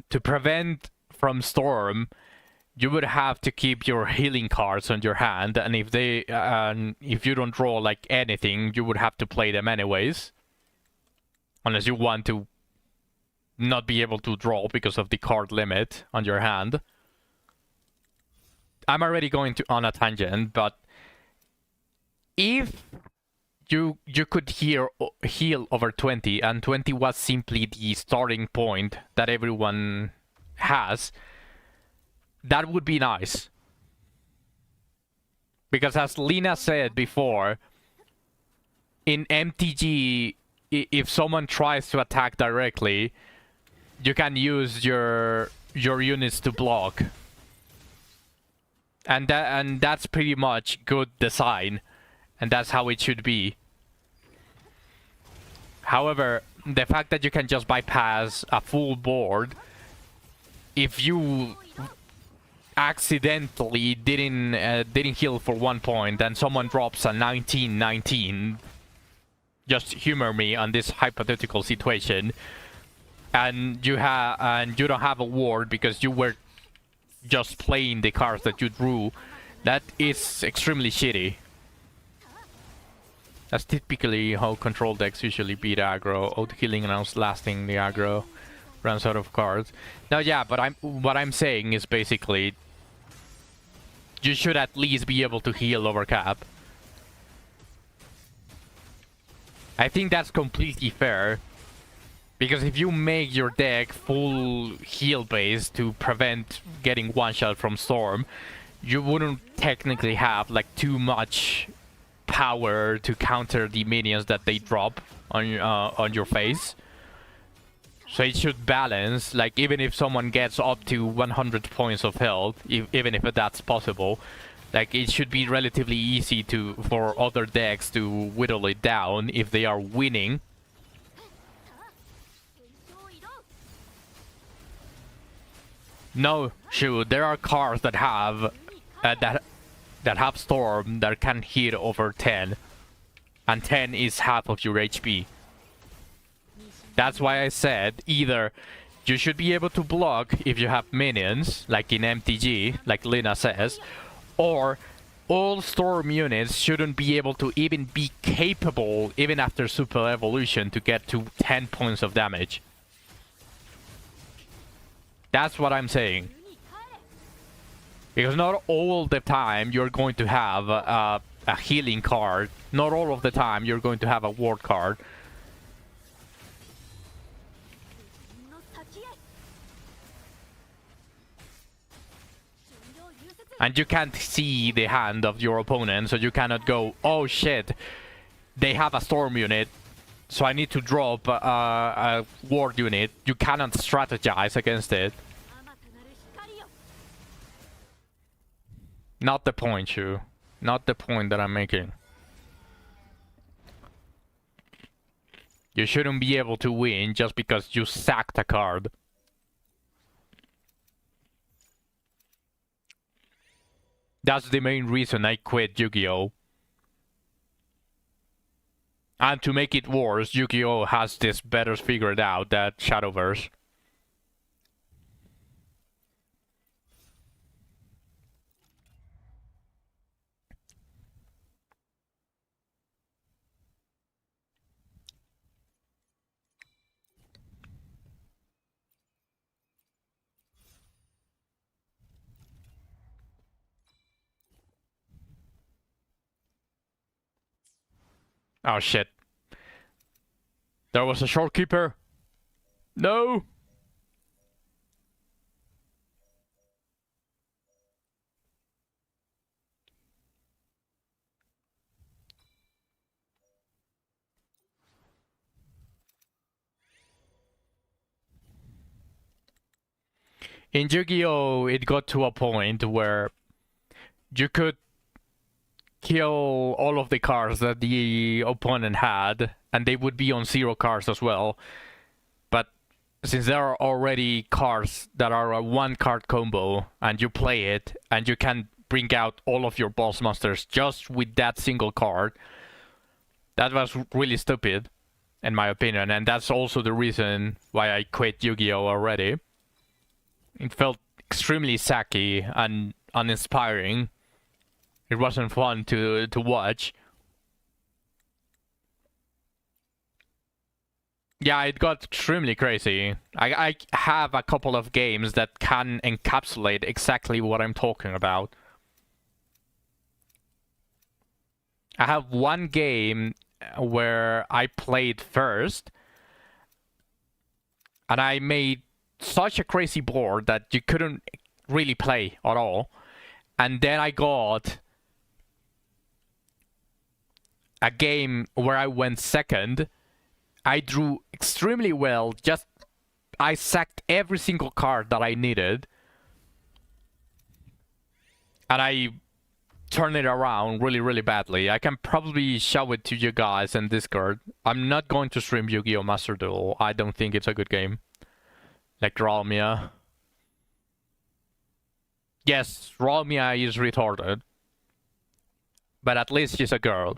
to prevent from Storm, you would have to keep your healing cards on your hand, and if you don't draw like anything, you would have to play them anyways, unless you want to not be able to draw because of the card limit on your hand. I'm already going on a tangent, but if you could heal over 20, and 20 was simply the starting point that everyone has, that would be nice. Because as Lena said before, in MTG, if someone tries to attack directly, you can use your units to block. And that's pretty much good design. And that's how it should be. However, the fact that you can just bypass a full board, if you accidentally didn't heal for 1 point and someone drops a 19-19, just humor me on this hypothetical situation, and you don't have a ward because you were just playing the cards that you drew, that is extremely shitty. That's typically how control decks usually beat aggro. Auto-healing and outlasting the aggro runs out of cards. Now, yeah, but what I'm saying is basically you should at least be able to heal over cap. I think that's completely fair. Because if you make your deck full heal base to prevent getting one-shot from Storm, you wouldn't technically have like too much power to counter the minions that they drop on your face. So it should balance, like even if someone gets up to 100 points of health, even if that's possible, like it should be relatively easy for other decks to whittle it down if they are winning. No, shoot, there are cards that have that have Storm that can hit over 10, and 10 is half of your HP. That's why I said either you should be able to block if you have minions, like in MTG, like Lena says, or all Storm units shouldn't be able to even be capable, even after Super Evolution, to get to 10 points of damage. That's what I'm saying. Because not all the time you're going to have a healing card. Not all of the time you're going to have a ward card. And you can't see the hand of your opponent, so you cannot go, oh shit, they have a Storm unit, so I need to drop a ward unit. You cannot strategize against it. Not the point, Shu. Not the point that I'm making. You shouldn't be able to win just because you sacked a card. That's the main reason I quit Yu-Gi-Oh! And to make it worse, Yu-Gi-Oh! Has this better figured out than Shadowverse. Oh shit. There was a shopkeeper. No! In Yu-Gi-Oh! It got to a point where you could kill all of the cards that the opponent had, and they would be on 0 cards as well. But since there are already cards that are a 1-card combo, and you play it, and you can bring out all of your boss monsters just with that single card, that was really stupid, in my opinion, and that's also the reason why I quit Yu-Gi-Oh! Already. It felt extremely sacky and uninspiring. It wasn't fun to watch. Yeah, it got extremely crazy. I have a couple of games that can encapsulate exactly what I'm talking about. I have one game where I played first, and I made such a crazy board that you couldn't really play at all. And then I got a game where I went second. I drew extremely well, just I sacked every single card that I needed. And I turned it around really, really badly. I can probably show it to you guys in Discord. I'm not going to stream Yu-Gi-Oh! Master Duel. I don't think it's a good game. Like Ralmia. Yes, Ralmia is retarded. But at least she's a girl.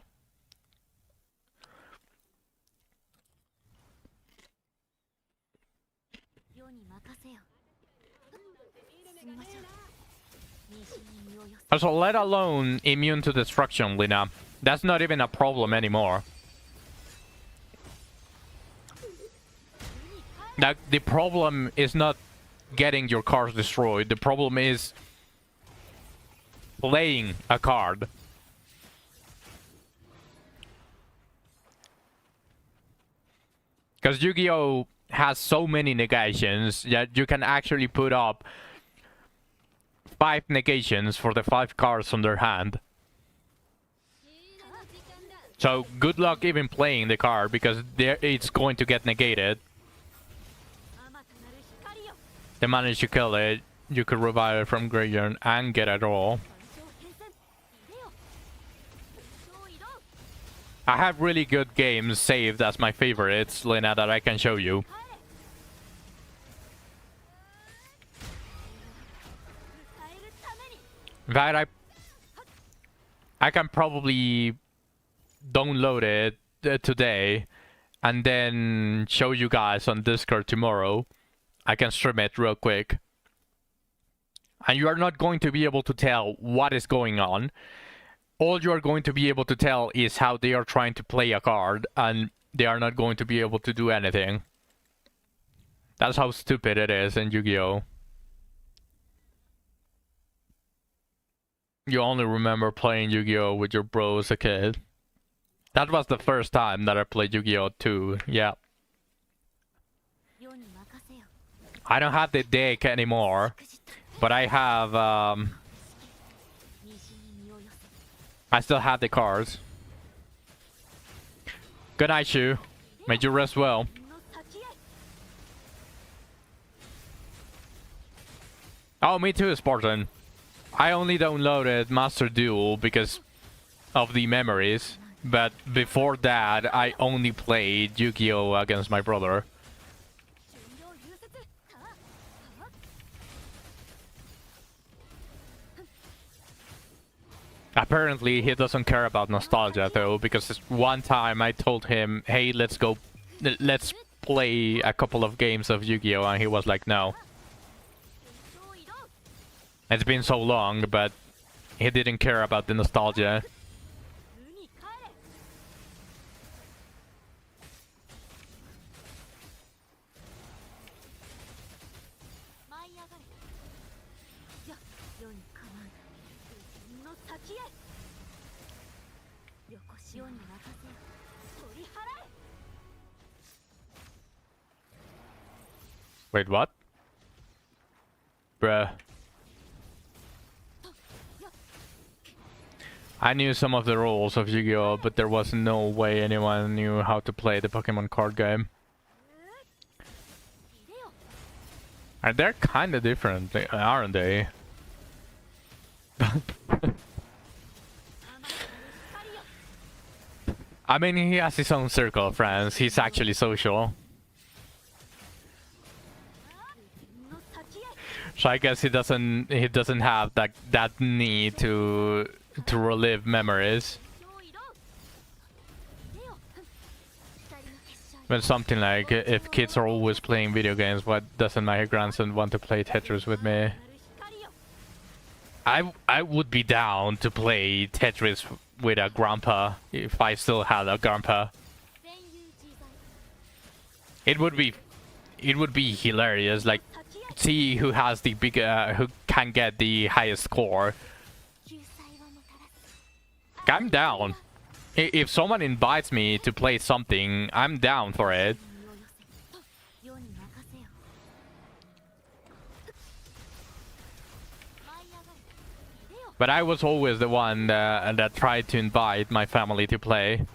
Also, let alone immune to destruction, Lina. That's not even a problem anymore. Now, the problem is not getting your cards destroyed. The problem is playing a card. Because Yu-Gi-Oh! Has so many negations that you can actually put up 5 negations for the 5 cards on their hand. So good luck even playing the card, because it's going to get negated. They manage to kill it, you could revive it from graveyard and get a draw. I have really good games saved as my favorites, Lena, that I can show you. In fact, I can probably download it today and then show you guys on Discord tomorrow. I can stream it real quick. And you are not going to be able to tell what is going on. All you are going to be able to tell is how they are trying to play a card, and they are not going to be able to do anything. That's how stupid it is in Yu-Gi-Oh! You only remember playing Yu-Gi-Oh! With your bro as a kid. That was the first time that I played Yu-Gi-Oh! 2, yeah. I don't have the deck anymore, but I have, I still have the cards. Good night, Shu. May you rest well. Oh, me too, Spartan. I only downloaded Master Duel because of the memories, but before that, I only played Yu-Gi-Oh! Against my brother. Apparently, he doesn't care about nostalgia, though, because one time I told him, hey, let's play a couple of games of Yu-Gi-Oh! And he was like, no. It's been so long, but he didn't care about the nostalgia. Wait, what? Bruh. I knew some of the rules of Yu-Gi-Oh, but there was no way anyone knew how to play the Pokemon card game. And they're kinda different, aren't they? I mean, he has his own circle of friends. He's actually social. So I guess he doesn't have that need to relive memories. But something like, if kids are always playing video games, why doesn't my grandson want to play Tetris with me? I would be down to play Tetris with a grandpa if I still had a grandpa. It would be hilarious. Like, see who has the big who can get the highest score. I'm down. If someone invites me to play something, I'm down for it. But I was always the one that tried to invite my family to play.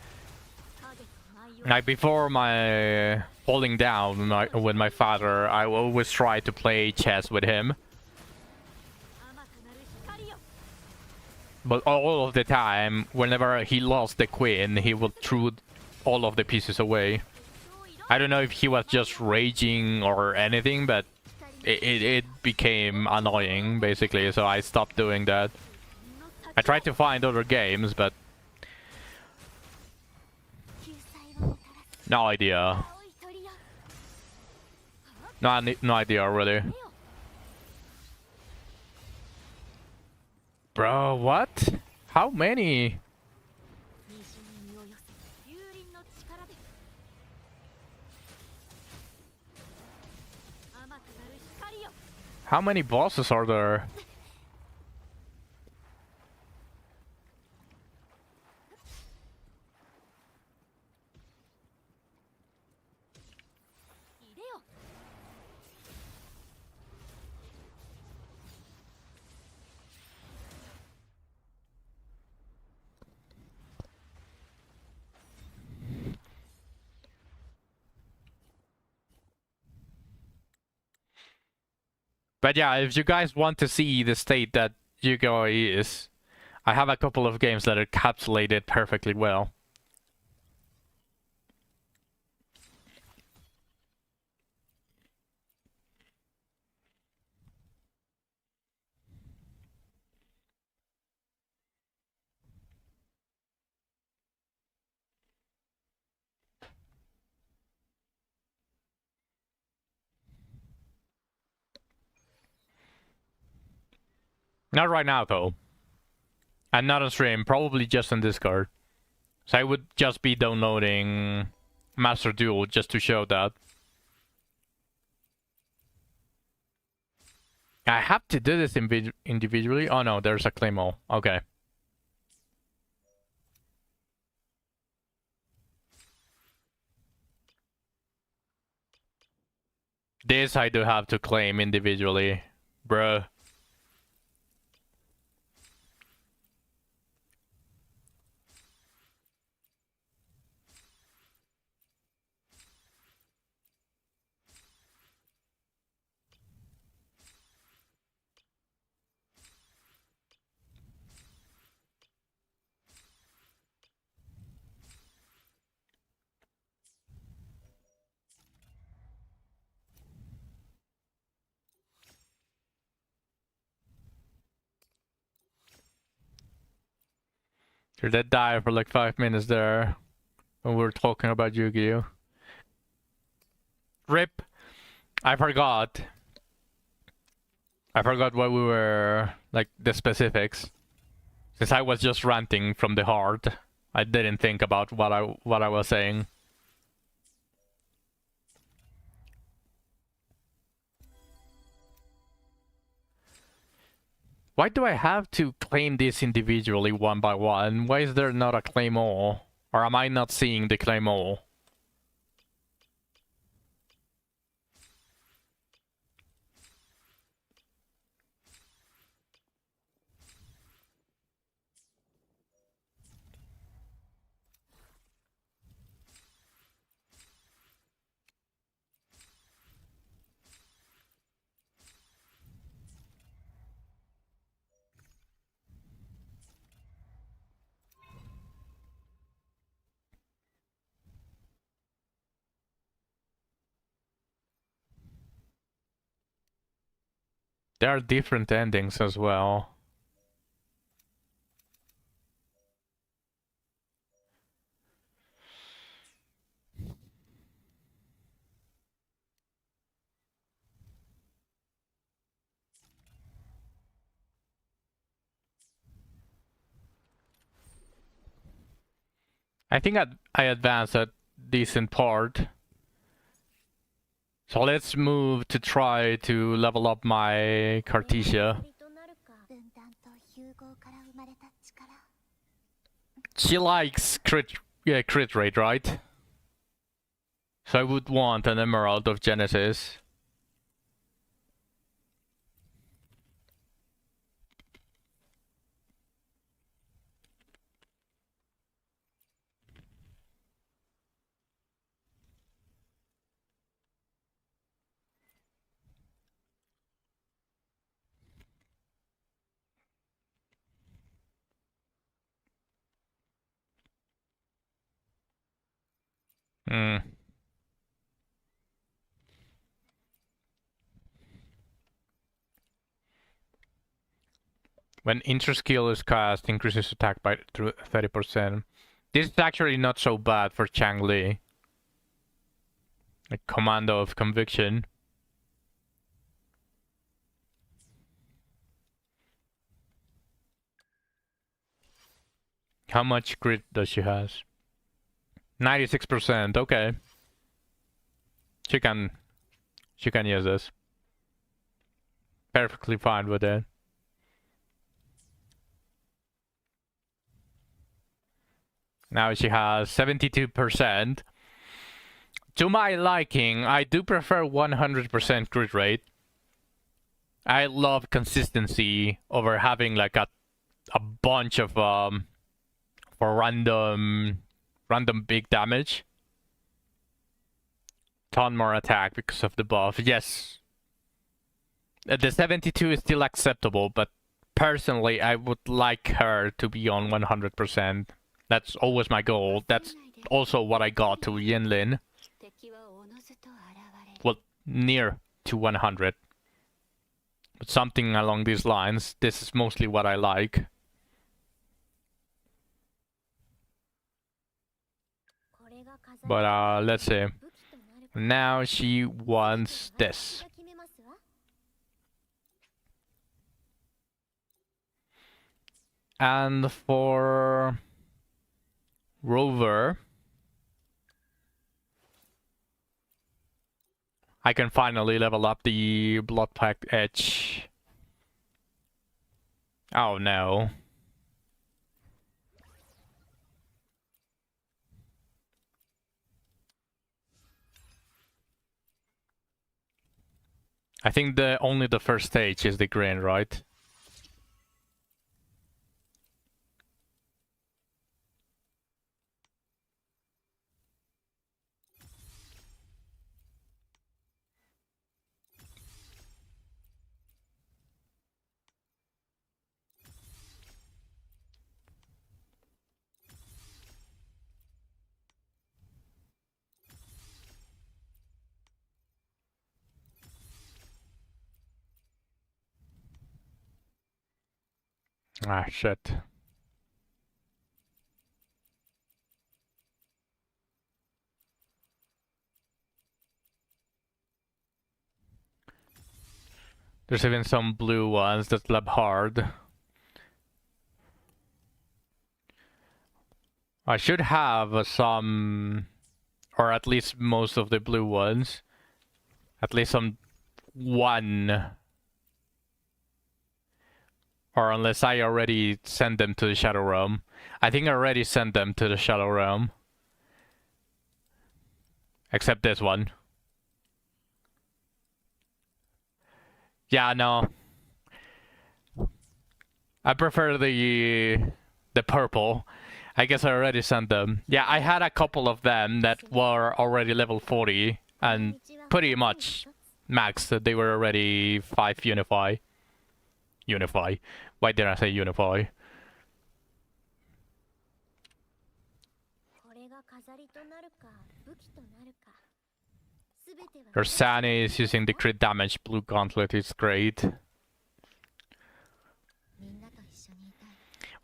Like, before my falling down with my father, I always tried to play chess with him. But all of the time, whenever he lost the queen, he would throw all of the pieces away. I don't know if he was just raging or anything, but it became annoying, basically, so I stopped doing that. I tried to find other games, but no idea. No idea, really. Bro, what? How many? How many bosses are there? But yeah, if you guys want to see the state that Yu-Gi-Oh is, I have a couple of games that encapsulate it perfectly well. Not right now, though. And not on stream, probably just on Discord. So I would just be downloading Master Duel just to show that. I have to do this individually? Oh no, there's a Claymore. Okay. This I do have to claim individually. Bruh. You did die for like 5 minutes there when we were talking about Yu-Gi-Oh! RIP! I forgot. I forgot what we were, like, the specifics. Since I was just ranting from the heart, I didn't think about what I was saying. Why do I have to claim this individually one by one? Why is there not a claim all? Or am I not seeing the claymore? There are different endings as well. I think I advanced a decent part. So let's move to try to level up my Cartesia. She likes crit rate, right? So I would want an Emerald of Genesis. Hmm. When Interskill is cast, increases attack by 30%. This is actually not so bad for Chang Li. Like Commando of Conviction. How much crit does she has? 96%, okay. She can use this. Perfectly fine with it. Now she has 72%. To my liking, I do prefer 100% crit rate. I love consistency over having like a bunch of for random big damage. Ton more attack because of the buff. Yes. The 72 is still acceptable, but personally I would like her to be on 100%. That's always my goal. That's also what I got to Yinlin. Well, near to 100. But something along these lines. This is mostly what I like. But let's see. Now she wants this. And for Rover, I can finally level up the Blood Pact Edge. Oh no. I think only the first stage is the green, right? Ah, shit. There's even some blue ones that lab hard. I should have some, or at least most of the blue ones. At least some one. Or unless I already send them to the Shadow Realm. I think I already sent them to the Shadow Realm. Except this one. Yeah, no. I prefer the purple. I guess I already sent them. Yeah, I had a couple of them that were already level 40 and pretty much max. They were already 5 unify. Unify. Why did I say unify? Your Sani is using the crit damage blue gauntlet, it's great.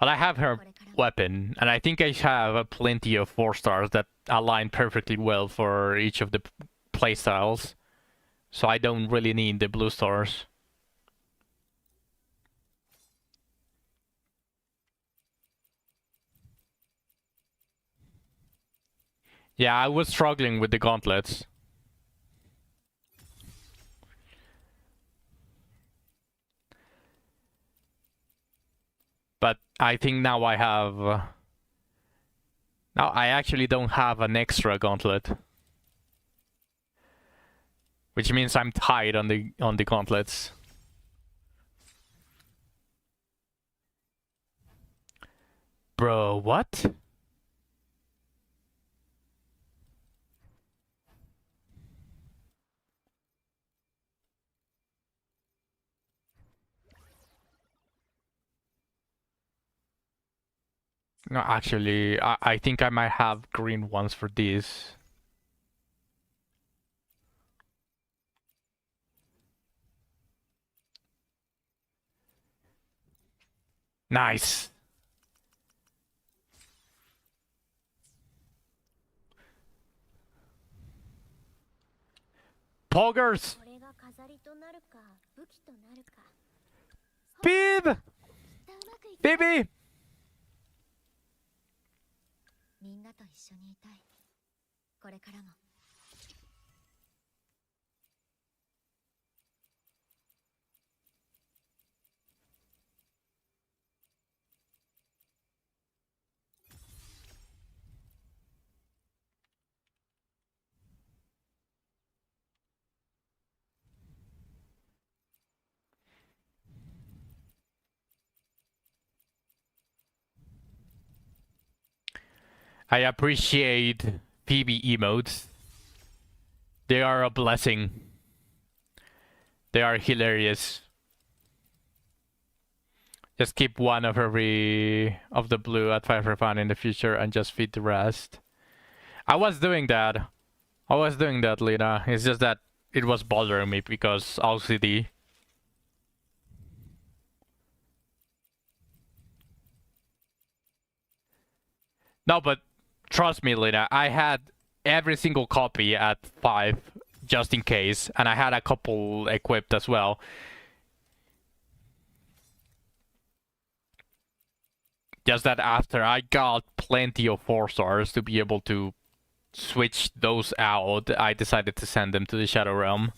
Well, I have her weapon, and I think I have plenty of 4 stars that align perfectly well for each of the playstyles. So I don't really need the blue stars. Yeah, I was struggling with the gauntlets. But I think now I have... now I actually don't have an extra gauntlet. Which means I'm tied on the gauntlets. Bro, what? No, actually, I think I might have green ones for these. Nice. Poggers! Beeb! Baby! みんなと一緒にいたい。これからも。I appreciate PB emotes. They are a blessing. They are hilarious. Just keep one of every of the blue at 5 for fun in the future and just feed the rest. I was doing that. Lena. It's just that it was bothering me because OCD. No, but trust me, Lena, I had every single copy at 5 just in case, and I had a couple equipped as well. Just that after I got plenty of 4 stars to be able to switch those out, I decided to send them to the Shadow Realm.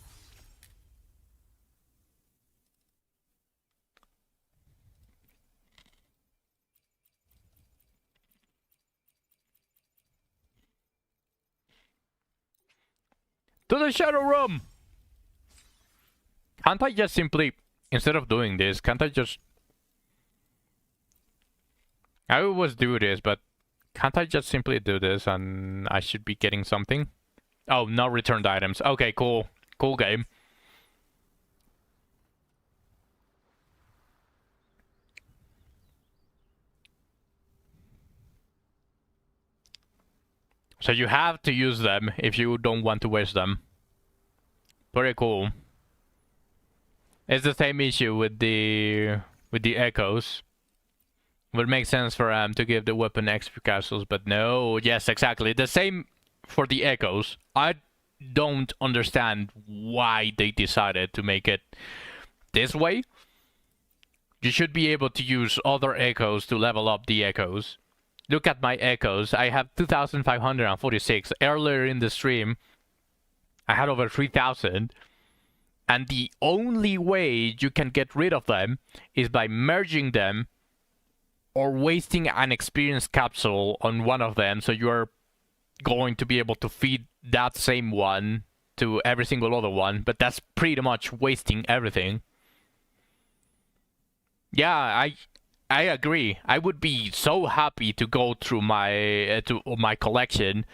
To the Shadow Realm! Can't I just simply, instead of doing this, can't I just... I always do this, but can't I just simply do this and I should be getting something? Oh, no returned items. Okay, cool. Cool game. So you have to use them if you don't want to waste them. Pretty cool. It's the same issue with the echoes. Would make sense for to give the weapon XP castles, but no. Yes, exactly. The same for the echoes. I don't understand why they decided to make it this way. You should be able to use other echoes to level up the echoes. Look at my echoes. I have 2,546. Earlier in the stream, I had over 3,000. And the only way you can get rid of them is by merging them or wasting an experience capsule on one of them, so you're going to be able to feed that same one to every single other one, but that's pretty much wasting everything. Yeah, I agree. I would be so happy to go through my collection,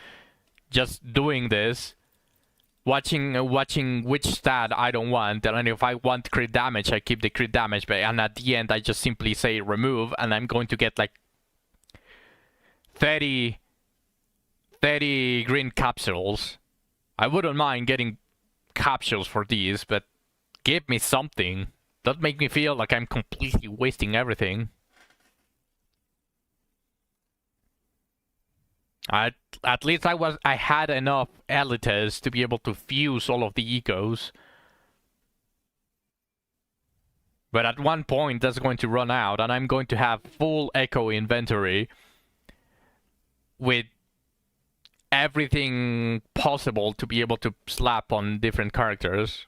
just doing this, watching which stat I don't want, and if I want crit damage, I keep the crit damage, but and at the end I just simply say remove, and I'm going to get like 30 green capsules. I wouldn't mind getting capsules for these, but give me something. Don't make me feel like I'm completely wasting everything. At least I had enough elites to be able to fuse all of the ecos. But at one point that's going to run out, and I'm going to have full echo inventory with everything possible to be able to slap on different characters.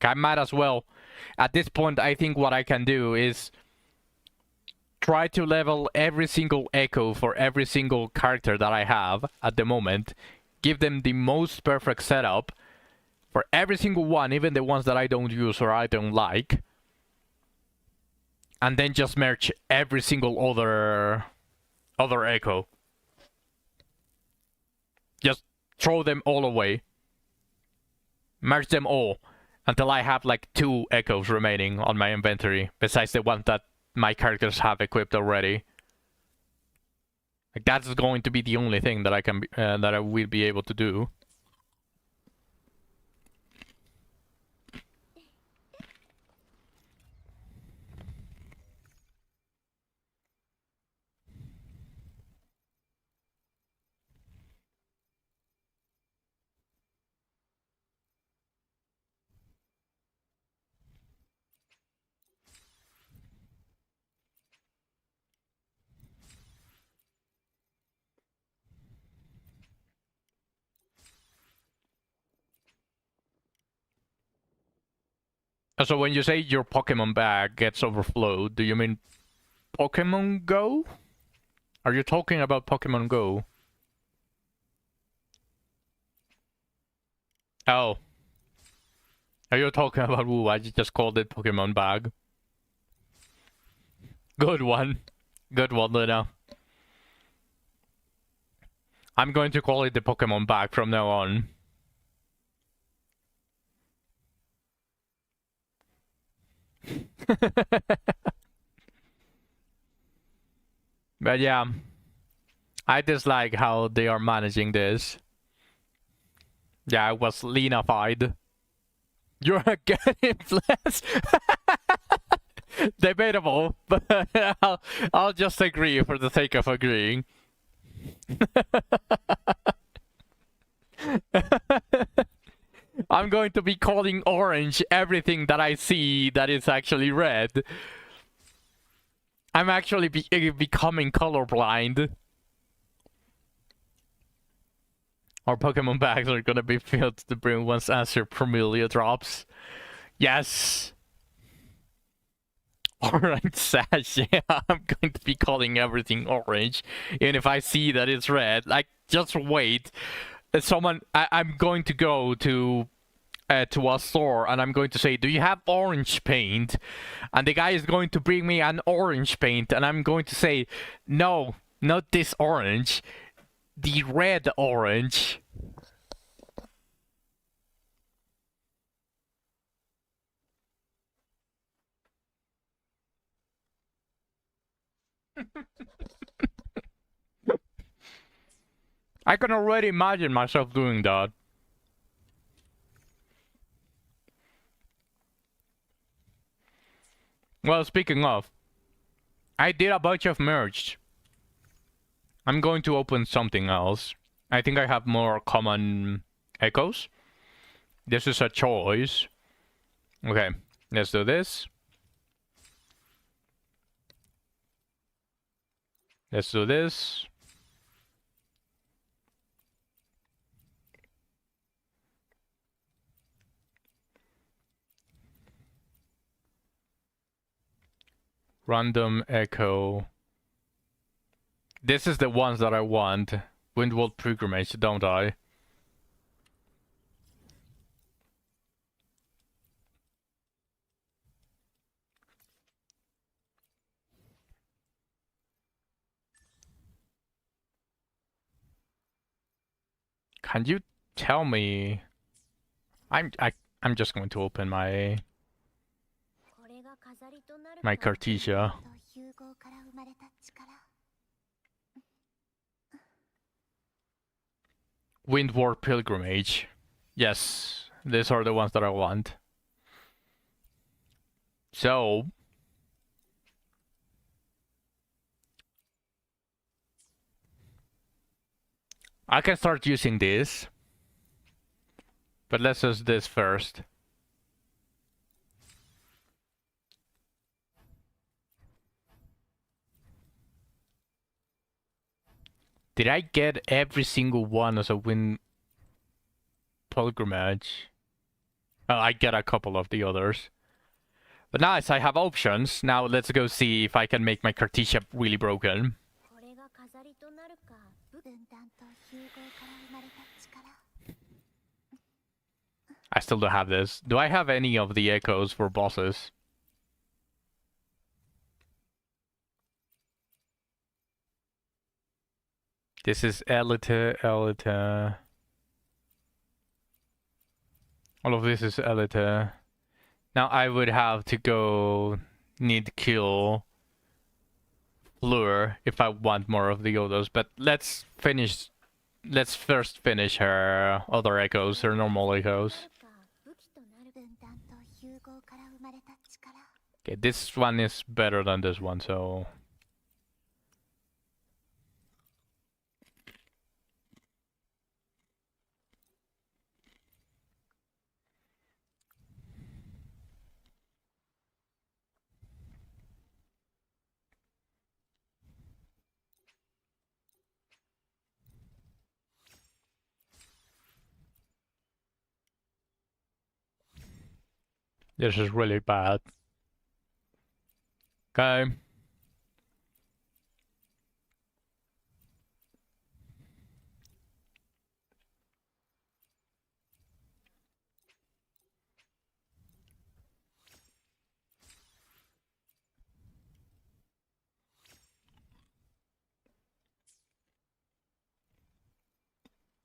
I might as well. At this point, I think what I can do is try to level every single echo for every single character that I have at the moment. Give them the most perfect setup for every single one, even the ones that I don't use or I don't like. And then just merge every single other echo. Just throw them all away. Merge them all until I have like 2 echoes remaining on my inventory, besides the one that my characters have equipped already. Like, that's going to be the only thing that I can that I will be able to do. So when you say your Pokemon bag gets overflowed, do you mean Pokemon Go? Are you talking about Pokemon Go? Oh. Are you talking about WuWa? I just called it Pokemon bag. Good one. Good one, Luna. I'm going to call it the Pokemon bag from now on. But yeah, I dislike how they are managing this. Yeah, I was Lena-fied. You're a good influence. Debatable, but I'll just agree for the sake of agreeing. I'm going to be calling orange everything that I see that is actually red. I'm actually becoming colorblind. Our Pokemon bags are gonna be filled to the brim once Answer Promelia drops. Yes! Orange sash, yeah, I'm going to be calling everything orange. Even if I see that it's red, like, just wait. I'm going to go to a store and I'm going to say, do you have orange paint? And the guy is going to bring me an orange paint and I'm going to say, no, not this orange, the red orange. I can already imagine myself doing that. Well, speaking of, I did a bunch of merch. I'm going to open something else. I think I have more common echoes. This is a choice. Okay, let's do this. Let's do this. Random echo This is the ones that I want. Windwall Pilgrimage, don't I? Can you tell me? I'm just going to open my Cartesia. Windward Pilgrimage. Yes, these are the ones that I want. So I can start using this. But let's use this first. Did I get every single one as a wind pilgrimage? Oh, I get a couple of the others. But nice, I have options. Now let's go see if I can make my Cartesia really broken. I still don't have this. Do I have any of the echoes for bosses? This is Elite. All of this is Elite. Now I would have to go need kill Lure if I want more of the others, but let's first finish her other echoes, her normal echoes. Okay, this one is better than this one, so this is really bad. Okay.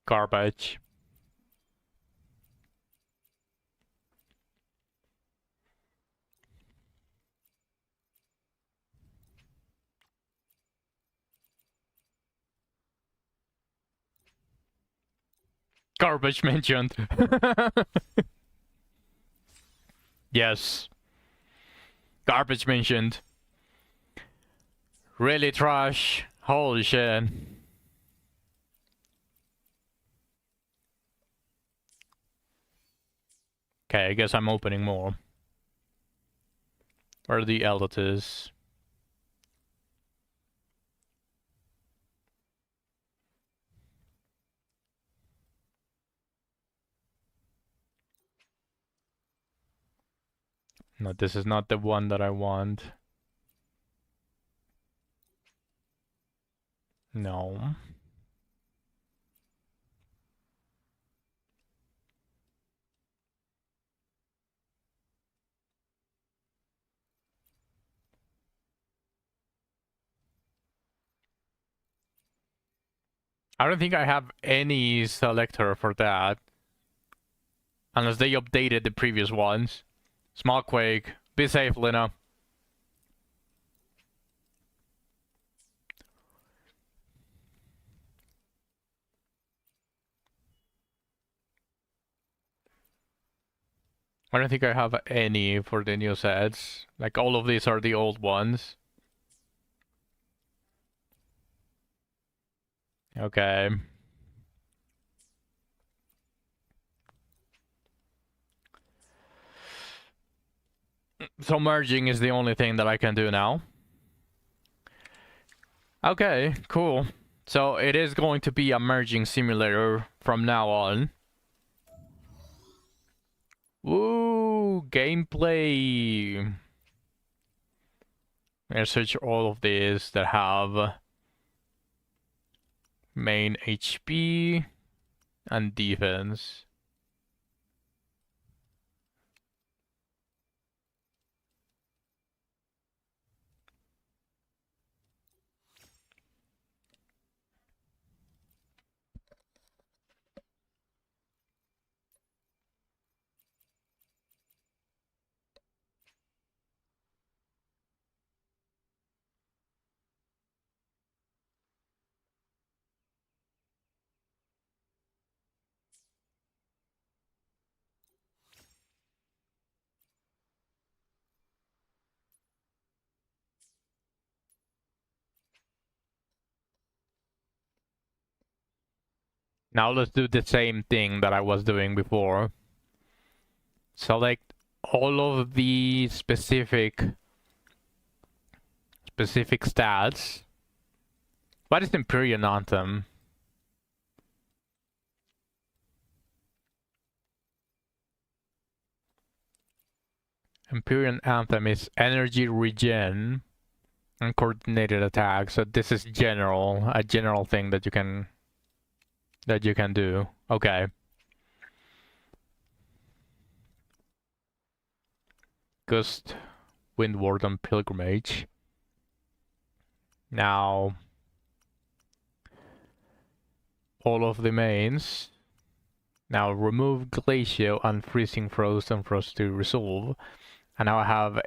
Garbage. Garbage mentioned. Yes. Garbage mentioned. Really trash. Holy shit. Okay, I guess I'm opening more. Where are the elites? No, this is not the one that I want. No. I don't think I have any selector for that. Unless they updated the previous ones. Small quake. Be safe, Lina. I don't think I have any for the new sets. Like, all of these are the old ones. Okay. So merging is the only thing that I can do now. Okay, cool. So it is going to be a merging simulator from now on. Woo! Gameplay! I search all of these that have Main HP and defense. Now let's do the same thing that I was doing before. Select all of the specific stats. What is Imperial Anthem? Imperial Anthem is energy regen and coordinated attack. So this is general, a general thing that you can do. Okay. Gust, Windward, and Pilgrimage. Now, all of the mains. Now remove Glacial, Unfreezing Frost, and Frost to resolve. And now I have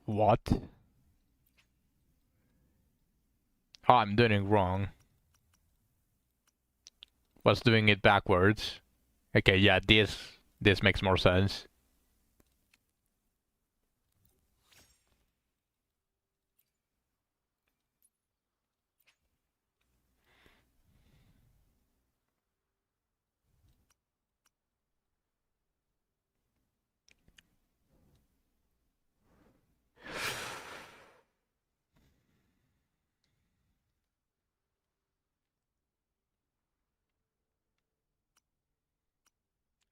what? Oh, I'm doing it wrong. Was doing it backwards. Okay, yeah, this makes more sense.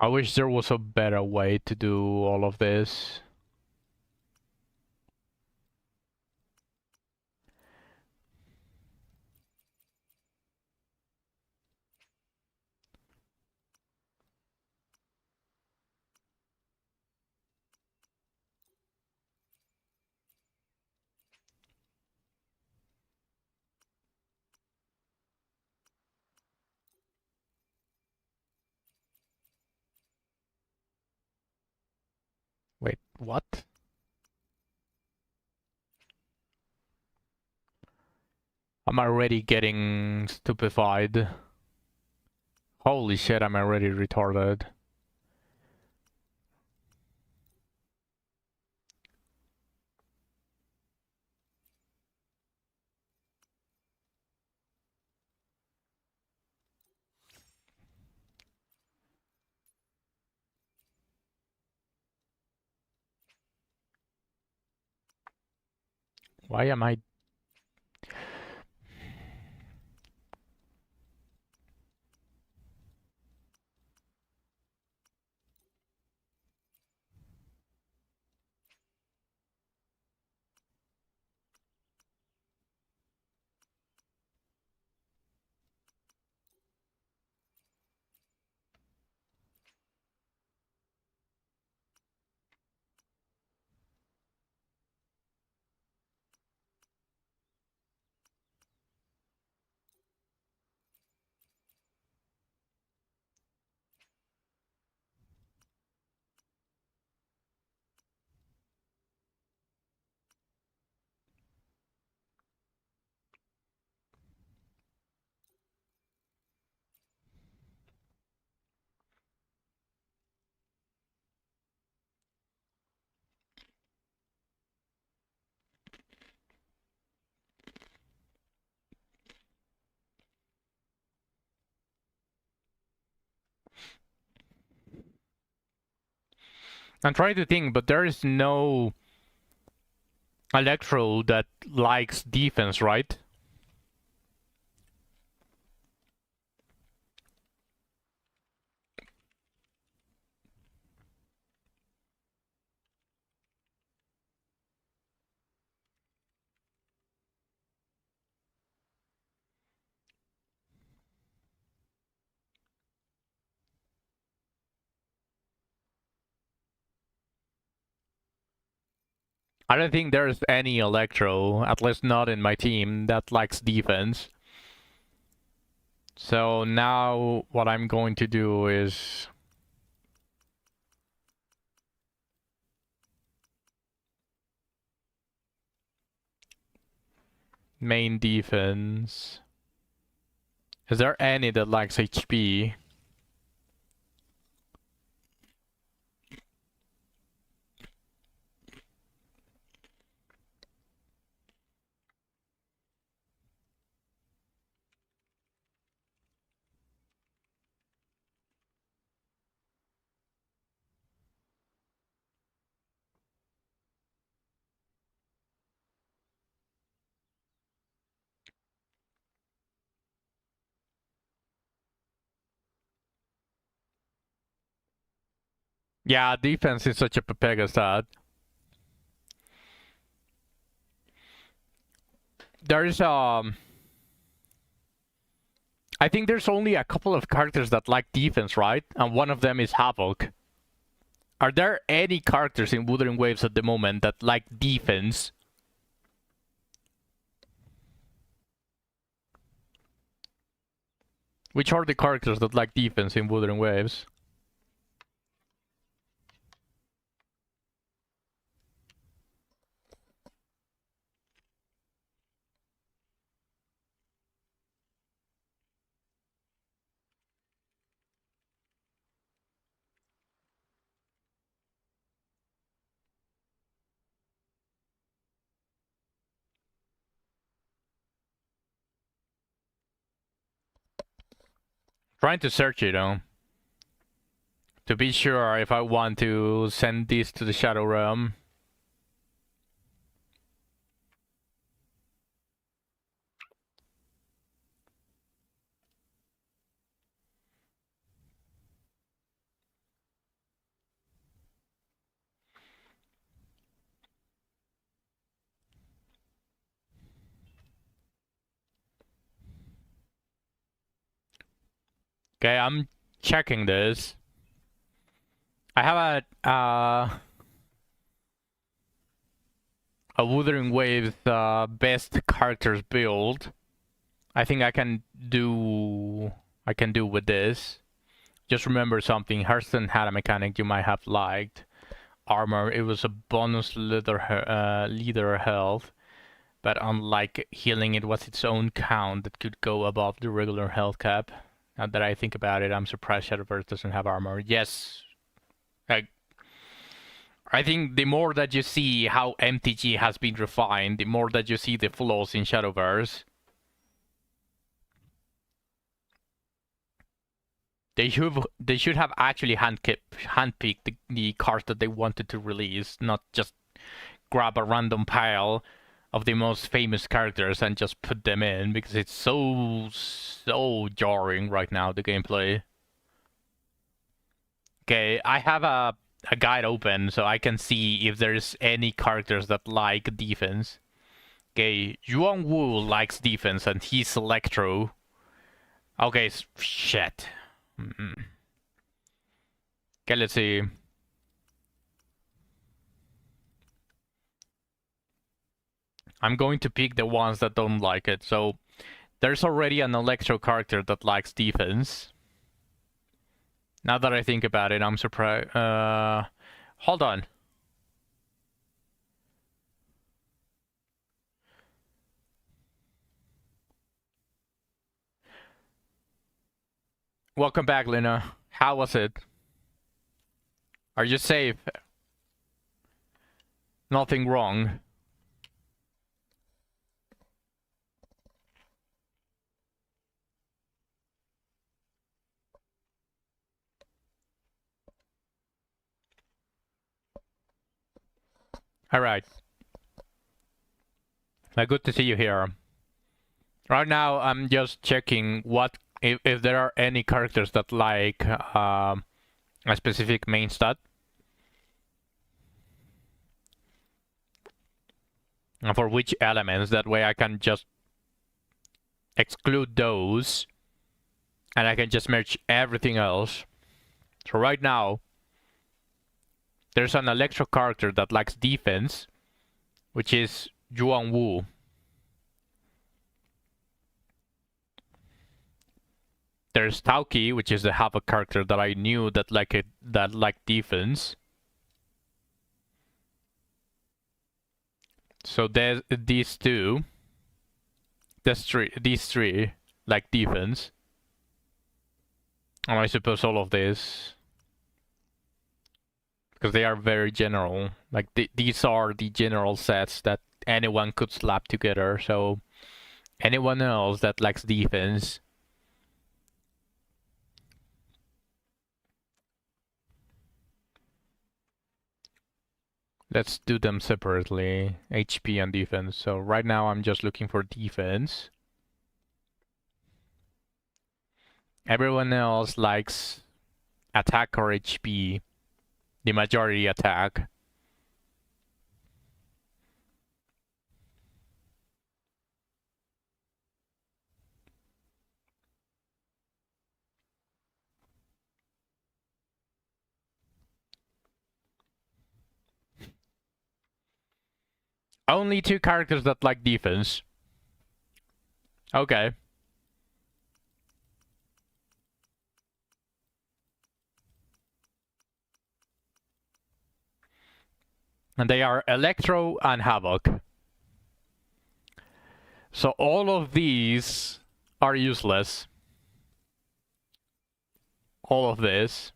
I wish there was a better way to do all of this. Wait, what? I'm already getting stupefied. Holy shit, I'm already retarded. Why am I... I'm trying to think, but there is no Electro that likes defense, right? I don't think there's any Electro, at least not in my team, that likes defense. So now what I'm going to do is... main defense. Is there any that likes HP? Yeah, defense is such a Pepega stat. There's I think there's only a couple of characters that like defense, right? And one of them is Havoc. Are there any characters in Wuthering Waves at the moment that like defense? Which are the characters that like defense in Wuthering Waves? Trying to search it, to be sure if I want to send this to the Shadow Realm. Okay, I'm checking this. I have a Wuthering Waves best characters build. I think I can do with this. Just remember something. Hearthstone had a mechanic you might have liked. Armor. It was a bonus leader health, but unlike healing, it was its own count that could go above the regular health cap. Now that I think about it, I'm surprised Shadowverse doesn't have armor. Yes, I think the more that you see how MTG has been refined, the more that you see the flaws in Shadowverse. They should have actually handpicked the cards that they wanted to release, not just grab a random pile of the most famous characters and just put them in, because it's so jarring right now, the gameplay. Okay, I have a guide open so I can see if there's any characters that like defense. Okay, Yuan Wu likes defense and he's Electro. Okay, shit. Okay, let's see. I'm going to pick the ones that don't like it. So there's already an Electro character that likes defense. Now that I think about it, I'm surprised. Hold on. Welcome back, Lina. How was it? Are you safe? Nothing wrong. Alright. Good to see you here. Right now, I'm just checking what if there are any characters that like a specific main stat. And for which elements, that way I can just exclude those and I can just merge everything else. So right now, there's an Electro character that likes defense, which is WuWa. There's Tauki, which is the Havoc character that I knew that liked defense. So there's these two. These three like defense. And I suppose all of this. Because they are very general. Like these are the general sets that anyone could slap together. So anyone else that likes defense. Let's do them separately. HP and defense. So right now I'm just looking for defense. Everyone else likes attack or HP. The majority attack. Only two characters that like defense. Okay. And they are Electro and Havoc. So all of these are useless. All of this.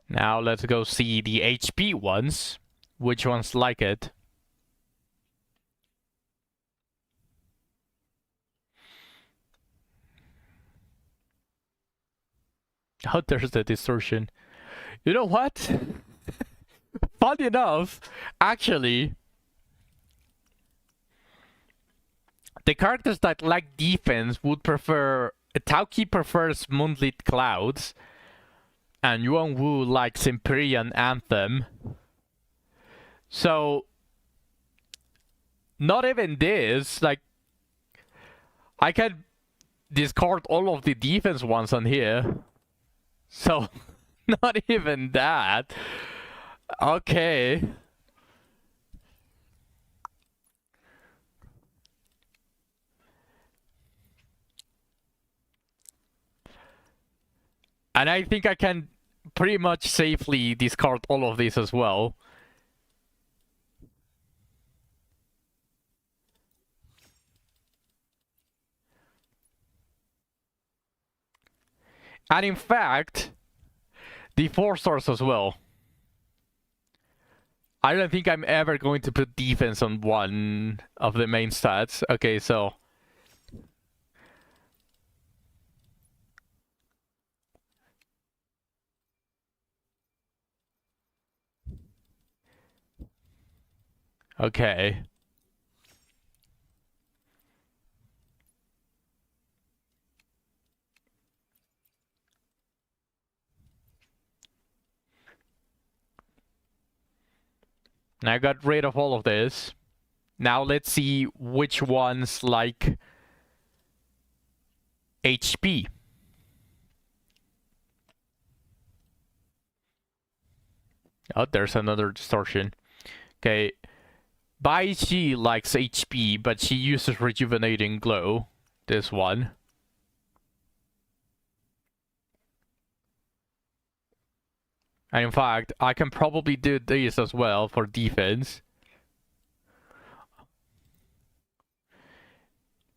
Now let's go see the HP ones. Which ones like it? Oh, there's the distortion. You know what? Funny enough, actually, the characters that like defense would prefer... Tauki prefers Moonlit Clouds, and Yuan Wu likes Empyrean Anthem. So, not even this, like, I can discard all of the defense ones on here. So, not even that. Okay. And I think I can pretty much safely discard all of these as well. And in fact, the 4 stars as well. I don't think I'm ever going to put defense on one of the main stats. Okay, so... Okay. And I got rid of all of this. Now let's see which ones like HP. Oh, there's another distortion. Okay. Baichi likes HP, but she uses Rejuvenating Glow. This one. And in fact, I can probably do this as well for defense.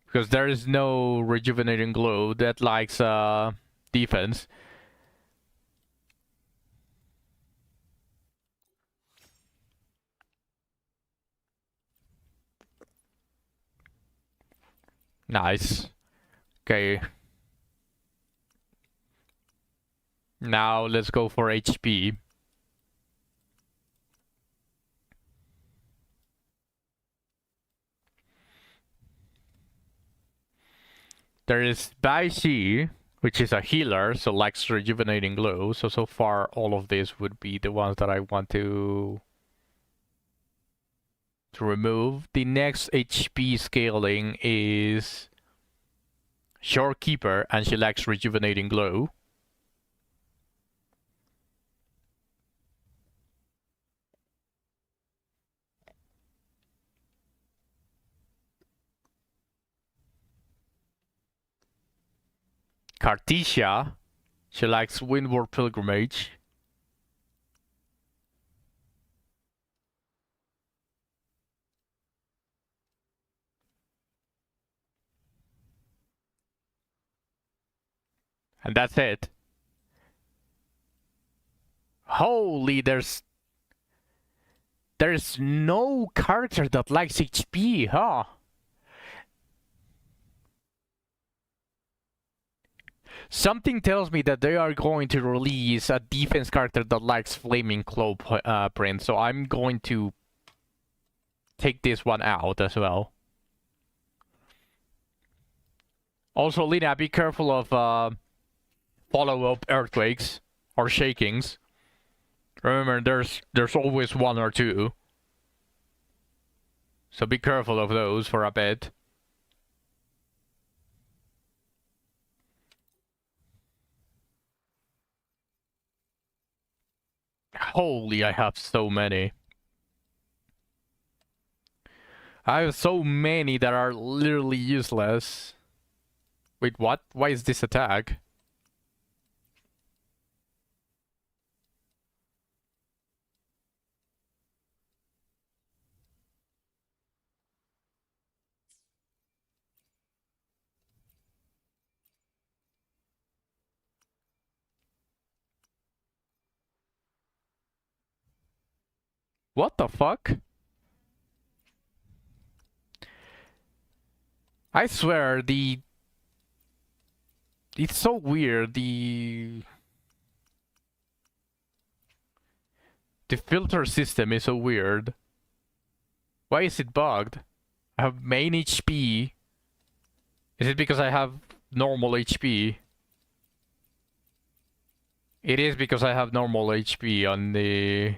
Because there is no Rejuvenating Glow that likes defense. Nice. Okay. Now let's go for HP. There is Bai Shi, which is a healer, so likes rejuvenating glow. So far all of these would be the ones that I want to remove. The next HP scaling is Shorekeeper, and she lacks rejuvenating glow. Cartesia, she likes Windward Pilgrimage. And that's it. Holy, there's no character that likes HP, huh? Something tells me that they are going to release a defense character that likes Flaming Claw print, so I'm going to take this one out as well. Also, Lina, be careful of follow-up earthquakes or shakings. Remember, there's always one or two. So be careful of those for a bit. Holy, I have so many. I have so many that are literally useless. Wait, what? Why is this attack? What the fuck? I swear, it's so weird, the filter system is so weird. Why is it bugged? I have main HP. Is it because I have normal HP? It is because I have normal HP on the...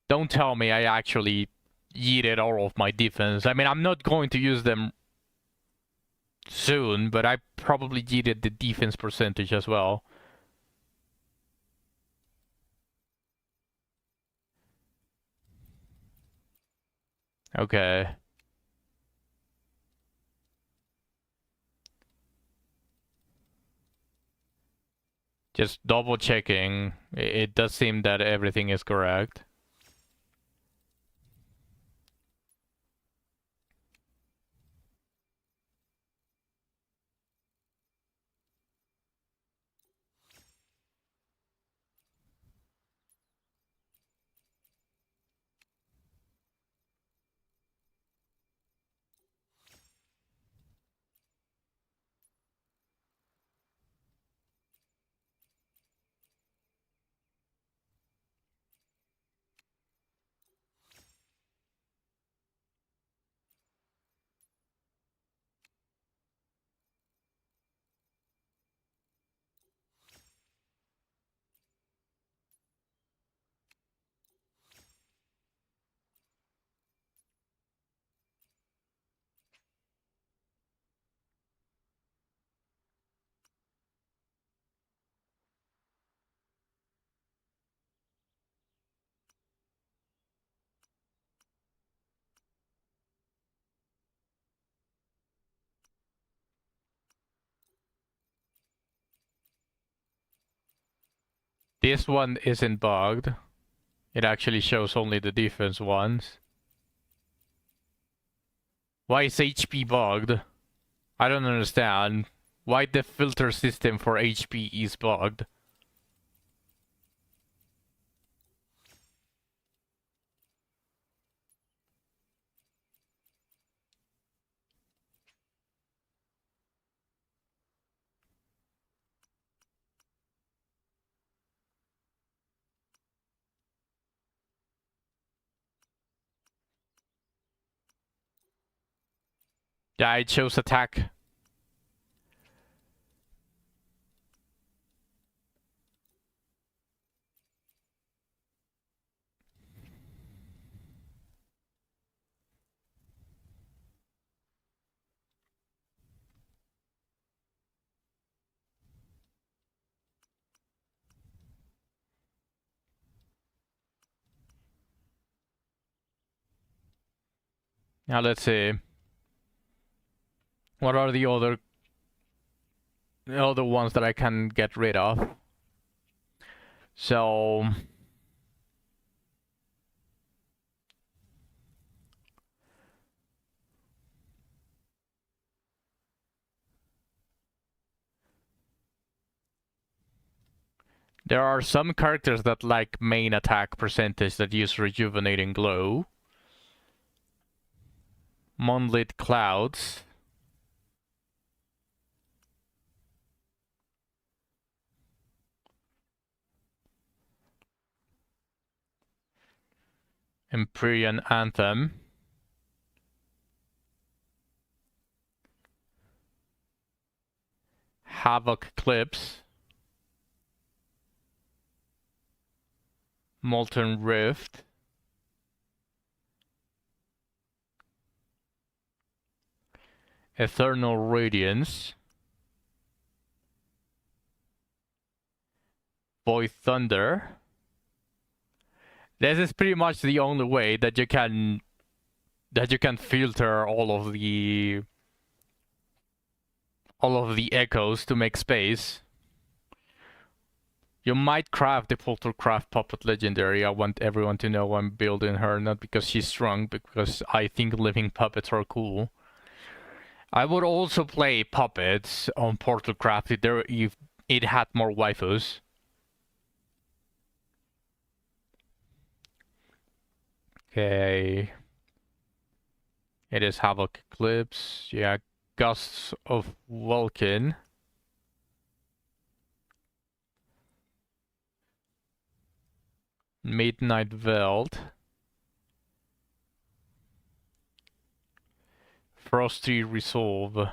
Don't tell me I actually yeeted all of my defense. I mean, I'm not going to use them soon, but I probably yeeted the defense percentage as well. Okay. Just double checking. It does seem that everything is correct. This one isn't bugged. It actually shows only the defense ones. Why is HP bugged? I don't understand. Why the filter system for HP is bugged? Yeah, I chose attack. Now let's see. What are the other ones that I can get rid of? So there are some characters that like main attack percentage that use rejuvenating glow. Moonlit clouds. Empyrean Anthem. Havoc Eclipse. Molten Rift. Eternal Radiance. Void Thunder. This is pretty much the only way that you can filter all of the echoes to make space. You might craft the Poltercraft Puppet Legendary. I want everyone to know I'm building her, not because she's strong, but because I think living puppets are cool. I would also play puppets on Portalcraft if it had more waifus. Okay. It is Havoc Eclipse. Yeah, Gusts of Vulcan. Midnight Veld. Frosty Resolve.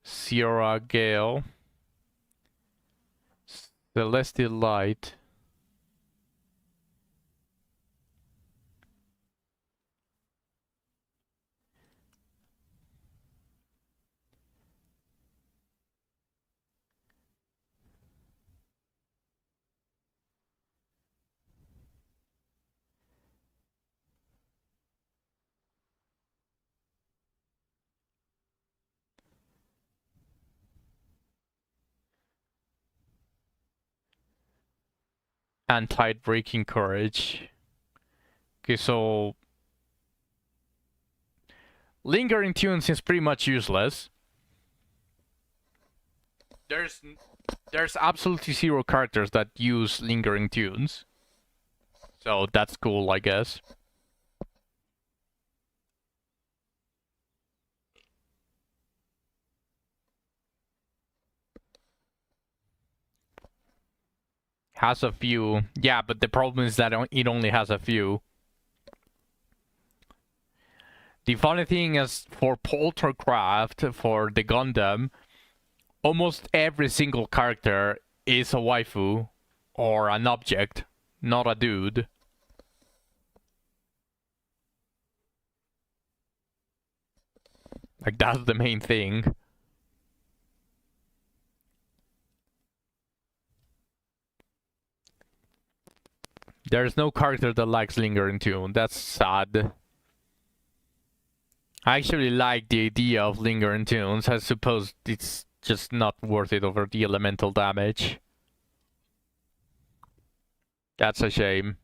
Sierra Gale. Celestial Light. And Tide Breaking Courage. Okay, so Lingering Tunes is pretty much useless. There's absolutely zero characters that use Lingering Tunes. So that's cool, I guess. Has a few. Yeah, but the problem is that it only has a few. The funny thing is, for Poltercraft, for the Gundam, almost every single character is a waifu or an object, not a dude. Like, that's the main thing. There's no character that likes Lingering Tune. That's sad. I actually like the idea of Lingering Tunes. I suppose it's just not worth it over the elemental damage. That's a shame.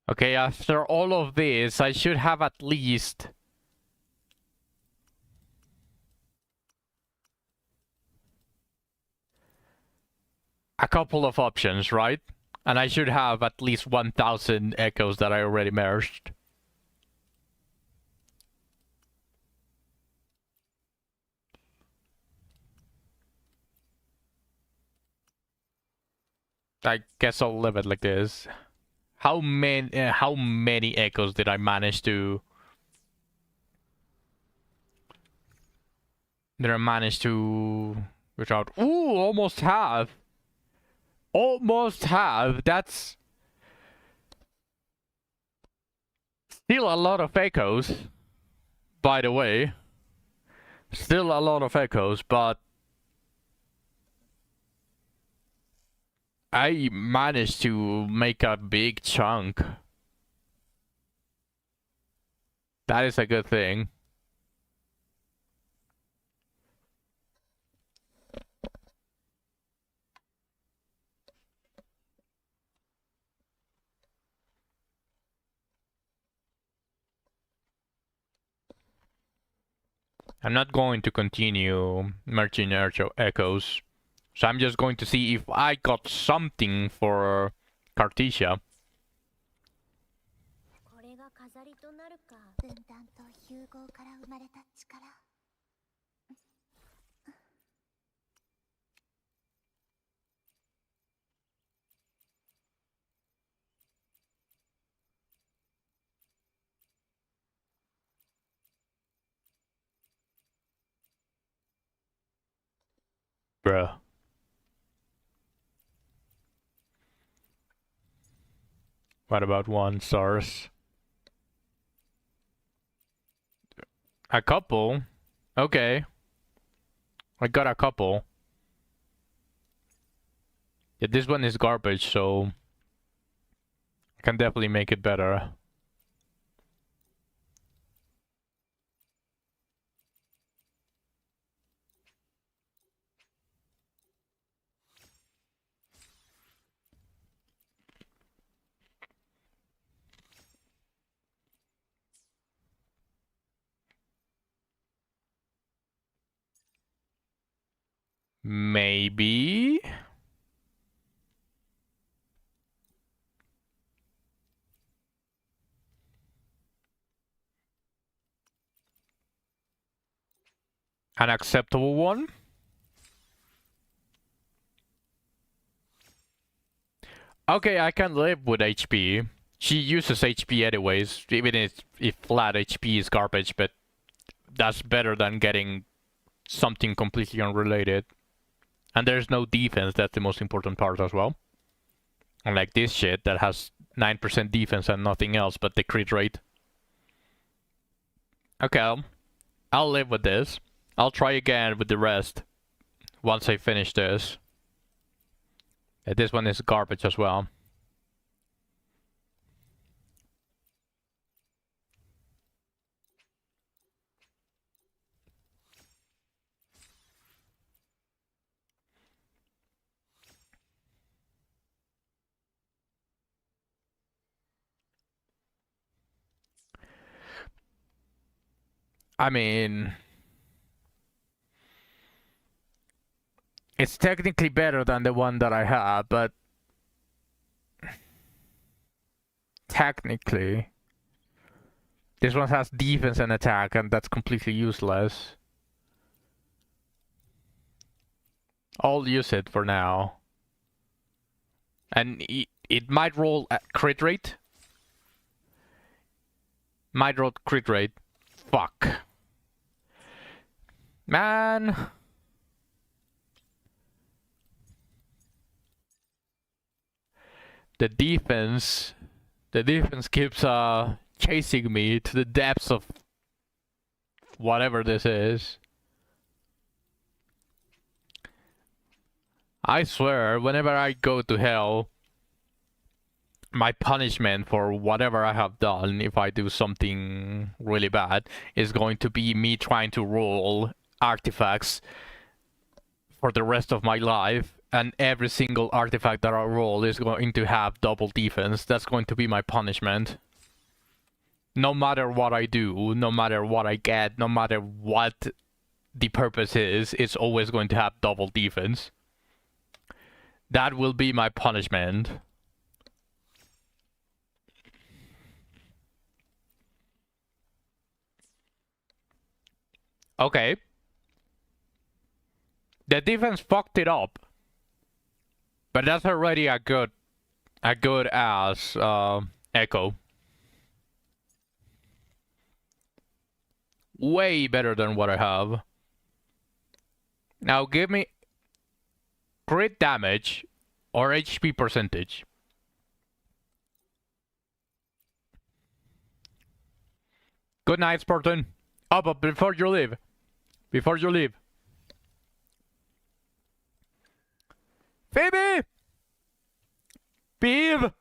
Okay, after all of this, I should have at least a couple of options, right? And I should have at least 1,000 echoes that I already merged. I guess I'll leave it like this. How many echoes did I manage to... Reach out? Ooh, almost half! Almost half! That's... still a lot of echoes, by the way. Still a lot of echoes, but... I managed to make a big chunk. That is a good thing. I'm not going to continue merging echoes. So I'm just going to see if I got something for Cartesia. これが飾りとなるか。分断と融合から生まれた力。Bruh. What about 1 stars? A couple? Okay. I got a couple. Yeah, this one is garbage, so... I can definitely make it better. Maybe... an acceptable one? Okay, I can live with HP. She uses HP anyways, even if flat HP is garbage, but that's better than getting something completely unrelated. And there's no defense, that's the most important part as well. Unlike this shit that has 9% defense and nothing else but the crit rate. Okay, I'll live with this. I'll try again with the rest once I finish this. Yeah, this one is garbage as well. I mean... it's technically better than the one that I have, but... technically... this one has defense and attack, and that's completely useless. I'll use it for now. And it might roll at crit rate. Might roll crit rate. Fuck. Man. The defense keeps chasing me to the depths of whatever this is. I swear, whenever I go to hell, my punishment for whatever I have done, if I do something really bad, is going to be me trying to roll artifacts for the rest of my life and every single artifact that I roll is going to have double defense. That's going to be my punishment. No matter what I do, no matter what I get, no matter what the purpose is, it's always going to have double defense. That will be my punishment. Okay. The defense fucked it up. But that's already a good ass echo. Way better than what I have. Now give me crit damage or HP percentage. Good night, Spartan. Oh, but before you leave. Phoebe! Beeve!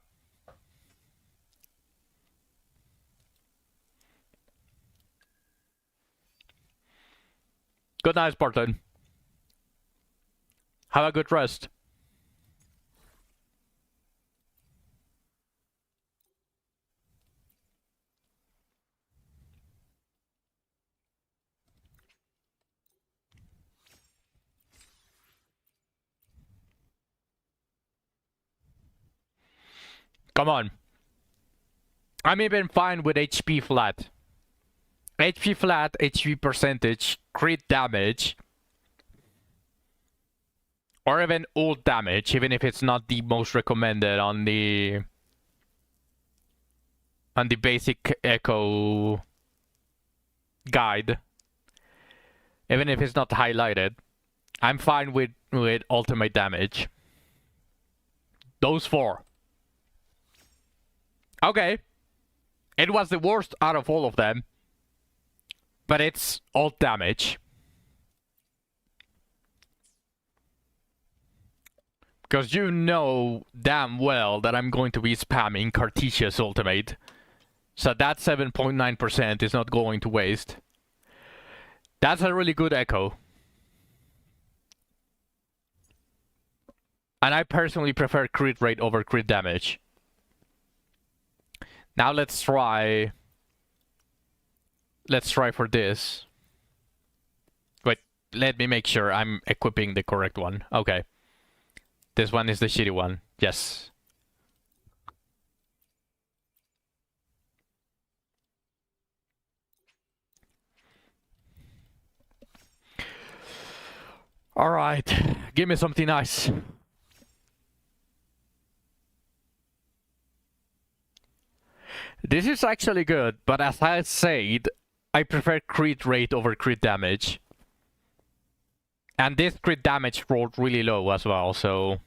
Good night, Spartan. Have a good rest. Come on. I'm even fine with HP flat. HP flat, HP percentage, crit damage, or even ult damage, even if it's not the most recommended on the basic echo guide. Even if it's not highlighted, I'm fine with ultimate damage. Those four. Okay. It was the worst out of all of them. But it's ult damage. Because you know damn well that I'm going to be spamming Cartesia's ultimate. So that 7.9% is not going to waste. That's a really good echo. And I personally prefer crit rate over crit damage. Now let's try for this. Wait, let me make sure I'm equipping the correct one. Okay. This one is the shitty one. Yes. Alright. Give me something nice. This is actually good, but as I said, I prefer crit rate over crit damage. And this crit damage rolled really low as well, so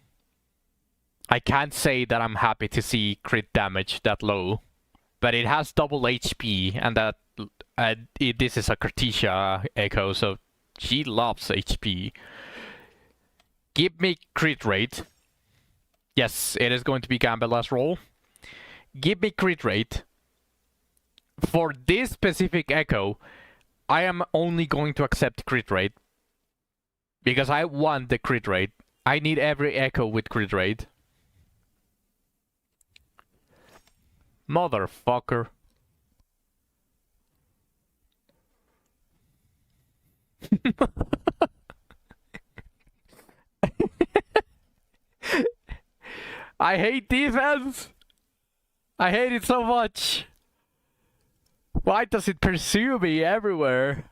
I can't say that I'm happy to see crit damage that low. But it has double HP, and that this is a Cartesia echo, so she loves HP. Give me crit rate. Yes, it is going to be Gambella's roll. Give me crit rate. For this specific echo, I am only going to accept crit rate. Because I want the crit rate. I need every echo with crit rate. Motherfucker. I hate defense! I hate it so much! Why does it pursue me everywhere?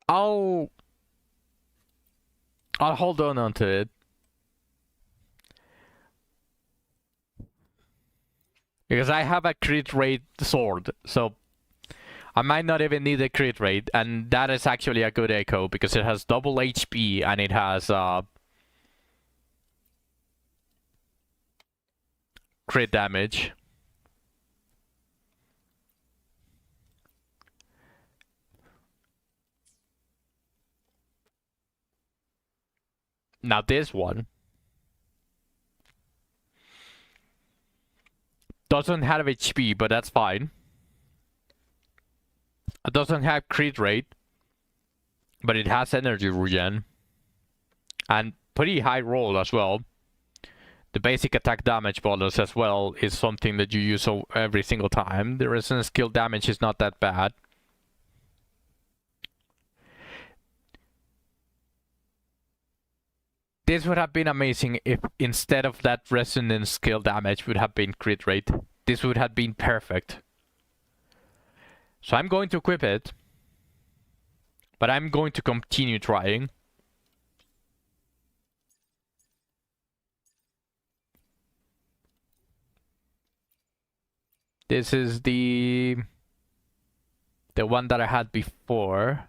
I'll hold on to it. Because I have a crit rate sword, so I might not even need a crit rate, and that is actually a good echo because it has double HP and it has crit damage. Now this one doesn't have HP, but that's fine. It doesn't have crit rate, but it has energy regen. And pretty high roll as well. The basic attack damage bonus as well is something that you use every single time. The resistance skill damage is not that bad. This would have been amazing if instead of that resonance skill damage would have been crit rate. This would have been perfect. So I'm going to equip it. But I'm going to continue trying. This is the one that I had before.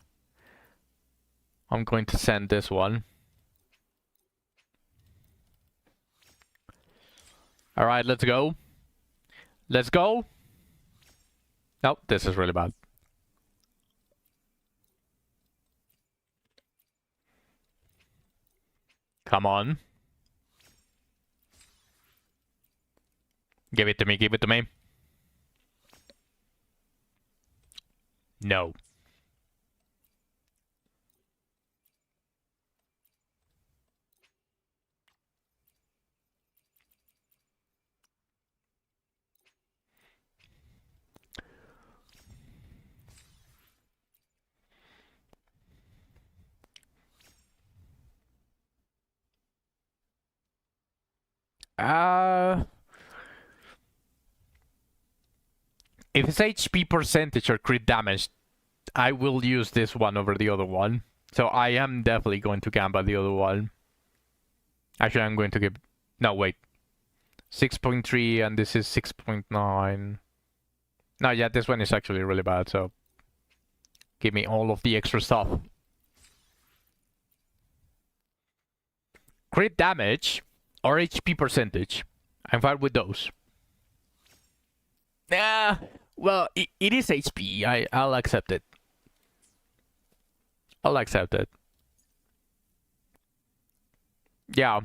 I'm going to send this one. All right, let's go. Let's go. Nope, this is really bad. Come on. Give it to me, give it to me. No. If it's HP percentage or crit damage, I will use this one over the other one. So I am definitely going to gamba the other one. Actually, I'm going to give... No, wait. 6.3 and this is 6.9. No, yeah, this one is actually really bad, so... Give me all of the extra stuff. Crit damage or HP percentage. I'm fine with those. Well, it is HP. I'll accept it. I'll accept it. Yeah.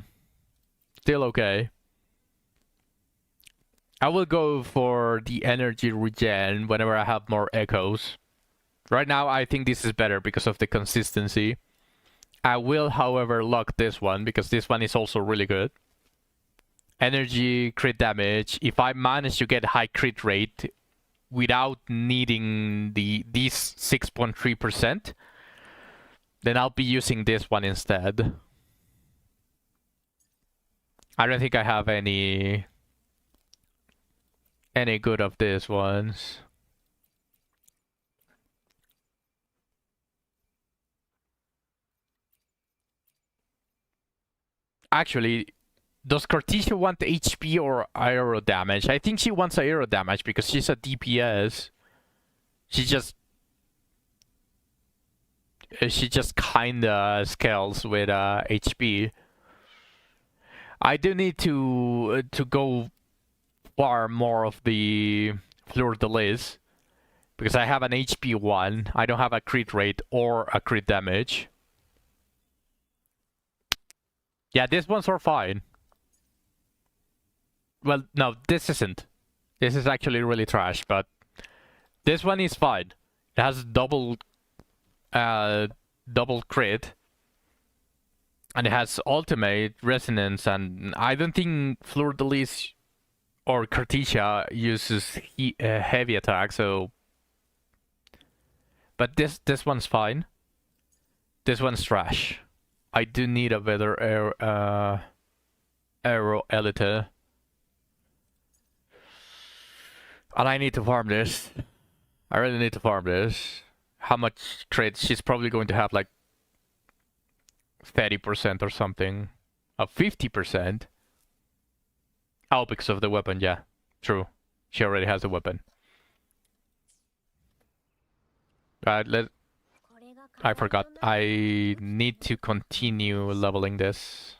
Still okay. I will go for the energy regen whenever I have more echoes. Right now, I think this is better because of the consistency. I will, however, lock this one because this one is also really good. Energy, crit damage. If I manage to get high crit rate without needing these 6.3%, then I'll be using this one instead. I don't think I have any good of these ones. Actually, does Cartesia want HP or aero damage? I think she wants aero damage because she's a DPS. She just kinda scales with HP. I do need to go far more of the Fleur de Lis because I have an HP one. I don't have a crit rate or a crit damage. Yeah, these ones are fine. Well, no, this isn't. This is actually really trash, but this one is fine. It has double crit. And it has ultimate, resonance, and I don't think Fleur de Lis or Cartesia uses heavy attack, so... But this one's fine. This one's trash. I do need a better Aero Elite. And I need to farm this. I really need to farm this. How much crit? She's probably going to have like 30% or something. 50%. Oh, because of the weapon, yeah. True. She already has a weapon. I forgot. I need to continue leveling this.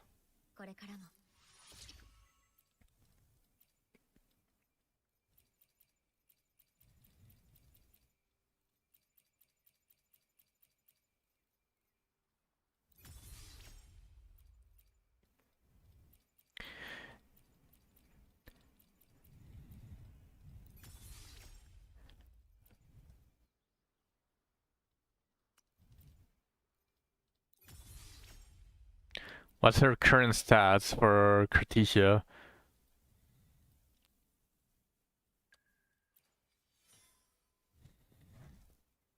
What's her current stats for Creticia?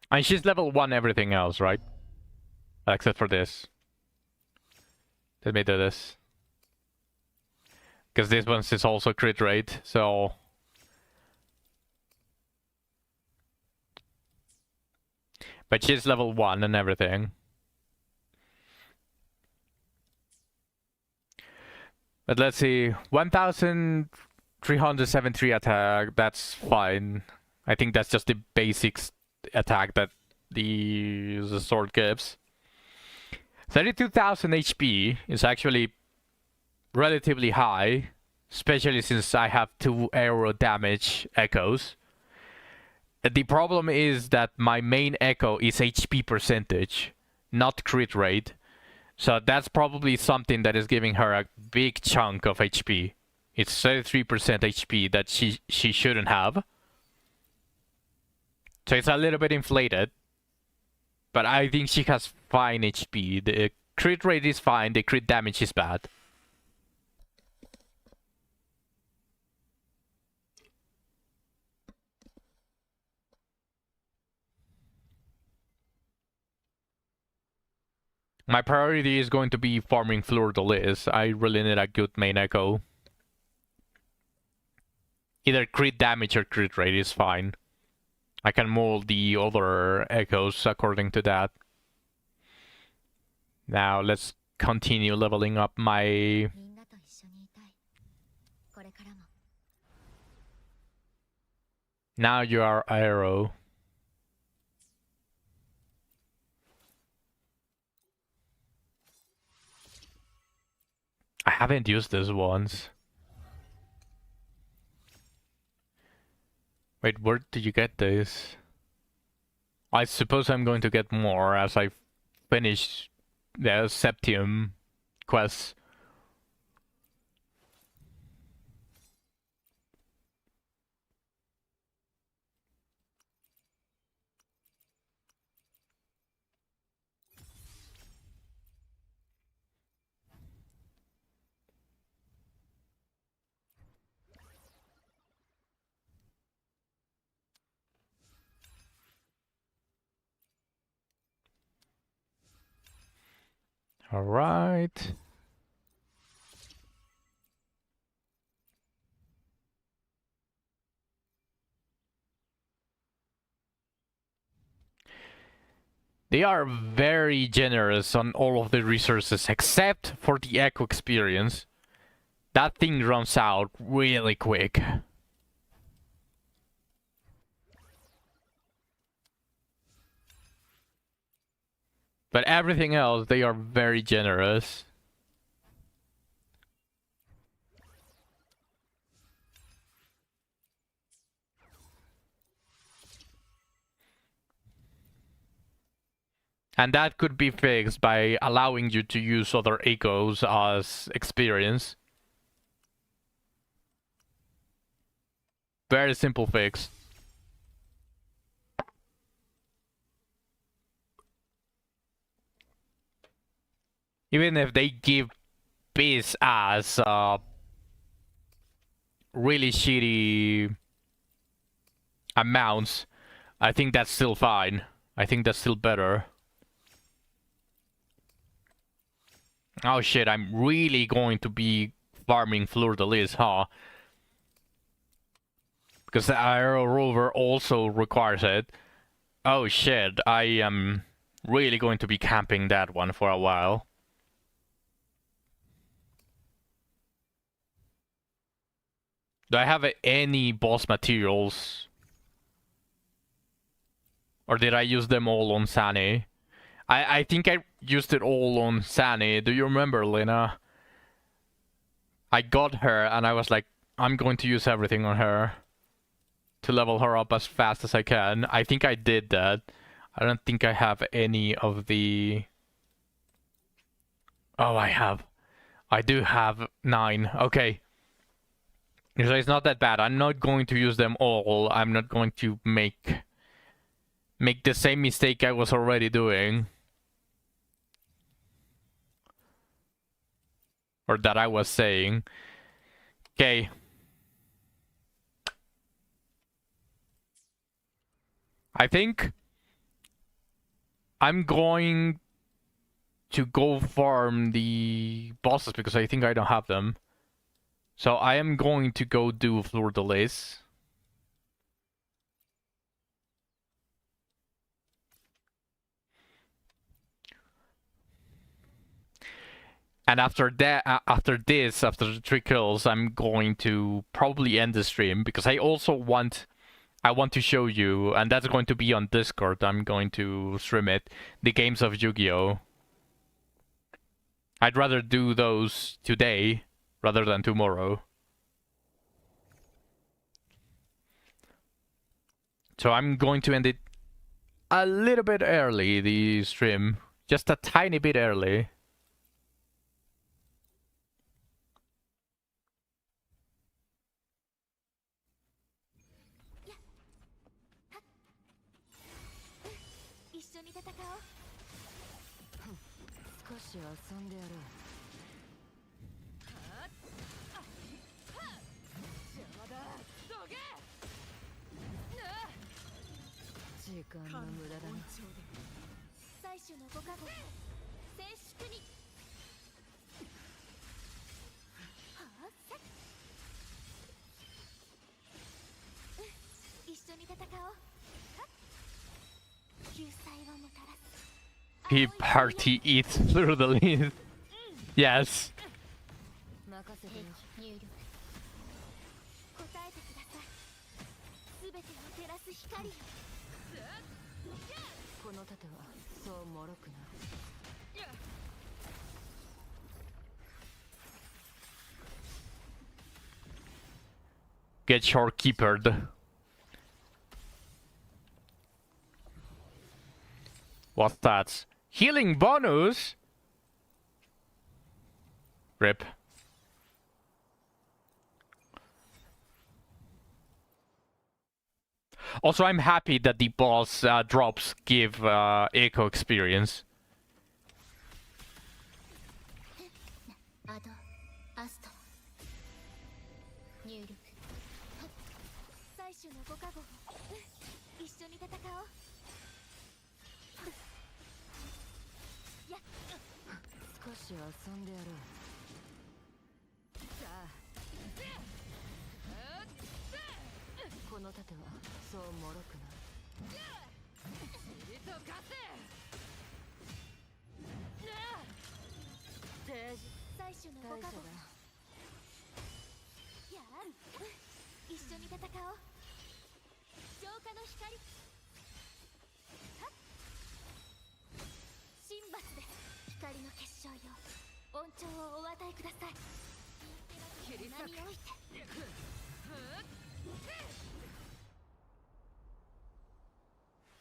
And she's level 1 everything else, right? Except for this. Let me do this. Because this one is also crit rate, so... But she's level 1 and everything. But let's see, 1373 attack, that's fine. I think that's just the basic attack that the sword gives. 32,000 HP is actually relatively high, especially since I have 2 arrow damage echoes. The problem is that my main echo is HP percentage, not crit rate. So that's probably something that is giving her a big chunk of HP. It's 33% HP that she shouldn't have. So it's a little bit inflated. But I think she has fine HP. The crit rate is fine, the crit damage is bad. My priority is going to be farming Fleur de Lis. I really need a good main echo. Either crit damage or crit rate is fine. I can mold the other echoes according to that. Now let's continue leveling up my... Now you are arrow. I haven't used this once. Wait, where did you get this? I suppose I'm going to get more as I finish the Septium quest. All right. They are very generous on all of the resources except for the echo experience. That thing runs out really quick. But everything else, they are very generous. And that could be fixed by allowing you to use other echoes as experience. Very simple fix. Even if they give this as really shitty amounts, I think that's still fine. I think that's still better. Oh shit, I'm really going to be farming Fleur de Lis, huh? Because the Aero Rover also requires it. Oh shit, I am really going to be camping that one for a while. Do I have any boss materials? Or did I use them all on Sani? I think I used it all on Sani. Do you remember, Lena? I got her and I was like, I'm going to use everything on her to level her up as fast as I can. I think I did that. I don't think I have any of the... Oh, I have. I do have 9. Okay. So it's not that bad. I'm not going to use them all. I'm not going to make the same mistake I was already doing. Or that I was saying. Okay. I think I'm going to go farm the bosses because I think I don't have them. So I am going to go do Fleur de Lis. And after that, after the 3 kills, I'm going to probably end the stream because I want to show you, and that's going to be on Discord. I'm going to stream it, the games of Yu-Gi-Oh! I'd rather do those today rather than tomorrow. So I'm going to end it a little bit early, the stream. Just a tiny bit early. P party eats through the leaves. Yes. Get shorekeepered. What's that? Healing bonus? Rip. Also, I'm happy that the boss drops give echo experience.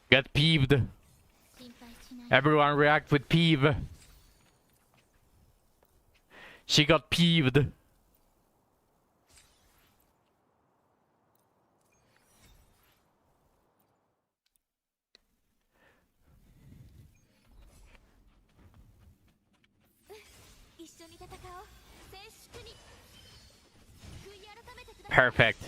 Get peeved. Everyone react with peeve. She got peeved. Perfect.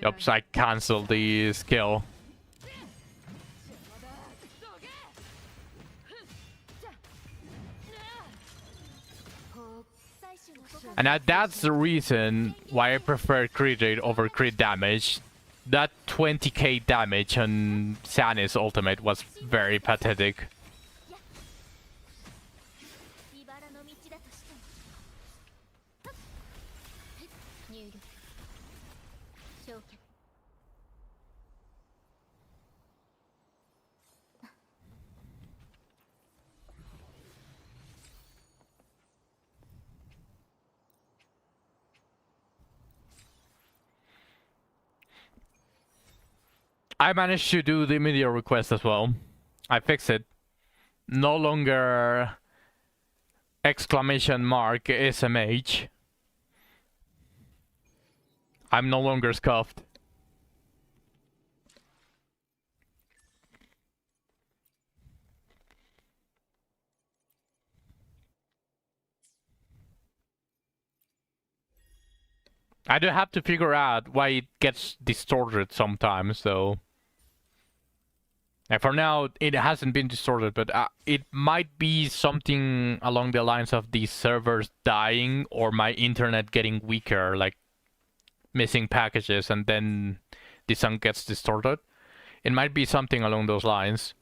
Oops, I cancelled the skill. And that's the reason why I prefer crit rate over crit damage. That 20k damage on Sanis ultimate was very pathetic. I managed to do the media request as well. I fixed it. No longer exclamation mark SMH. I'm no longer scuffed. I do have to figure out why it gets distorted sometimes, so... And for now, it hasn't been distorted, but it might be something along the lines of the servers dying or my internet getting weaker, like missing packages, and then the sound gets distorted. It might be something along those lines.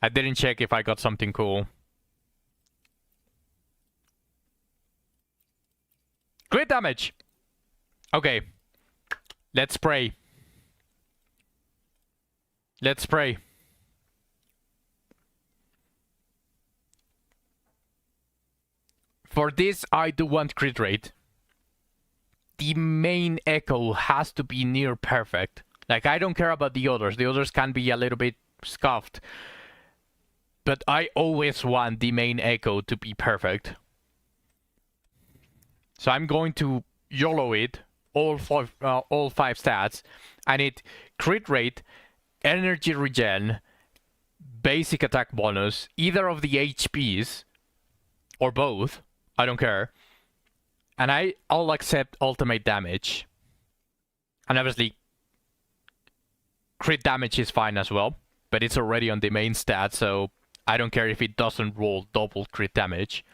I didn't check if I got something cool. Crit damage! Okay. Let's pray. Let's pray. For this, I do want crit rate. The main echo has to be near perfect. Like, I don't care about the others. The others can be a little bit scuffed. But I always want the main echo to be perfect. So I'm going to YOLO it, all five stats. I need crit rate, energy regen, basic attack bonus, either of the HPs, or both. I don't care. And I'll accept ultimate damage. And obviously, crit damage is fine as well, but it's already on the main stat, so I don't care if it doesn't roll double crit damage.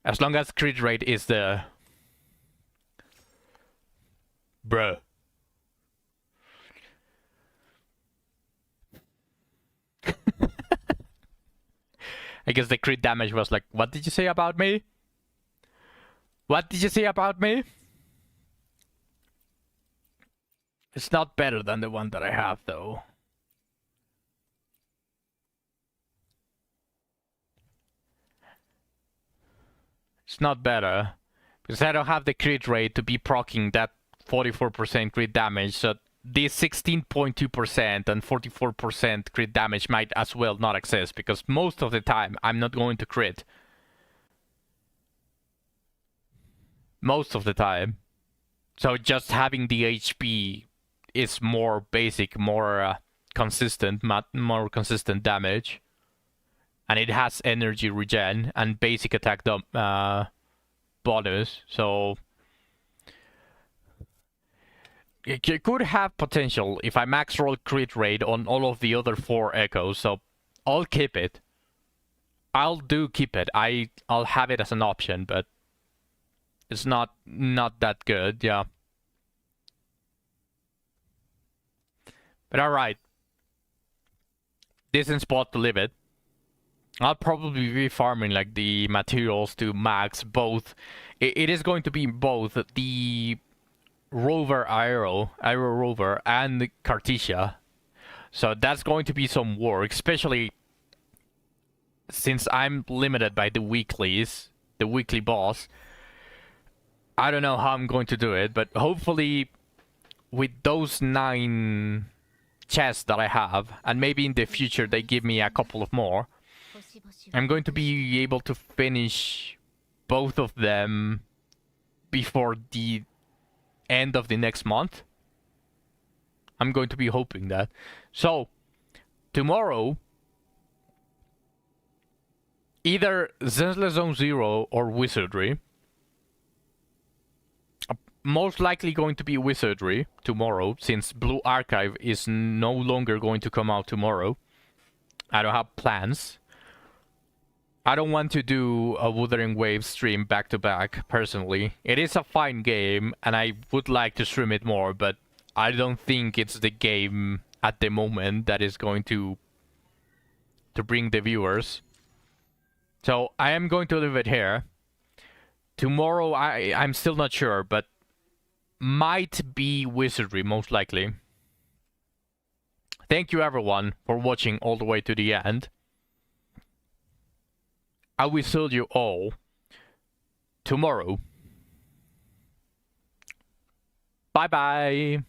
As long as crit rate is the... Bruh. I guess the crit damage was like, what did you say about me? What did you say about me? It's not better than the one that I have, though. It's not better. Because I don't have the crit rate to be proccing that 44% crit damage, so this 16.2% and 44% crit damage might as well not exist, because most of the time I'm not going to crit. Most of the time. So just having the HP is more basic, more consistent, more consistent damage. And it has energy regen and basic attack bonus, so it could have potential if I max roll crit rate on all of the other 4 echoes, so I'll keep it. I'll keep it. I'll have it as an option, but it's not that good, yeah. But alright. Decent spot to leave it. I'll probably be farming like the materials to max both. It is going to be both the rover Aero rover, and the Cartesia. So that's going to be some work, especially since I'm limited by the weeklies, the weekly boss. I don't know how I'm going to do it, but hopefully with those 9 chests that I have, and maybe in the future they give me a couple of more, I'm going to be able to finish both of them before the end of the next month. I'm going to be hoping that. So, tomorrow, either Zensless Zone Zero or Wizardry. Most likely going to be Wizardry tomorrow, since Blue Archive is no longer going to come out tomorrow. I don't have plans. I don't want to do a Wuthering Waves stream back to back, personally. It is a fine game, and I would like to stream it more, but I don't think it's the game at the moment that is going to bring the viewers. So I am going to leave it here. Tomorrow, I'm still not sure, but might be wizardry, most likely. Thank you everyone for watching all the way to the end. I will see you all tomorrow. Bye bye.